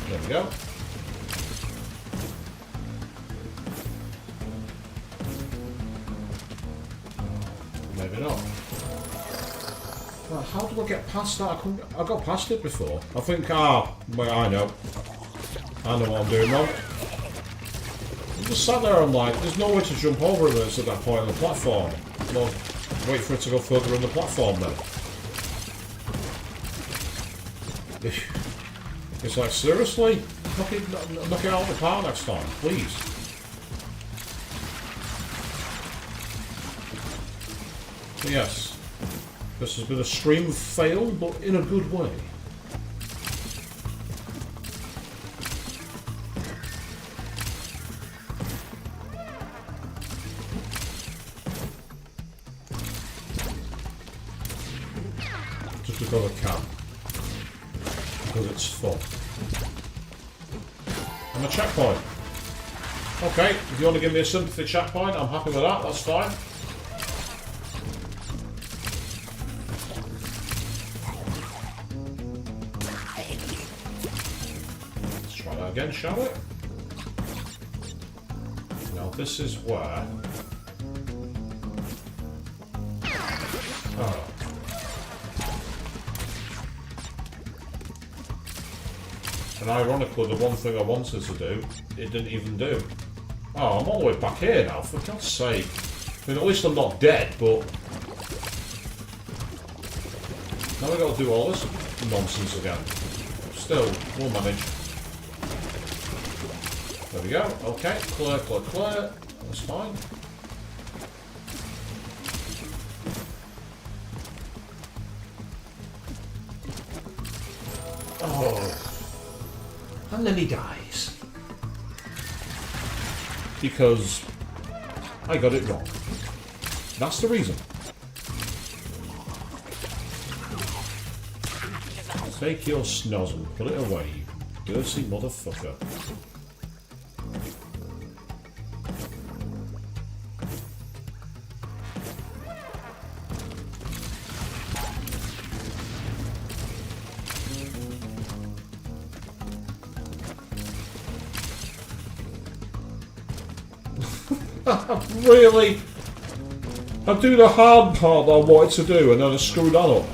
There we go. Maybe not. How do I get past that? I got past it before. I think, well, I know what I'm doing wrong. I just sat there and like, there's no way to jump over it at that point on the platform. Well, wait for it to go further on the platform then. It's like, seriously? Knock it out of the park next time, please. But yes, this has been a stream fail, but in a good way. Just because I can. Because it's fun. And a checkpoint. Okay, if you want to give me a sympathy checkpoint, I'm happy with that, that's fine. Let's try that again, shall we? Now this is where... Oh. And ironically, the one thing I wanted to do, it didn't even do. Oh, I'm all the way back here now, for God's sake. I mean, at least I'm not dead, but... Now I've got to do all this nonsense again. Still, we'll manage. There we go. Okay, clear, clear, clear. That's fine. Oh. And then he dies. Because I got it wrong. That's the reason. Take your snoz and put it away, you dirty motherfucker. Really? I do the hard part that I wanted to do and then I screw that up.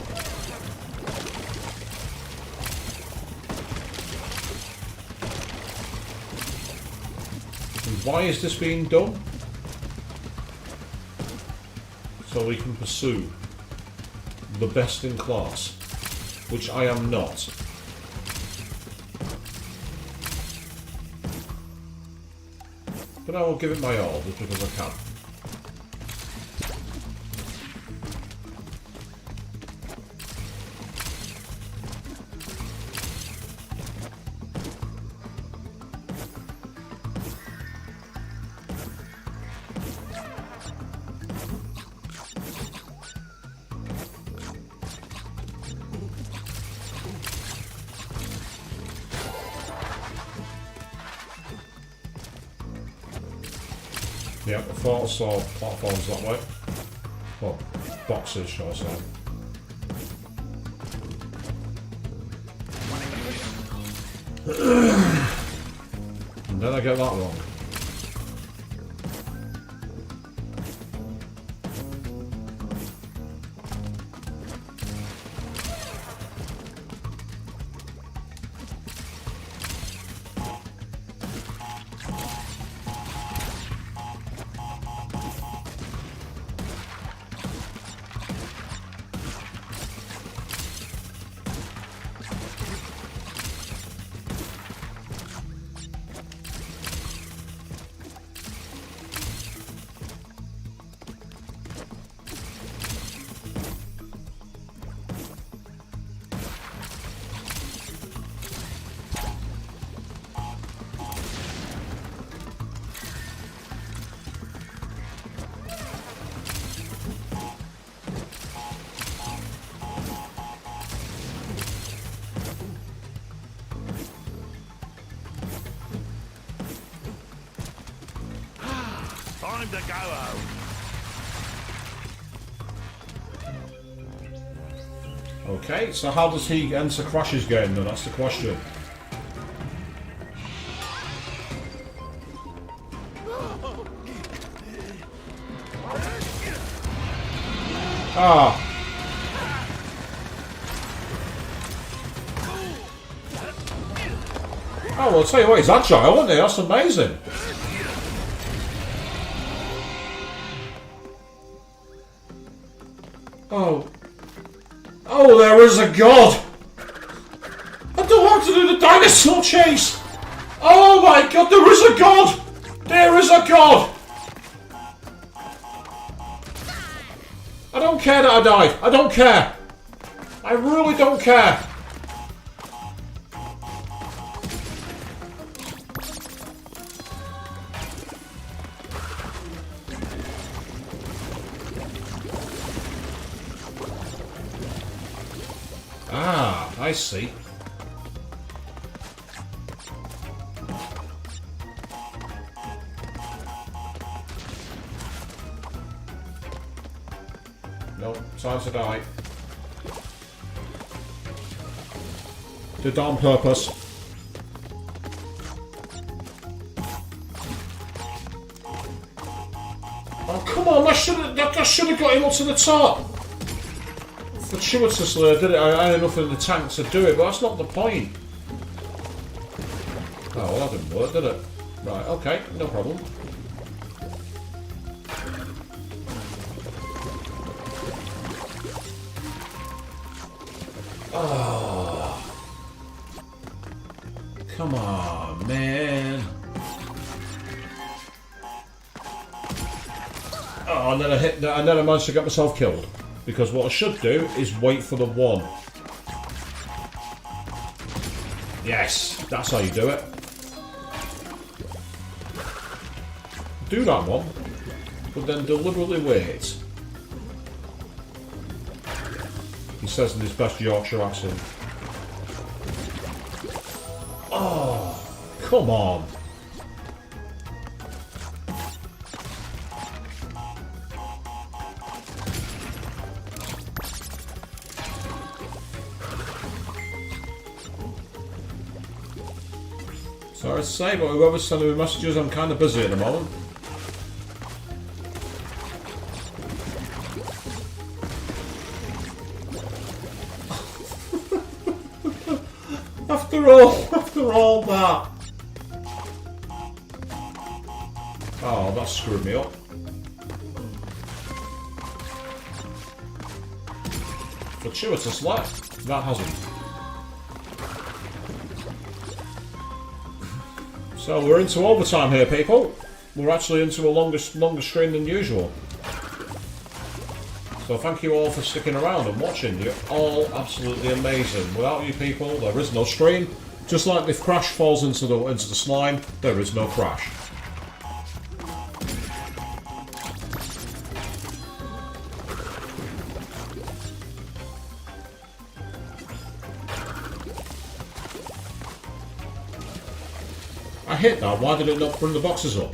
And why is this being done? So we can pursue the best in class, which I am not. But I will give it my all, just because I can. Yeah, I thought I saw platforms that way. Well, boxes, shall I say. And then I get that wrong. Time to go home. Okay, so how does he enter Crash's game then? That's the question. Ah. Oh, well, I'll tell you what, he's agile, isn't he? That's amazing. Oh. Oh, there is a god! I don't want to do the dinosaur chase! Oh my god, there is a god! There is a god! I don't care that I died. I don't care. I really don't care. Ah, I see. Nope, time to die. Did that on purpose. Oh come on, that should have got him up to the top. Fortuitously I did it. I had enough in the tank to do it, but that's not the point. Oh well, that didn't work, did it? Right, okay, no problem. Oh, come on, man. Oh, and then I hit that, and then I managed to get myself killed. Because what I should do is wait for the one. Yes, that's how you do it. Do that one, but then deliberately wait. He says in his best Yorkshire accent. Oh, come on. Sorry to say, but whoever's sending me messages, I'm kind of busy at the moment. After all that. Oh, that screwed me up. Fortuitous left. That hasn't. So we're into overtime here, people. We're actually into a longer stream than usual. So thank you all for sticking around and watching. You're all absolutely amazing. Without you people, there is no stream. Just like if Crash falls into the slime, there is no Crash. I hit that. Why did it not bring the boxes up?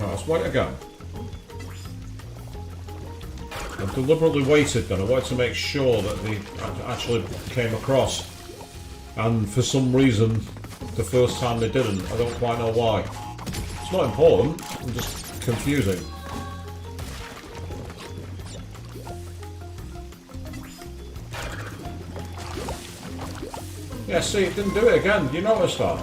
Right, let's wait again. I deliberately waited then. I wanted to make sure that they actually came across. And for some reason, the first time they didn't. I don't quite know why. It's not important. It's just confusing. Yeah, see, it didn't do it again. You noticed that?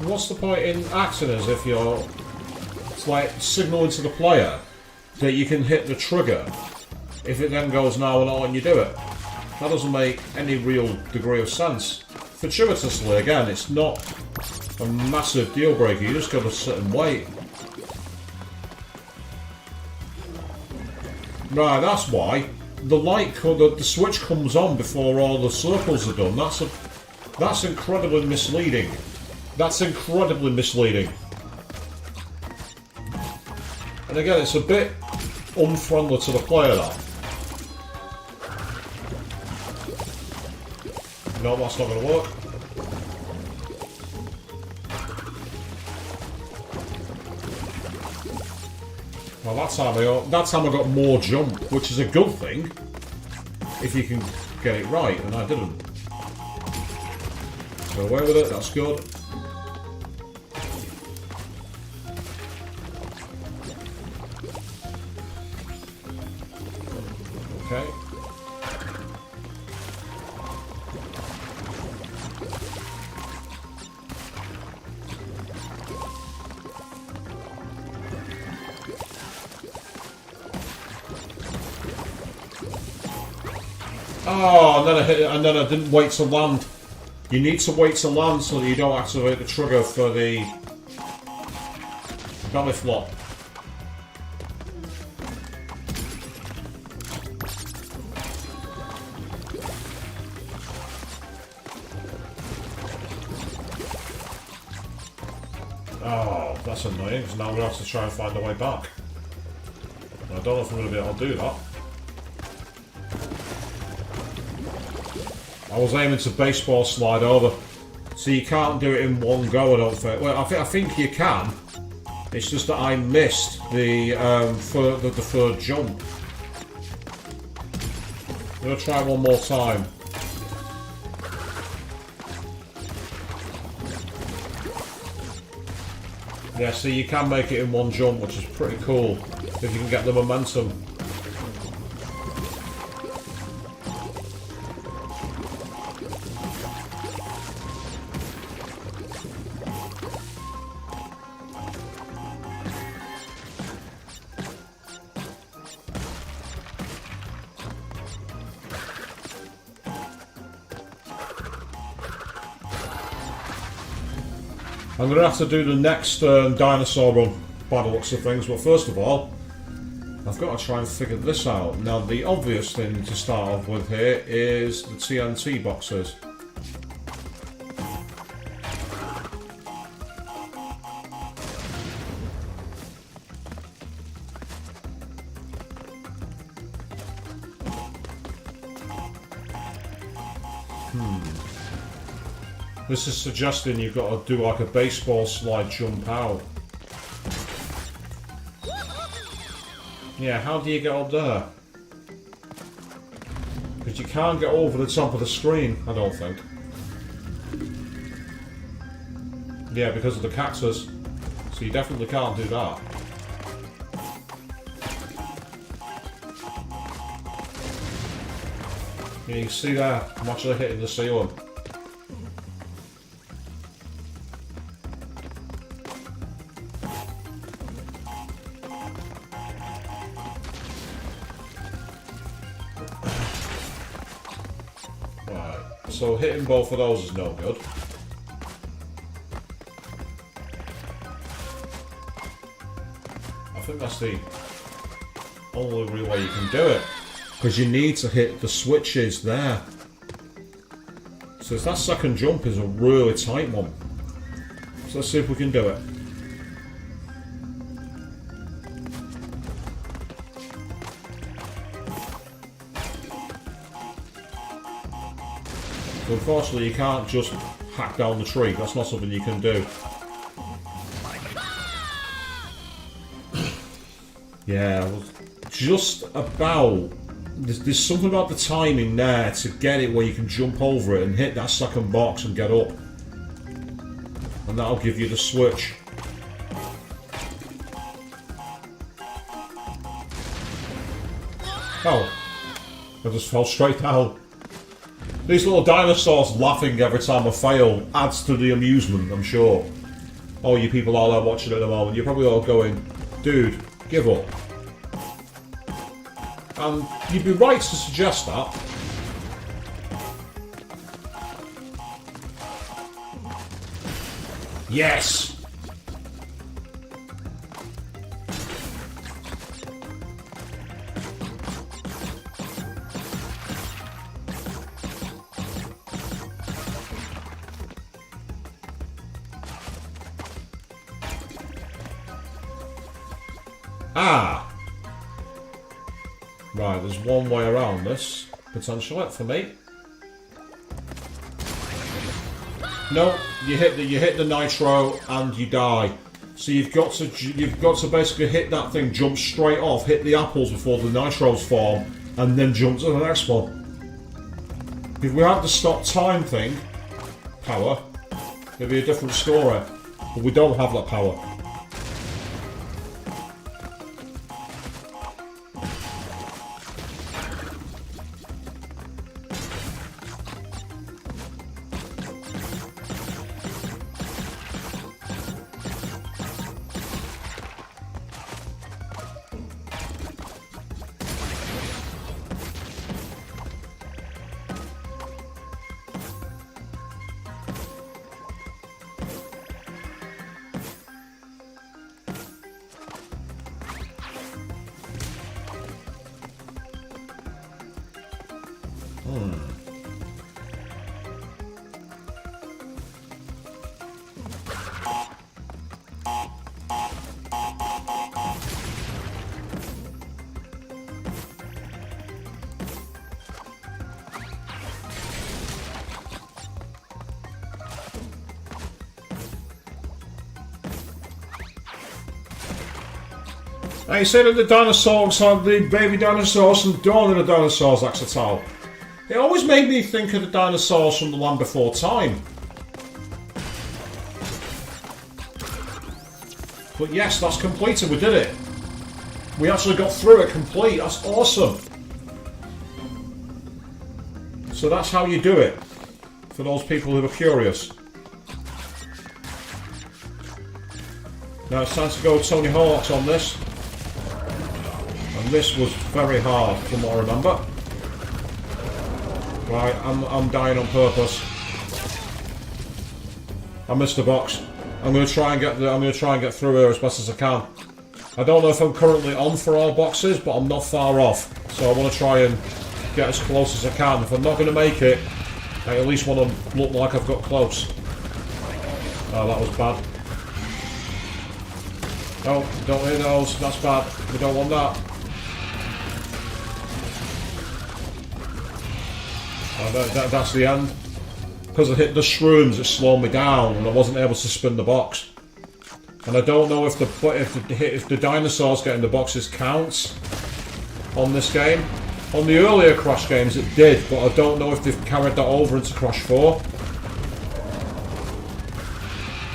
What's the point in acting as if you're... It's like signalling to the player that you can hit the trigger if it then goes now and not when you do it. That doesn't make any real degree of sense. Fortuitously, again, it's not a massive deal breaker. You just gotta sit and wait. Right, that's why the switch comes on before all the circles are done. That's incredibly misleading. That's incredibly misleading. And again, it's a bit unfriendly to the player. That. No, that's not going to work. Well, that time I got more jump, which is a good thing, if you can get it right, and I didn't. Go away with it, that's good. Okay. Oh, and then I hit it, and then I didn't wait to land. You need to wait to land so that you don't activate the trigger for the belly flop. Oh, that's annoying, because now we're going to have to try and find a way back. I don't know if I'm going to be able to do that. I was aiming to baseball slide over. So you can't do it in one go, I don't think. Well, I think you can. It's just that I missed the third jump. I'm going to try one more time. Yeah, see, you can make it in one jump, which is pretty cool, if you can get the momentum. I'm going to have to do the next dinosaur run, by the looks of things, but first of all, I've got to try and figure this out. Now, the obvious thing to start off with here is the TNT boxes. This is suggesting you've got to do like a baseball slide jump out. Yeah, how do you get up there? Because you can't get over the top of the screen, I don't think. Yeah, because of the cactus. So you definitely can't do that. Yeah, you can see there, I'm actually hitting the ceiling. So hitting both of those is no good. I think that's the only real way you can do it. Because you need to hit the switches there. So that second jump is a really tight one. So let's see if we can do it. Unfortunately, you can't just hack down the tree. That's not something you can do. Yeah, just about... There's something about the timing there to get it where you can jump over it and hit that second box and get up. And that'll give you the switch. Oh. I just fell straight down. These little dinosaurs laughing every time I fail adds to the amusement, I'm sure. All you people all there watching at the moment, you're probably all going, dude, give up. And you'd be right to suggest that. Yes! Ah! Right, there's one way around this, potentially, for me. No, you hit the nitro and you die. So you've got to basically hit that thing, jump straight off, hit the apples before the nitros form, and then jump to the next one. If we had the stop time thing, power, it'd be a different story. But we don't have that power. Now you say that the dinosaurs have the baby dinosaurs and dawn of the dinosaurs, Axatal. It always made me think of the dinosaurs from the Land Before Time. But yes, that's completed, we did it. We actually got through it complete, that's awesome. So that's how you do it, for those people who are curious. Now it's time to go Tony Hawk's on this. And this was very hard from what I remember. Right, I'm dying on purpose. I missed the box. I'm gonna try and get through here as best as I can. I don't know if I'm currently on for all boxes, but I'm not far off. So I want to try and get as close as I can. If I'm not going to make it, I at least want to look like I've got close. Oh, that was bad. No, don't hit those. That's bad. We don't want that. Oh, that's the end. Because I hit the shrooms, it slowed me down, and I wasn't able to spin the box. And I don't know if the dinosaurs getting the boxes counts on this game. On the earlier Crash games, it did, but I don't know if they've carried that over into Crash 4.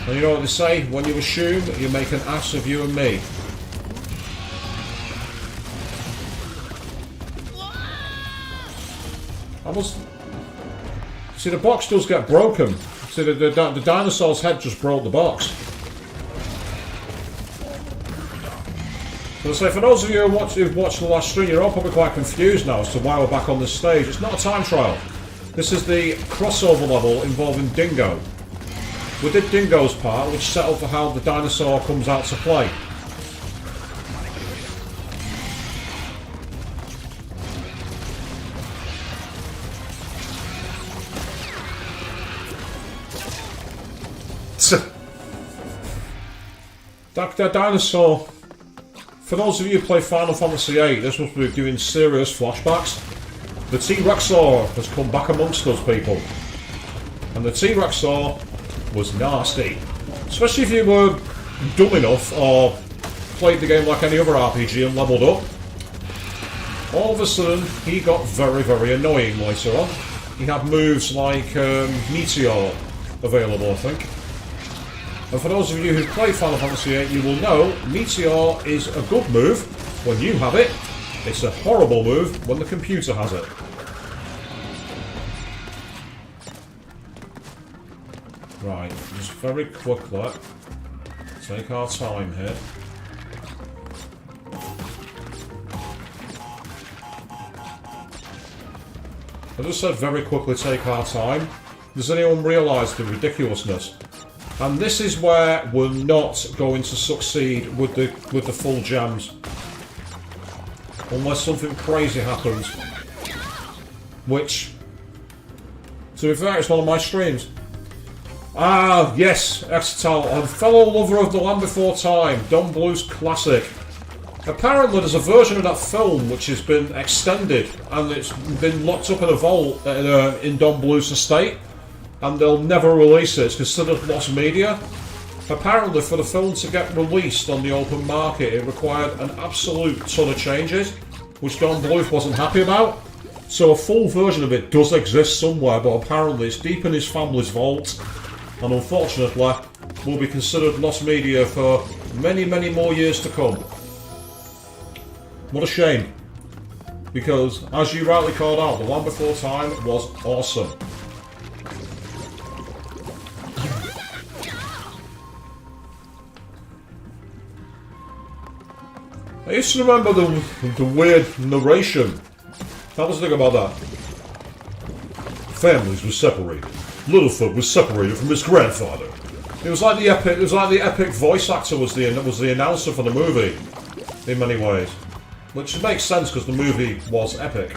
And you know what they say? When you assume, you make an ass of you and me. See, the box does get broken. See, the dinosaur's head just broke the box. So for those of you who've watched the last stream, you're all probably quite confused now as to why we're back on this stage. It's not a time trial. This is the crossover level involving Dingo. We did Dingo's part, which set up for how the dinosaur comes out to play. That dinosaur, for those of you who play Final Fantasy VIII, this must be doing serious flashbacks. The T-Rexor has come back amongst us, people. And the T-Rexor was nasty. Especially if you were dumb enough or played the game like any other RPG and leveled up. All of a sudden, he got very, very annoying later on. He had moves like Meteor available, I think. And for those of you who play Final Fantasy VIII, you will know Meteor is a good move when you have it. It's a horrible move when the computer has it. Right, just very quickly take our time here. I just said very quickly take our time. Does anyone realise the ridiculousness? And this is where we're not going to succeed with the full gems. Unless something crazy happens. Which, to be fair, it's one of my streams. Ah, yes, Exetal, a fellow lover of the Land Before Time, Don Bluth's classic. Apparently there's a version of that film which has been extended and it's been locked up in a vault in Don Bluth's estate. And they'll never release it. It's considered lost media. Apparently, for the film to get released on the open market, it required an absolute ton of changes, which Don Bluth wasn't happy about. So a full version of it does exist somewhere, but apparently it's deep in his family's vault, and unfortunately, will be considered lost media for many, many more years to come. What a shame. Because, as you rightly called out, The Land Before Time was awesome. I used to remember the weird narration. That was the thing about that. Families were separated. Littlefoot was separated from his grandfather. It was like the epic voice actor was the announcer for the movie, in many ways, which makes sense because the movie was epic.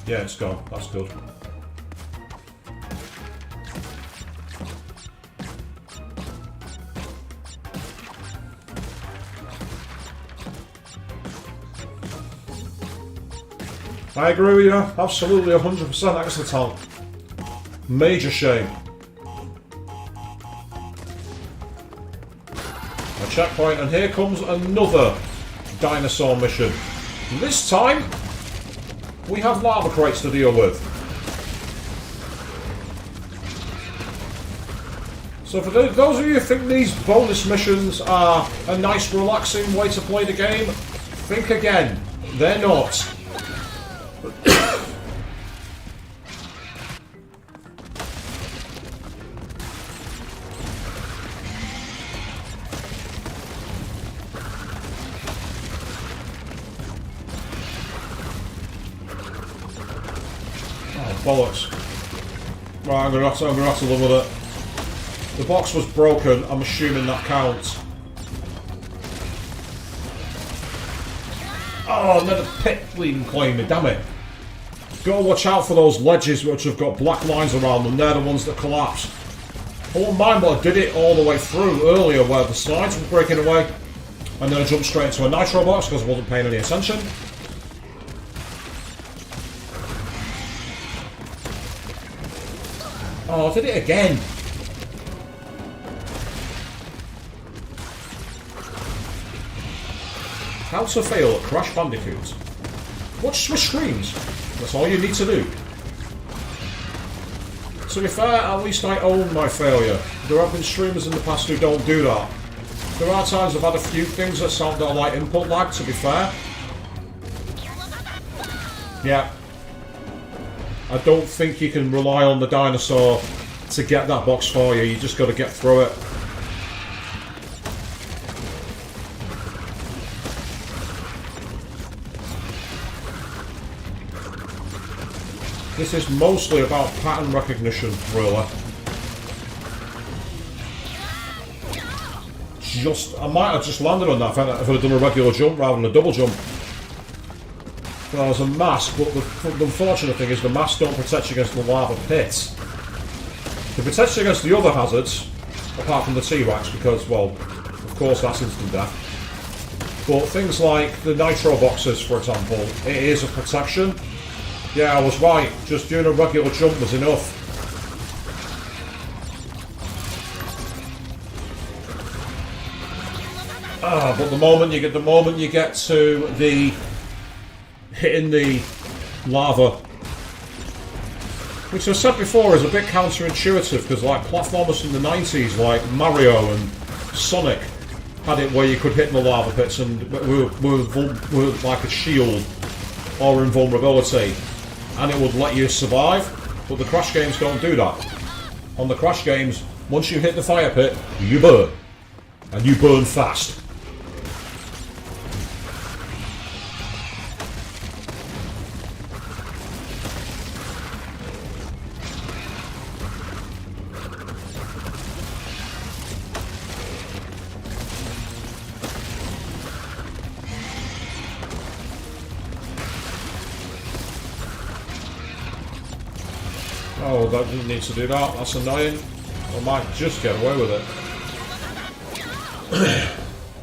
Yeah, it's gone. That's good. I agree with you. Absolutely 100% excellent talent. Major shame. A checkpoint, and here comes another dinosaur mission. This time, we have lava crates to deal with. So for those of you who think these bonus missions are a nice relaxing way to play the game, think again. They're not. Bollocks. Right, I'm gonna have to live with it. The box was broken, I'm assuming that counts. Oh, another pit bleeding claim me, damn it. Gotta watch out for those ledges which have got black lines around them, they're the ones that collapse. I won't mind, but I did it all the way through earlier where the slides were breaking away. And then I jumped straight into a nitro box because I wasn't paying any attention. Oh, I did it again. How to fail at Crash Bandicoot. Watch Swish screens. That's all you need to do. To be fair, at least I own my failure. There have been streamers in the past who don't do that. There are times I've had a few things that sound like input lag, to be fair. Yeah. I don't think you can rely on the dinosaur to get that box for you. You just got to get through it. This is mostly about pattern recognition, really. I might have just landed on that if I'd done a regular jump rather than a double jump. Well, there's a mask, but the unfortunate thing is the masks don't protect you against the lava pits. They protect you against the other hazards, apart from the T-Rex, because, well, of course that's instant death. But things like the nitro boxes, for example, it is a protection. Yeah, I was right, just doing a regular jump was enough. But the moment you get to the hitting the lava, which I said before is a bit counterintuitive because like platformers in the 90s like Mario and Sonic had it where you could hit in the lava pits and were like a shield or invulnerability and it would let you survive, but the Crash games don't do that. On the Crash games, once you hit the fire pit, you burn. And you burn fast. Oh, that didn't need to do that. That's annoying. I might just get away with it.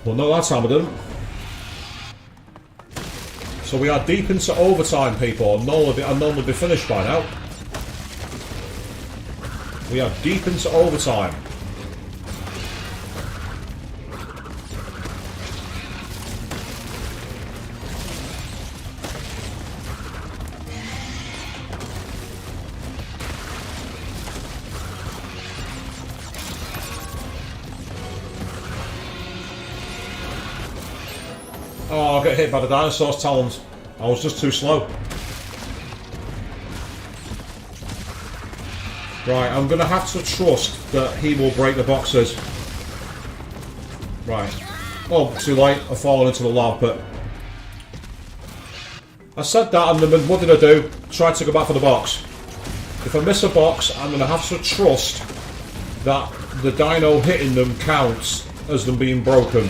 Well, no, that time I didn't. So we are deep into overtime, people. I'll normally be finished by now. We are deep into overtime. Oh, I got hit by the dinosaur's talons. I was just too slow. Right, I'm going to have to trust that he will break the boxes. Right. Oh, too late. I've fallen into the lava pit. I said that and then what did I do? Tried to go back for the box. If I miss a box, I'm going to have to trust that the dino hitting them counts as them being broken.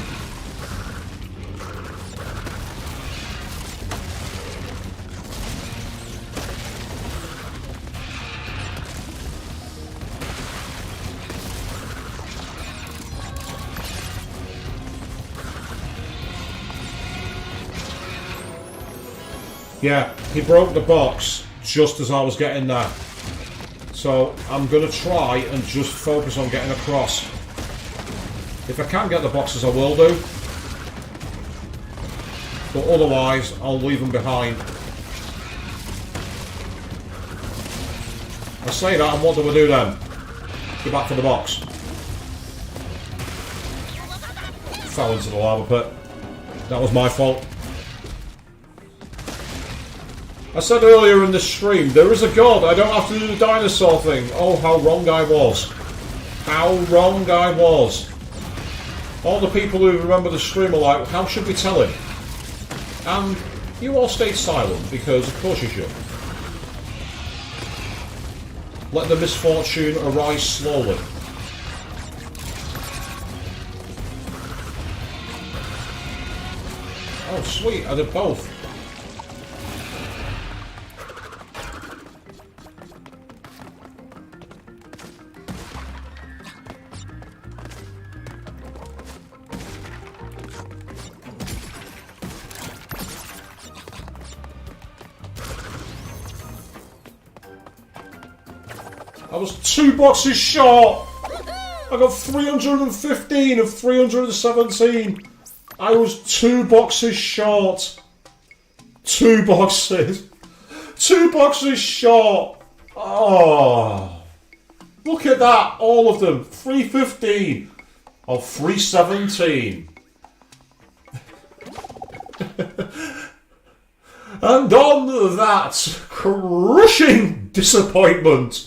Yeah, he broke the box just as I was getting there. So I'm going to try and just focus on getting across. If I can get the boxes, I will do. But otherwise, I'll leave them behind. I say that, and what do I do then? Go back to the box. Fell into the lava pit. That was my fault. I said earlier in the stream, there is a god, I don't have to do the dinosaur thing. Oh, how wrong I was. How wrong I was. All the people who remember the stream are like, how should we tell him? And you all stayed silent, because of course you should. Let the misfortune arise slowly. Oh sweet, I did both. I was 2 boxes short. I got 315 of 317. I was 2 boxes short. 2 boxes. 2 boxes short. Oh. Look at that. All of them. 315 of 317. And on that crushing disappointment,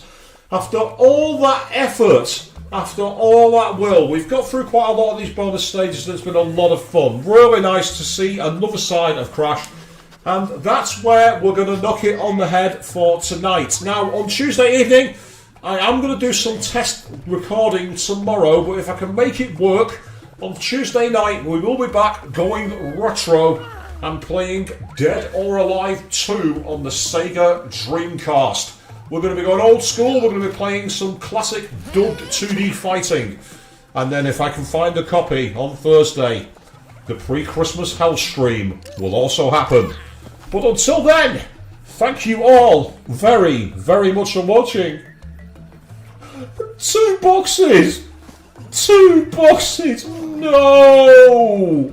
after all that effort, after all that will, we've got through quite a lot of these bonus stages and it's been a lot of fun. Really nice to see another side of Crash. And that's where we're going to knock it on the head for tonight. Now, on Tuesday evening, I am going to do some test recording tomorrow, but if I can make it work, on Tuesday night we will be back going retro and playing Dead or Alive 2 on the Sega Dreamcast. We're going to be going old school, we're going to be playing some classic dubbed 2D fighting. And then if I can find a copy on Thursday, the pre-Christmas hell stream will also happen. But until then, thank you all very, very much for watching. 2 boxes! 2 boxes! No!